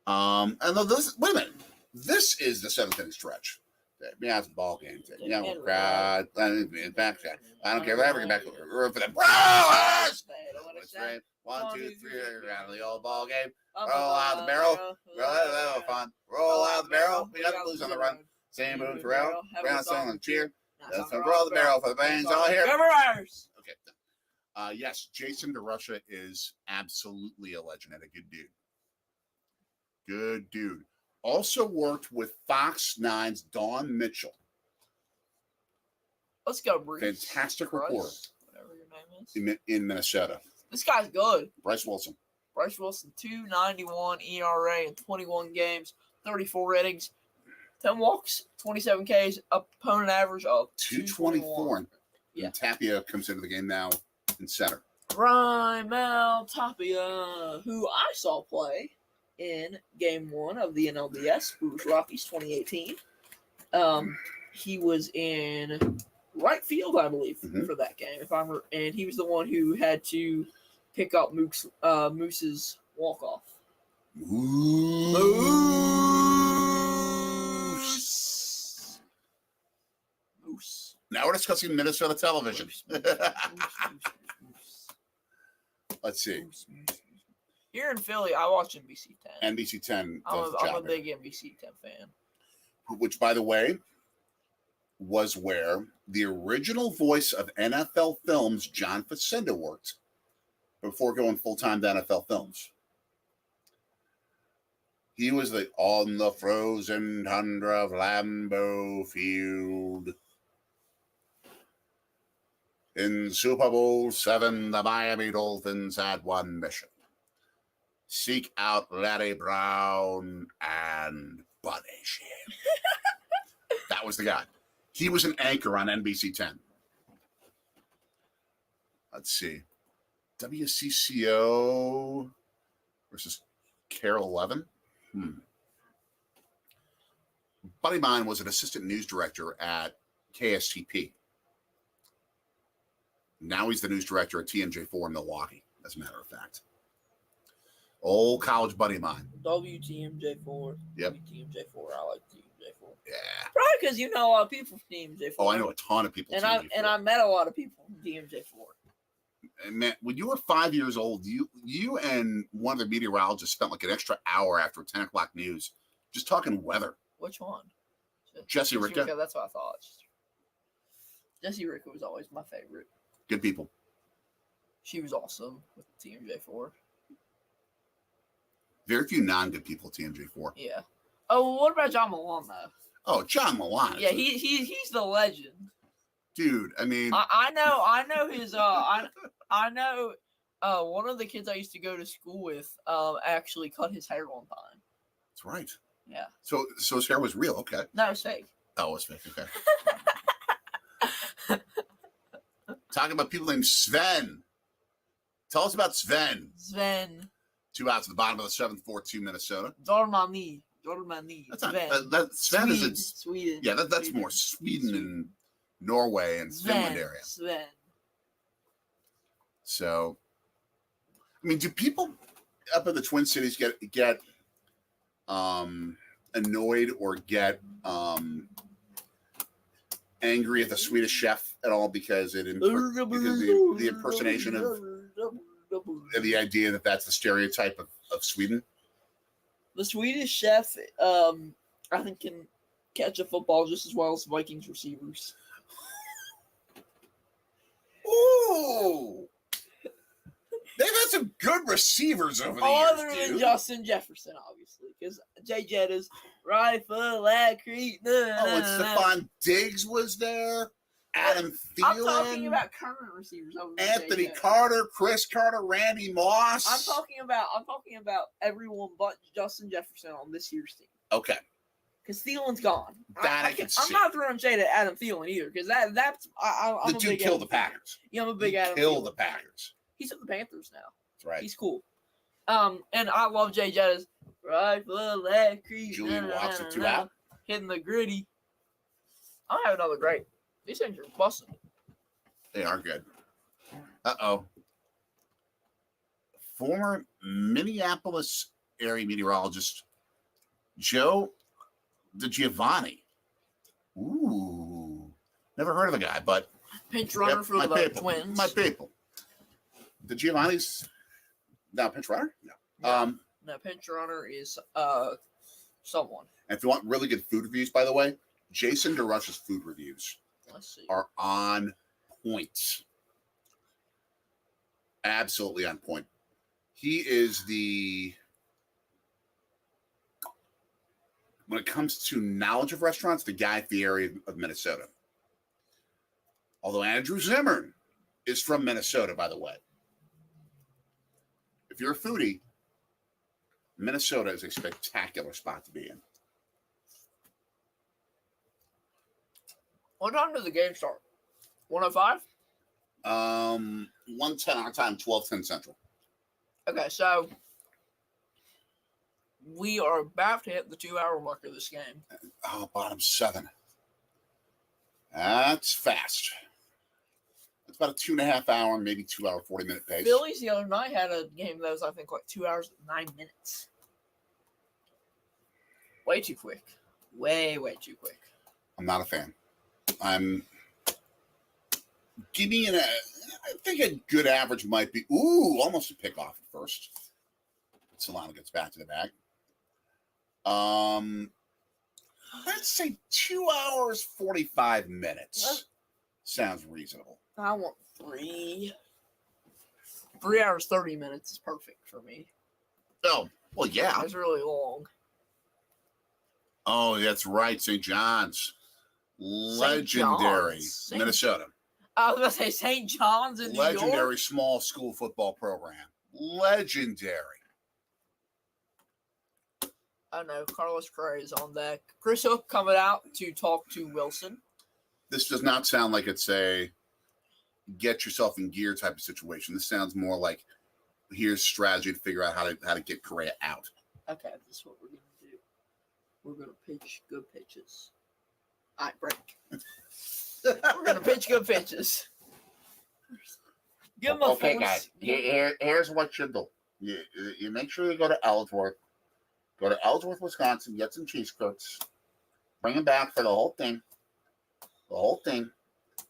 And this. Wait a minute. This is the 7th inning stretch. Yeah, it's a ball game. Yeah, we'll cry. Back. I don't care. We're ever get back for the Brewers. That's right. 1, 2, 3. Around the old ball game. Roll out the barrel. Roll fun. Roll out the barrel. We got to lose on the run. Same move throughout. Round song and cheer. Let's roll the barrel for the fans all here. Okay. Yes, Jason DeRusha is absolutely a legend and a good dude. Good dude. Also worked with Fox 9's Dawn Mitchell. Let's go, Bruce. Fantastic reporter. Whatever your name is. In Minnesota. This guy's good. Bryce Wilson. 2.91 ERA in 21 games, 34 innings, 10 walks, 27 Ks, opponent average of 224. Yeah. And Tapia comes into the game now in center. Raimel Tapia, who I saw play in Game 1 of the NLDS, Brewers Rockies 2018. He was in right field, I believe, for that game. And he was the one who had to pick up Moose's walk-off. Moose. Now we're discussing Minnesota television. Let's see. Here in Philly, I watch NBC 10. NBC 10. I'm a big NBC 10 fan. Which, by the way, was where the original voice of NFL Films, John Facenda, worked before going full-time to NFL Films. He was on the frozen tundra of Lambeau Field. In Super Bowl VII, the Miami Dolphins had one mission. Seek out Larry Brown and punish him. That was the guy. He was an anchor on NBC 10. Let's see. WCCO versus Carol 11. Buddy mine was an assistant news director at KSTP. Now he's the news director at TMJ4 in Milwaukee, as a matter of fact. Old college buddy of mine. WTMJ4. Yep. WTMJ4. I like TMJ4. Yeah. Probably because you know a lot of people from TMJ4. Oh, I know a ton of people. And I met a lot of people from TMJ4. And man, when you were 5 years old, you and one of the meteorologists spent like an extra hour after 10 o'clock news just talking weather. Which one? Jesse Ricka. That's what I thought. Jesse Ricka was always my favorite. Good people. She was awesome with TMJ4. Very few non-good people at TMJ4. Yeah. Oh, well, what about John Malone though? Oh, John Malone. Yeah, he's the legend. Dude, I mean, I know his I know one of the kids I used to go to school with actually cut his hair one time. That's right. Yeah. So his hair was real, okay. No, it's fake. Oh, it was fake, okay. Talking about people named Sven. Tell us about Sven. Sven. 2 outs at the bottom of the 7th, 4-2 Minnesota. Dormani. That's not Sven. Sweden. Is Sweden. Yeah, that's more Sweden and Norway and Finland area. Sven. So, I mean, do people up in the Twin Cities get annoyed or get angry at the Swedish chef at all because the impersonation of the idea that that's the stereotype of Sweden? The Swedish chef, I think, can catch a football just as well as Vikings receivers. Ooh! They've had some good receivers over the Other years, than Justin Jefferson, obviously, because Jay Jett is right foot, leg creep. And Stephon Diggs was there. Adam Thielen. I'm talking about current receivers. Anthony Carter, Chris Carter, Randy Moss. I'm talking about everyone but Justin Jefferson on this year's team. Okay. Because Thielen's gone. I'm not throwing shade at Adam Thielen either, because that's I'm the dude killed the Packers. Yeah, I'm a big Adam. Killed the Packers. He's at the Panthers now. That's right. He's cool. And I love Jay Jettis. Right foot, leg creep. Julian walks with 2 out. Hitting the gritty. I'll have another great. These things are busting. They are good. Uh-oh. Former Minneapolis area meteorologist Joe DiGiovanni. Ooh. Never heard of the guy, but pinch runner for the Twins. My people. The Giovanni's now pinch runner? No. No, pinch runner is someone. And if you want really good food reviews, by the way, Jason DeRush's food reviews are on point. Absolutely on point. He is when it comes to knowledge of restaurants, the guy at the area of Minnesota. Although Andrew Zimmern is from Minnesota, by the way. If you're a foodie, Minnesota is a spectacular spot to be in. What time does the game start? 1:05? 1:10 our time, 12:10 Central. Okay, so we are about to hit the 2-hour mark of this game. Oh, bottom 7. That's fast. It's about a 2.5 hour, maybe 2 hour, 40-minute pace. Phillies the other night had a game that was, I think, like 2 hours and 9 minutes. Way too quick. Way too quick. I'm not a fan. I'm giving it I think a good average might be, almost a pick off at first. Solano gets back to the bag. Let's say 2 hours, 45 minutes. Sounds reasonable. I want 3. 3 hours, 30 minutes is perfect for me. Oh, well, yeah. It's really long. Oh, that's right. St. John's. Legendary. John's. Minnesota. I was going to say St. John's in New York. Legendary small school football program. Legendary. I know. Carlos Correa is on deck. Chris Hook coming out to talk to Wilson. This does not sound like it's a get yourself in gear type of situation. This sounds more like here's strategy to figure out how to get Correa out. Okay, this is what we're going to do. We're going to pitch good pitches. All right, break. We're going to pitch good pitches. Give him a Okay, force. guys. Here's what you do. You make sure you go to Ellsworth. Go to Ellsworth, Wisconsin. Get some cheese curds. Bring them back for the whole thing. The whole thing.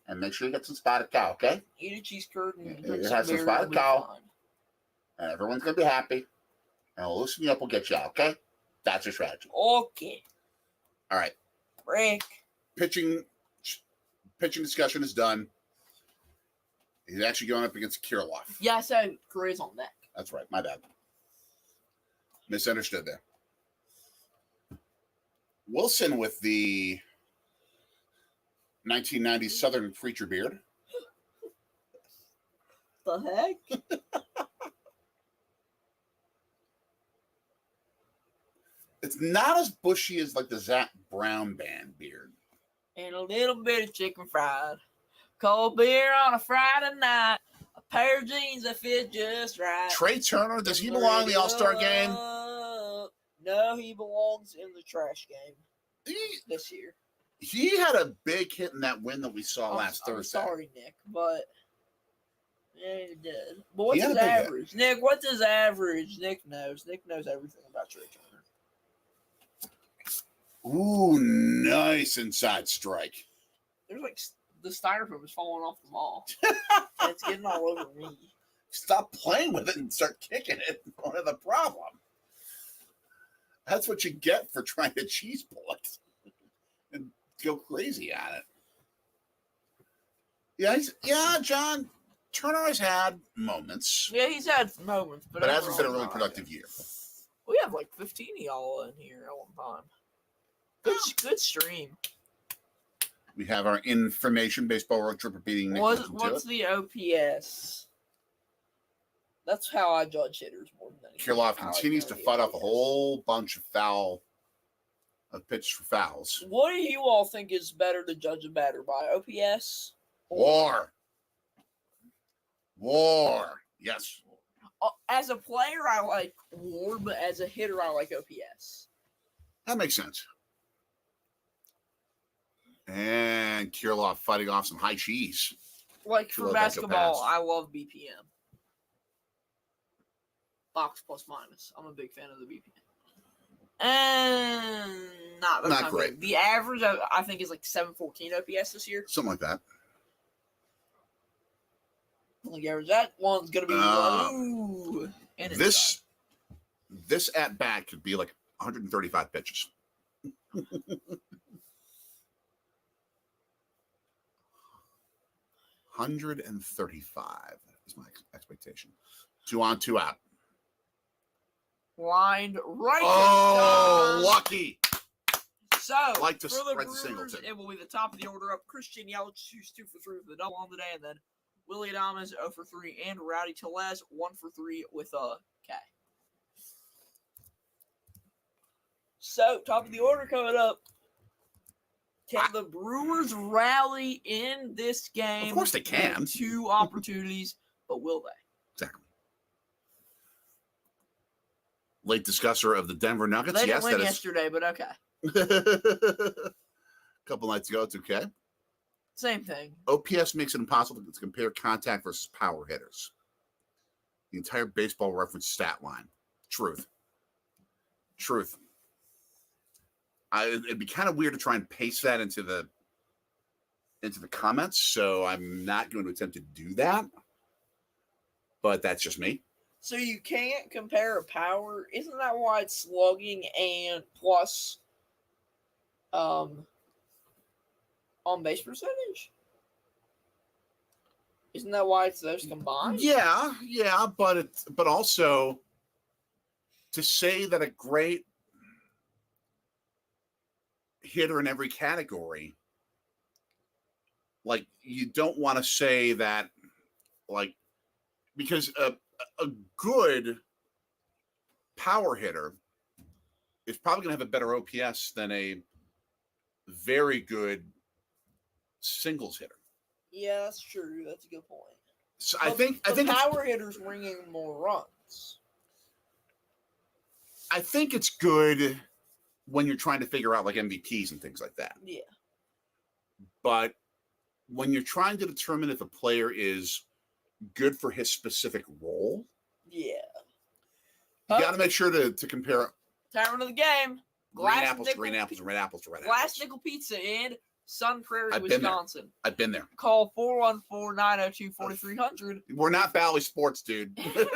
And make sure you get some spotted cow, okay? Eat a cheese curd and You drink have some beer, spotted it'll be cow. fine. And everyone's going to be happy. And we'll loosen you up. We'll get you out, okay? That's your strategy. Okay. All right. Break. Pitching discussion is done. He's actually going up against Kirilloff. Yeah, I said Correa's on deck. That's right. My bad. Misunderstood there. Wilson with the 1990 Southern Preacher beard. The heck? It's not as bushy as like the Zach Brown band beard. And a little bit of chicken fried. Cold beer on a Friday night. A pair of jeans that fit just right. Trey Turner, does he belong in the All-Star game? No, he belongs in the trash game this year. He had a big hit in that win that we saw last Thursday. I'm sorry, Nick, but yeah, he did. But what's He had his a big hit. average? Nick, what's his average? Nick knows. Nick knows everything about Trey Turner. Ooh, nice inside strike. There's like the styrofoam is falling off the ball. And it's getting all over me. Stop playing with it and start kicking it. One of the problem. That's what you get for trying to cheese pull it and go crazy at it. Yeah, John Turner has had moments, Yeah, he's had moments, but but it hasn't been a overall really not. productive year. We have like 15 of y'all in here at one time. Good stream. We have our information baseball road trip repeating. What's the OPS? That's how I judge hitters more than anything. Kirilloff How I continues know to the fight off a OPS. whole bunch of pitches for fouls. What do you all think is better to judge a batter by? OPS? War. Yes. As a player, I like WAR, but as a hitter, I like OPS. That makes sense. And Kirilloff fighting off some high cheese. Like She for loved that basketball, pass. I love BPM. Box plus minus. I'm a big fan of the BPM. And that's Not not great. good. The average, I think, is like 714 OPS this year. Something like that. Like average, that one's gonna be low. And it's This at bat could be like 135 pitches. 135 is my expectation. 2 on, 2 out. lined right. Oh, down. lucky. So Like to for the spread the Brewers, Singleton. it will be the top of the order up. Christian Yelich, who's 2 for 3 with the double on the day, and then Willie Adames 0 for 3, and Rowdy Tellez 1 for 3 with a K. So top of the order coming up. Can the Brewers rally in this game? Of course they can. With 2 opportunities, but will they? Exactly. Late discusser of the Denver Nuggets. They didn't Yes, win that is. yesterday, but okay. A couple nights ago, it's okay. Same thing. OPS makes it impossible to compare contact versus power hitters. The entire Baseball Reference stat line. Truth. It'd be kind of weird to try and paste that into the comments, so I'm not going to attempt to do that. But that's just me. So you can't compare a power. Isn't that why it's slugging and plus on base percentage? Isn't that why it's those combined? Yeah, but also to say that a great hitter in every category, like, you don't want to say that, like, because a good power hitter is probably going to have a better OPS than a very good singles hitter. Yeah, that's true. That's a good point. So But I think power hitters ringing more runs. I think it's good when you're trying to figure out like MVPs and things like that. Yeah. But when you're trying to determine if a player is good for his specific role, Yeah. you got to make sure to compare Time of the game. green apples to green apples and red apples to red apples. Glass Nickel Pizza in Sun Prairie, I've been there. Wisconsin. I've been there. Call 414-902-4300. We're not Valley Sports, dude. I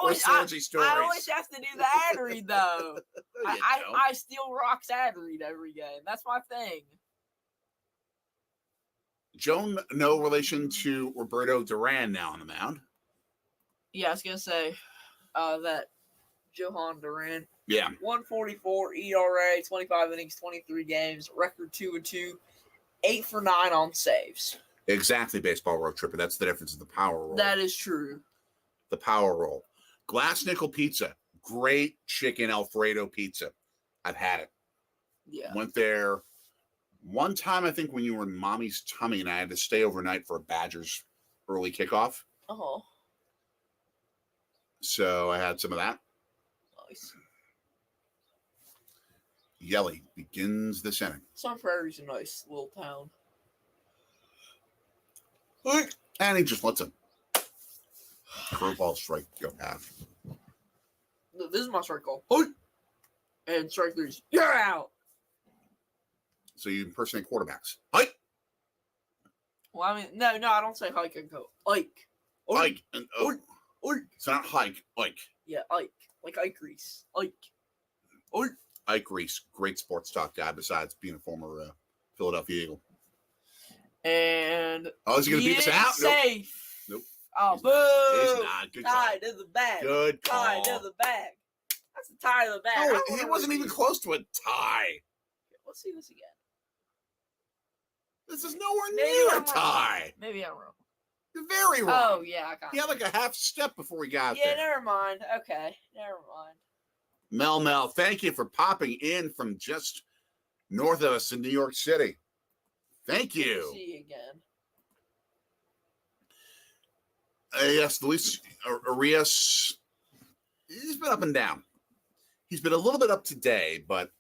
Or Sorgi Stories. always have to do the ad read, though. You don't. I still rock ad read every game. That's my thing. Joan, no relation to Roberto Duran now on the mound. Yeah, I was going to say that Johan Duran. Yeah. 144 ERA, 25 innings, 23 games, record 2-2, 8 for 9 on saves. Exactly, Baseball Road Tripper. That's the difference of the power roll. That is true. The power roll. Glass Nickel Pizza. Great chicken Alfredo pizza. I've had it. Yeah. Went there one time, I think, when you were in mommy's tummy, and I had to stay overnight for a Badgers early kickoff. Uh-huh. So I had some of that. Nice. Yelly begins this inning. Sun Prairie's a nice little town. And he just lets a curveball strike go past. This is my strike call. And strike threes. You're out. So you impersonate quarterbacks. Hike. Well, I mean, no, I don't say hike and go. Ike. Ike. And, Ike. Ike. It's not hike. Ike. Yeah, Ike. Like Ike Reese. Ike. Ike. Ike Reese, great sports talk guy besides being a former Philadelphia Eagle. And is he going to beat us out? Safe. Nope. Oh, He's boo. not. Good Tie call. to the bag. Good call. Tie to the bag. That's a tie to the bag. Oh, he wasn't even close to a tie. Let's see this again. This is nowhere near a tie. Maybe I'm wrong. You're very wrong. Oh, yeah, I got it. He had like a half step before we got Yeah, there. never mind. Okay, never mind. Mel, thank you for popping in from just north of us in New York City. Thank you. See you again. Yes, Luis Arias, he's been up and down. He's been a little bit up today, but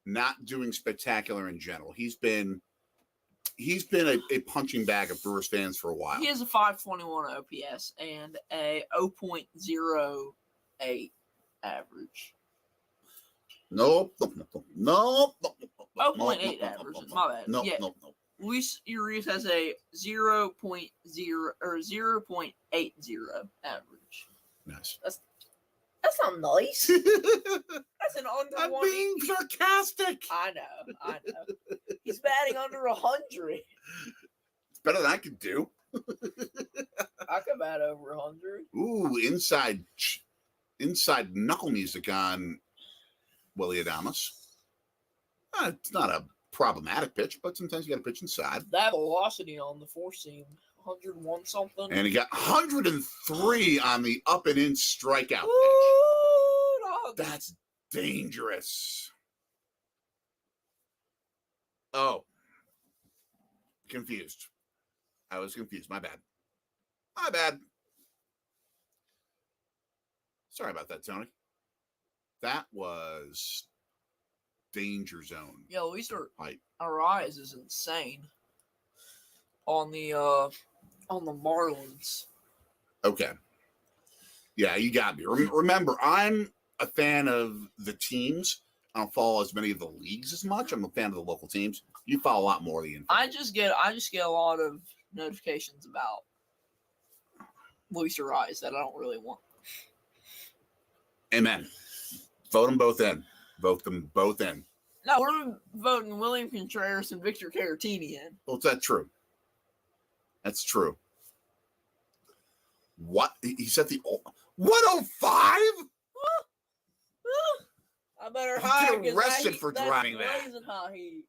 not doing spectacular in general. He's been a punching bag of Brewers fans for a while. He has a 521 OPS and a 0.08 average. Nope. 0.8 average. My bad. Nope. Luis Urias has a 0.0 or 0.80 average. Nice. That's not nice. That's an under I'm one. being sarcastic. I know. He's batting under 100. It's better than I could do. I could bat over 100. Ooh, inside knuckle music on Willie Adames. It's not a problematic pitch, but sometimes you got to pitch inside. That velocity on the four seam, 101 something. And he got 103 on the up and in strikeout pitch. Ooh, dog. That's dangerous. Oh, confused. I was confused. My bad. Sorry about that, Tony. That was danger zone. Yo, we start Height. our eyes is insane on the Marlins. Okay. Yeah, you got me. Remember, I'm a fan of the teams. I don't follow as many of the leagues as much. I'm a fan of the local teams. You follow a lot more of the info. I just get a lot of notifications about Luis Rise that I don't really want. Amen. Vote them both in. Vote them both in. No, we're voting William Contreras and Victor Caratini in. Well, is that true? That's true. What? He said the 105? I better He's hide. getting arrested for driving that. Blazing hot heat.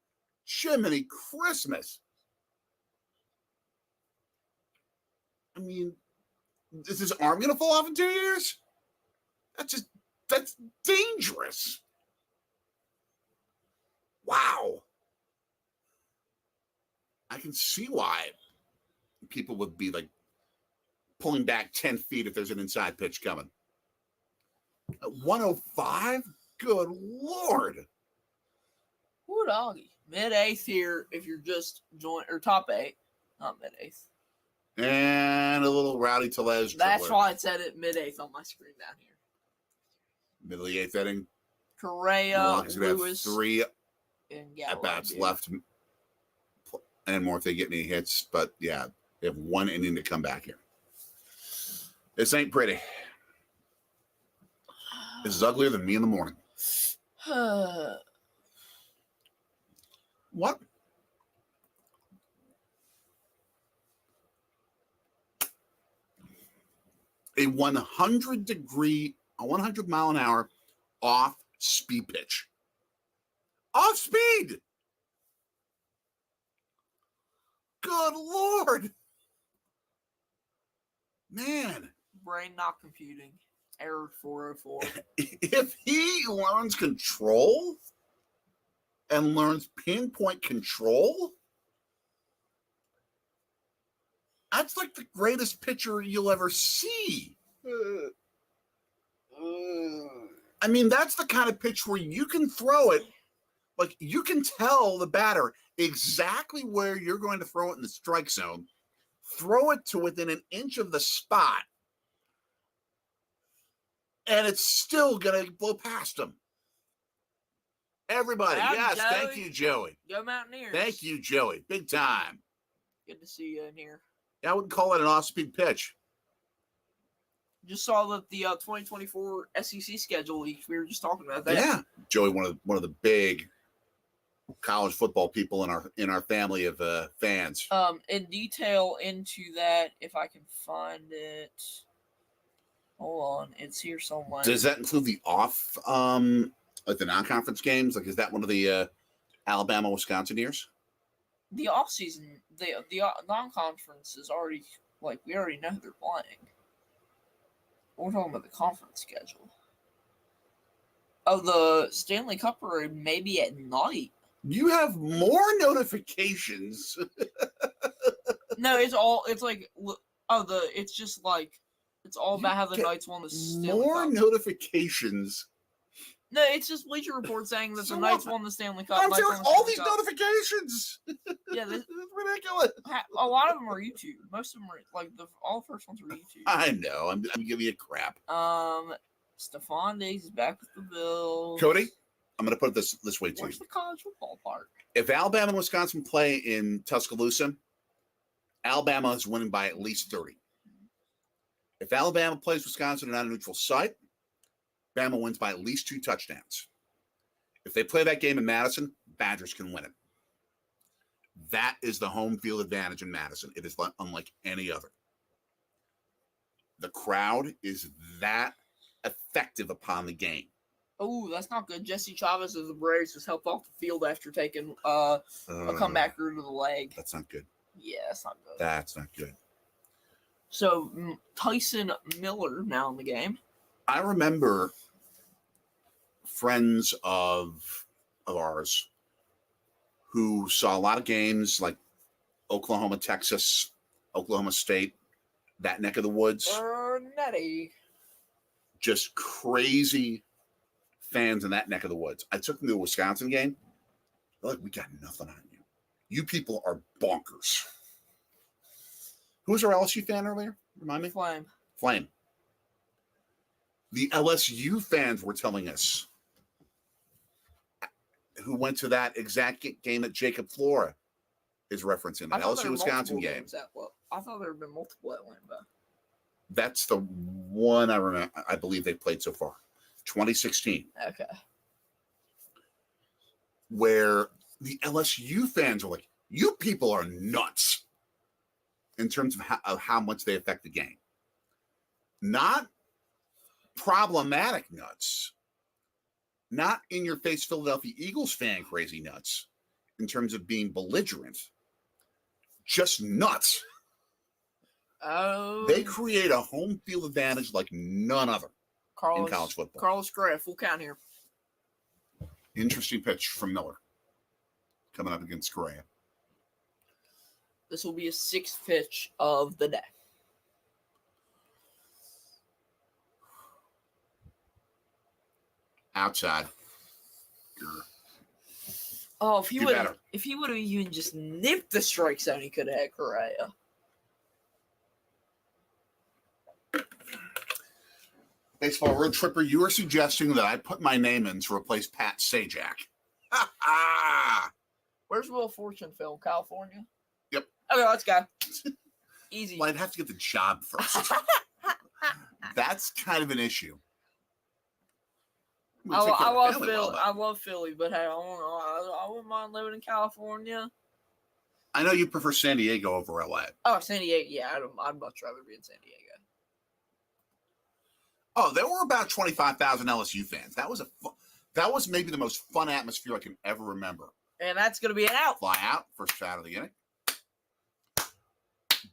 Jiminy Christmas. I mean, is his arm going to fall off in 2 years? That's dangerous. Wow. I can see why people would be like pulling back 10 feet if there's an inside pitch coming. At 105? Good Lord. Ooh, doggy. Mid-8th here if you're just or top 8. Not mid-8th. And a little Rowdy Tellez. That's why it said it mid-8th on my screen down here. Middle of the 8th inning. Correa, Lewis, 3 and Gallo. at bats left. And more if they get any hits. But yeah, they have 1 inning to come back here. This ain't pretty. This is uglier than me in the morning. What? A 100 mile an hour off speed pitch. Off speed. Good Lord. Man. Brain not computing. Error 404. If he learns control and learns pinpoint control, that's like the greatest pitcher you'll ever see. I mean, that's the kind of pitch where you can throw it, like you can tell the batter exactly where you're going to throw it in the strike zone, throw it to within an inch of the spot, and it's still going to blow past him. Everybody, yes, Joey. Thank you, Joey. Go Mountaineers. Thank you, Joey. Big time. Good to see you in here. Yeah, I wouldn't call it an off-speed pitch. Just saw that the 2024 SEC schedule leaked. We were just talking about that. Yeah, Joey, one of the big college football people in our family of fans. In detail into that, if I can find it. Hold on, it's here somewhere. Does that include the off, like the non-conference games? Like, is that one of the Alabama, Wisconsin years? The off season, the non-conference is already we already know who they're playing. We're talking about the conference schedule. Oh, the Stanley Cup parade maybe at night. You have more notifications. No, it's all about how the Knights won the Stanley more Cup. Notifications. No, it's just Bleacher Report saying that the Knights won the Stanley Cup. I'm saying all these notifications. Yeah, this is ridiculous. A lot of them are YouTube. Most of them are all the first ones are YouTube. I know. I'm giving you crap. Stephon Diggs is back with the Bills. Cody, I'm going to put it this way too. Where's the college football part? If Alabama and Wisconsin play in Tuscaloosa, Alabama is winning by at least 30. If Alabama plays Wisconsin on a neutral site, Bama wins by at least 2 touchdowns. If they play that game in Madison, Badgers can win it. That is the home field advantage in Madison. It is unlike any other. The crowd is that effective upon the game. Oh, that's not good. Jesse Chavez of the Braves was helped off the field after taking a comebacker to the leg. That's not good. Yeah, that's not good. That's not good. So Tyson Miller now in the game. I remember friends of ours who saw a lot of games like Oklahoma, Texas, Oklahoma State, that neck of the woods. Nutty. Just crazy fans in that neck of the woods. I took them to a Wisconsin game. They're like, we got nothing on you. You people are bonkers. Who was our LSU fan earlier? Remind me? Flame. The LSU fans were telling us, who went to that exact game that Jacob Flora is referencing, that LSU Wisconsin game. I thought there had been multiple at Lambeau. That's the one I remember. I believe they played so far. 2016. Okay. Where the LSU fans were like, you people are nuts in terms of how much they affect the game. Not problematic nuts. Not in your face Philadelphia Eagles fan crazy nuts in terms of being belligerent. Just nuts. Oh. They create a home field advantage like none other in college football. Carlos Correa, full count here. Interesting pitch from Miller coming up against Correa. This will be a sixth pitch of the day. Outside. Oh, if he would have even just nipped the strike zone, he could have had Correa. Baseball road tripper, you are suggesting that I put my name in to replace Pat Sajak. Where's Will Fortune film? California? Yep. Okay, let's go. Easy. Well, I'd have to get the job first. That's kind of an issue. I love Philly, but hey, I wouldn't mind living in California. I know you prefer San Diego over LA. Oh, San Diego. Yeah, I'd much rather be in San Diego. Oh, there were about 25,000 LSU fans. That was maybe the most fun atmosphere I can ever remember. And that's going to be an out. Fly out, first shot of the inning.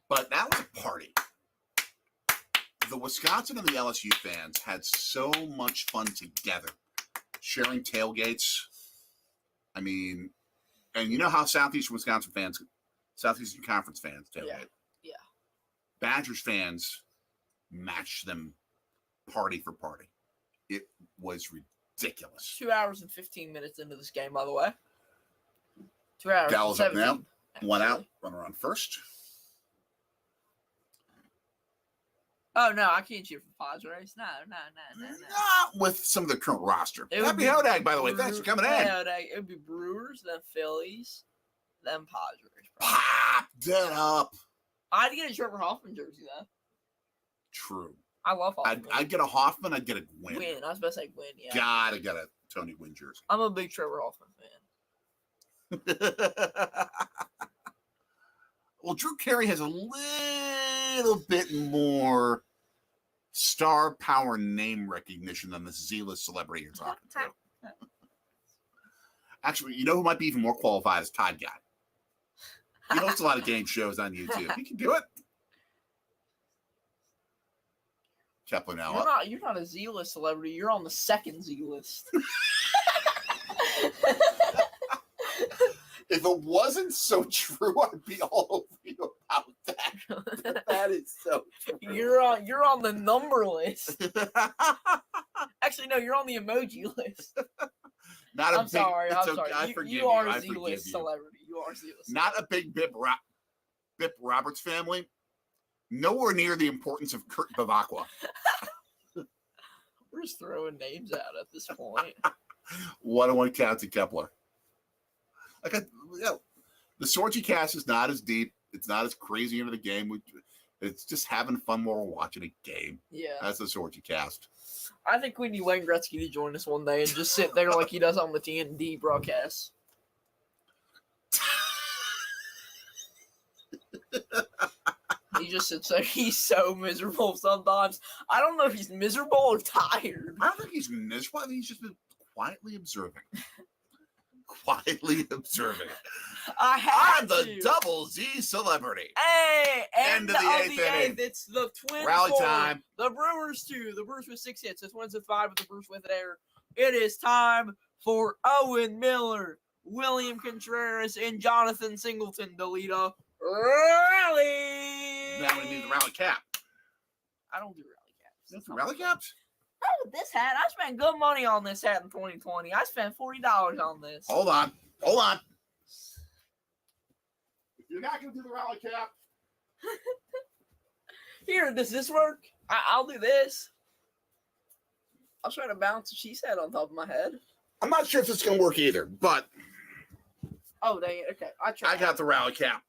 But that was a party. The Wisconsin and the LSU fans had so much fun together, sharing tailgates. I mean, and you know how Southeastern Wisconsin fans, Southeastern Conference fans tailgate. Yeah. Badgers fans matched them party for party. It was ridiculous. 2 hours and 15 minutes into this game, by the way. 2 hours. Gallows up now. One out. Runner on first. Oh, no, I can't cheer for Padres. No. Not with some of the current roster. Happy Hodag, by the way. Thanks for coming in. It would be Brewers, then Phillies, then Padres. Probably. Pop that up. I'd get a Trevor Hoffman jersey, though. True. I love Hoffman. I'd get a Hoffman. I'd get a Gwynn. I was about to say Gwynn, yeah. Gotta get a Tony Gwynn jersey. I'm a big Trevor Hoffman fan. Well, Drew Carey has a little bit more star power name recognition than the Z-list celebrity you're talking to. Actually, you know who might be even more qualified is Todd Guy. He hosts a lot of game shows on YouTube. He can do it. Kepler now. You're not a Z-list celebrity. You're on the second Z-list. If it wasn't so true, I'd be all over you about that. That is so true. You're on the number list. Actually, no, you're on the emoji list. I'm sorry. I forgive you. You are a Z-list celebrity. You are Z-list. Not a big Bip Roberts family. Nowhere near the importance of Kurt Bavacqua. We're just throwing names out at this point. 101 counts to Kepler. The Sorgi cast is not as deep. It's not as crazy into the game. It's just having fun while we're watching a game. Yeah. That's the Sorgi cast. I think we need Wayne Gretzky to join us one day and just sit there like he does on the TNT broadcast. He just sits there. He's so miserable sometimes. I don't know if he's miserable or tired. I don't think he's miserable. I think he's just been quietly observing. Quietly observing. I'm the double Z celebrity. Hey, end of the eighth inning. It's the Twins. Rally time. The Brewers 2. The Brewers with 6 hits. The Twins with 5 with the Brewers with an error. It is time for Owen Miller, William Contreras, and Jonathan Singleton to lead a rally. Now we need the rally cap. I don't do rally caps. That's the rally caps? with this hat. I spent good money on this hat in 2020. I spent $40 on this. Hold on. If you're not going to do the rally cap. Here, does this work? I'll do this. I'll try to bounce a cheese head on top of my head. I'm not sure if it's going to work either, but. Oh, dang it. Okay. I got the rally cap.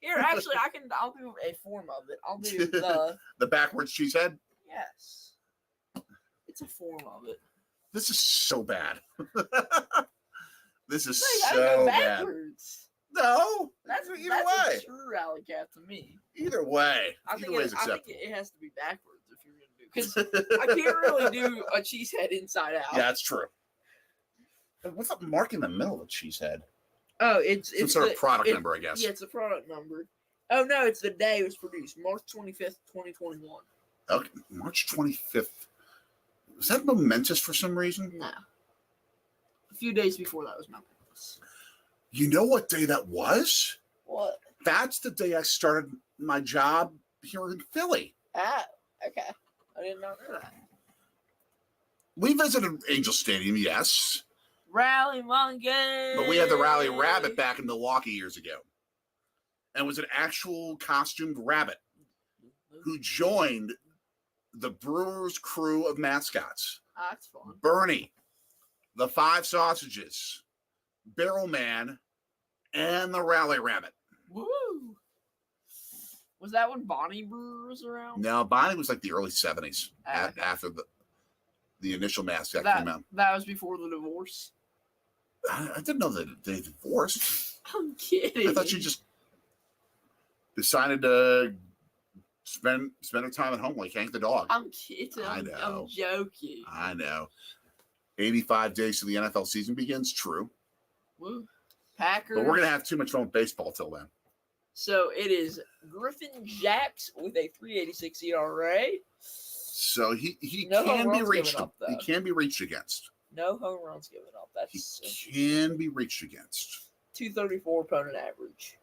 Here, actually, I'll do a form of it. I'll do the. The backwards cheese head? Yes. It's a form of it. This is so bad. This is No, so bad. Backwards. No. That's either a way. true rally cap to me. Either way. I think is acceptable. it has to be backwards if you're going to do. Because I can't really do a cheese head inside out. Yeah, that's true. What's that mark in the middle of the cheese head? Oh, it's some sort of product number, I guess. Yeah, it's a product number. Oh no, it's the day it was produced, March 25th, 2021. Okay, March 25th. Was that momentous for some reason? No. A few days before that was momentous. You know what day that was? What? That's the day I started my job here in Philly. Ah, okay. I did not know that. We visited Angel Stadium, yes. Rally Monkey! But we had the Rally Rabbit back in Milwaukee years ago. And it was an actual costumed rabbit who joined the Brewers crew of mascots. Ah, that's fun. Bernie, the Five Sausages, Barrel Man, and the Rally Rabbit. Woo! Was that when Bonnie Brewer was around? No, Bonnie was like the early 70s after the initial mascot came out. That was before the divorce. I didn't know that they divorced. I'm kidding. I thought she just decided to spend her time at home like Hank the dog. I'm kidding. I know. I'm joking. I know. 85 days till the NFL season begins. True. Woo. Packers. But we're going to have too much fun with baseball till then. So it is Griffin Jacks with a 3.86 ERA. So he No can be runs reached. given up, though. He can be reached against. No home runs given up. He That's can be reached against. 234 opponent average.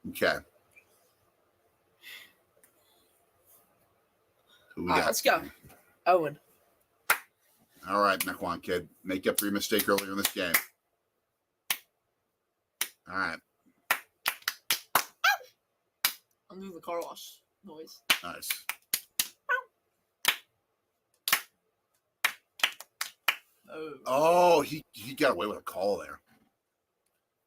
Okay. Who we All right, got? let's go. Owen. All right, Naquan kid. Make up for your mistake earlier in this game. All right. I'll do the car wash noise. Nice. Oh, he got away with a call there.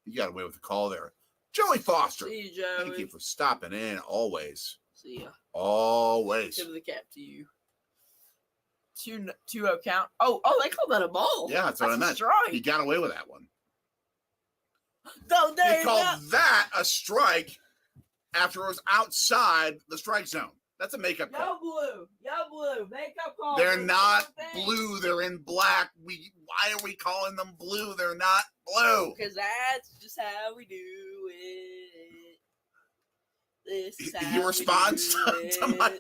He got away with a call there. Joey Foster. See you, Joey. Thank you for stopping in always. See ya. Always. Tip of the cap to you. 2-0 count. Oh, they called that a ball. Yeah, that's what I meant. Strike. He got away with that one. No, He called that a strike after it was outside the strike zone. That's a makeup call. Yo blue, makeup call. They're not blue. They're in black. Why are we calling them blue? They're not blue. Because that's just how we do it. This is how He responds to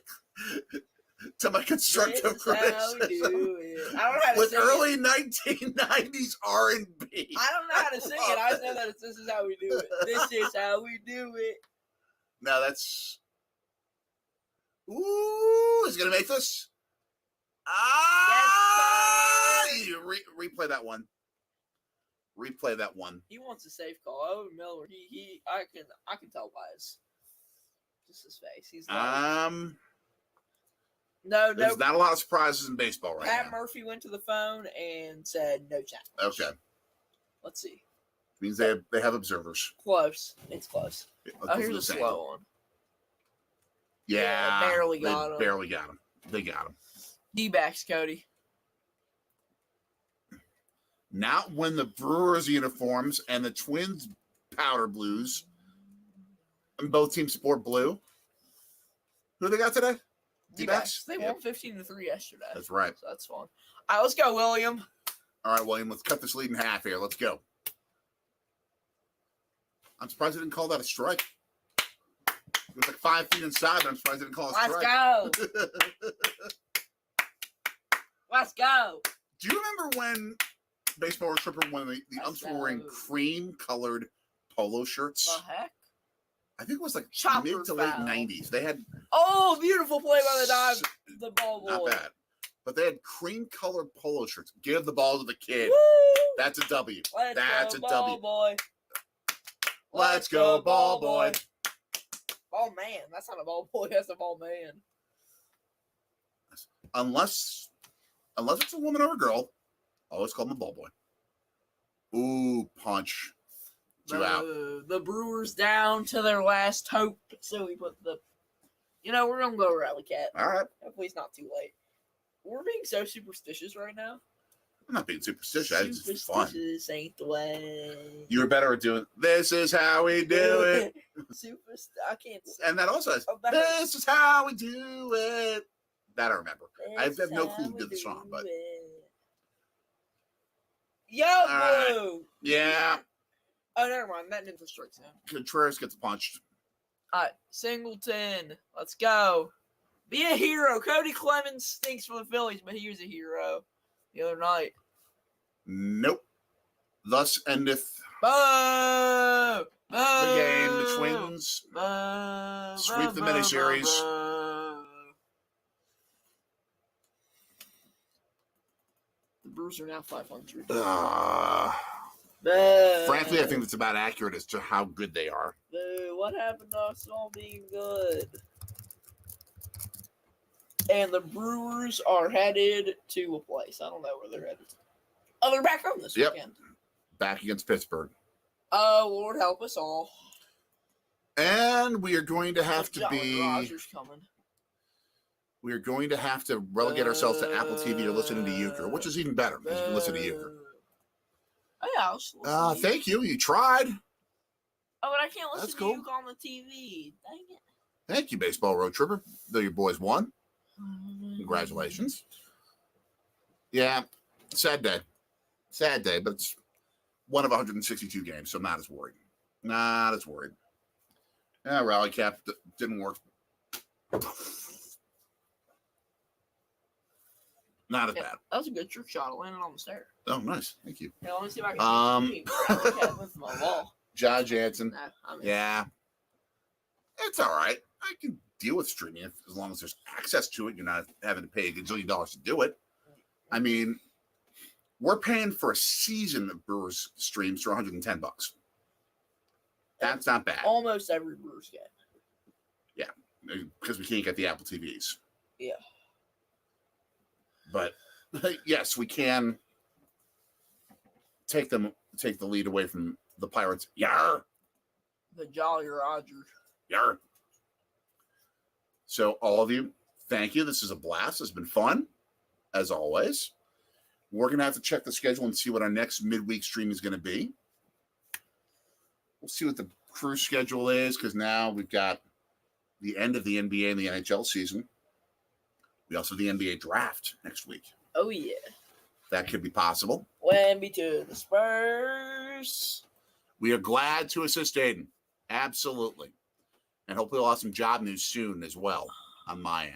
my constructive criticism I don't know how to with sing early it. 1990s R&B. I don't know how to sing it. I just know that this is how we do it. This is how we do it. No, that's. Ooh, is he gonna make this? Yes, You replay that one. Replay that one. He wants a safe call. Oh, Miller. I can tell by his face. He's like, no. There's not a lot of surprises in baseball right Pat now. Murphy went to the phone and said no challenge. Okay, Let's see. means they have observers. Close. It's close. Let's Here's a listen to slow one. Yeah, barely they got him. Barely got him. They got him. D-backs, Cody. Not when the Brewers uniforms and the Twins powder blues, and both teams sport blue. Who they got today? D-backs. They Yep. won 15-3 yesterday. That's right. So that's fun. All right, let's go, William. All right, William, let's cut this lead in half here. Let's go. I'm surprised they didn't call that a strike. It was like 5 feet inside, but I'm surprised they didn't call it a Let's strike. go. Let's go. Do you remember when baseball was tripping when the umps were wearing cream-colored polo shirts? The heck? I think it was like Chopper mid to late foul. 90s. They had Oh, beautiful play by the ball boy. not bad. but they had cream-colored polo shirts. Give the ball to the kid. Woo! That's a W. Let's a go, W. ball boy. Let's go, ball boy. Ball man. That's not a ball boy. That's a ball man. Unless it's a woman or a girl, always call them a ball boy. Ooh, punch. You out. The Brewers down to their last hope. So we put the. We're gonna go Rally Cat. All right. Hopefully it's not too late. We're being so superstitious right now. I'm not being superstitious. It's just fun. Superstitious ain't the way. You were better at doing, this is how we do it. I can't say. And that also says, this is how we do it. That I remember. I have no clue who did the song, but. Yo, right. boo! Yeah. Oh, never mind. That ninja strikes him. Contreras gets punched. All right, Singleton. Let's go. Be a hero. Cody Clemens stinks for the Phillies, but he was a hero the other night. Nope. Thus endeth Boo! Boo! the game. The Twins sweep the miniseries. The Brewers are now 500. Frankly, I think that's about accurate as to how good they are. What happened to us all being good? And the Brewers are headed to a place. I don't know where they're headed. Oh, they're back home this weekend. Back against Pittsburgh. Oh, Lord help us all. And we are going to have to be. Rogers coming. We are going to have to relegate ourselves to Apple TV or listening to Euchre, which is even better because you can listen to Euchre. Oh, yeah, I'll just listen to thank you. You tried. Oh, but I can't listen That's to cool. Euchre on the TV. Dang it. Thank you, Baseball Road Tripper. Though your boys won. Congratulations. Yeah, sad day. Sad day, but it's one of 162 games, so I'm not as worried. Not as worried. Yeah, Rally Cap didn't work. Not as bad. That was a good trick shot. It landed on the stair. Oh, nice. Thank you. Yeah, let me see if I can Rally Cap with my wall. John Jansen. Nah, Yeah. It's all right. I can deal with streaming as long as there's access to it. You're not having to pay a gajillion dollars to do it. I mean, we're paying for a season of Brewers streams for $110. That's not bad. Almost every Brewers game. Yeah, because we can't get the Apple TVs. Yeah. But yes, we can take the lead away from the Pirates. Yarr! The Jolly Rogers. Yarr! So all of you, thank you. This is a blast. It's been fun, as always. We're going to have to check the schedule and see what our next midweek stream is going to be. We'll see what the crew schedule is, because now we've got the end of the NBA and the NHL season. We also have the NBA draft next week. Oh, yeah. That could be possible. Wemby to the Spurs. We are glad to assist Aiden. Absolutely. And hopefully we'll have some job news soon as well on my end.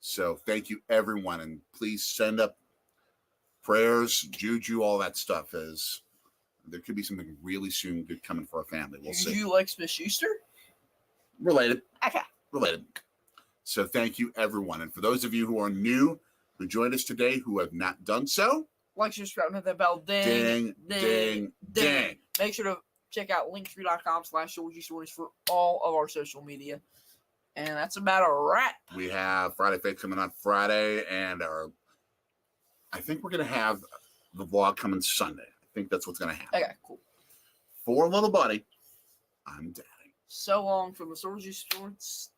So thank you, everyone. And please send up prayers, juju, all that stuff, as there could be something really soon good coming for our family. We'll see. You like Smith Schuster? Related. Okay. Related. So thank you, everyone. And for those of you who are new, who joined us today, who have not done so, like, subscribe, and hit that bell. Ding, ding, ding, ding. Make sure to check out linktree.com/Sorgi Stories for all of our social media. And that's about a wrap. We have Friday Faith coming on Friday, and I think we're going to have the vlog coming Sunday. I think that's what's going to happen. Okay, cool. For little buddy, I'm Daddy. So long from the Sorgi Stories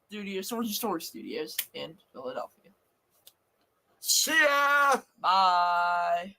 Studios in Philadelphia. See ya! Bye.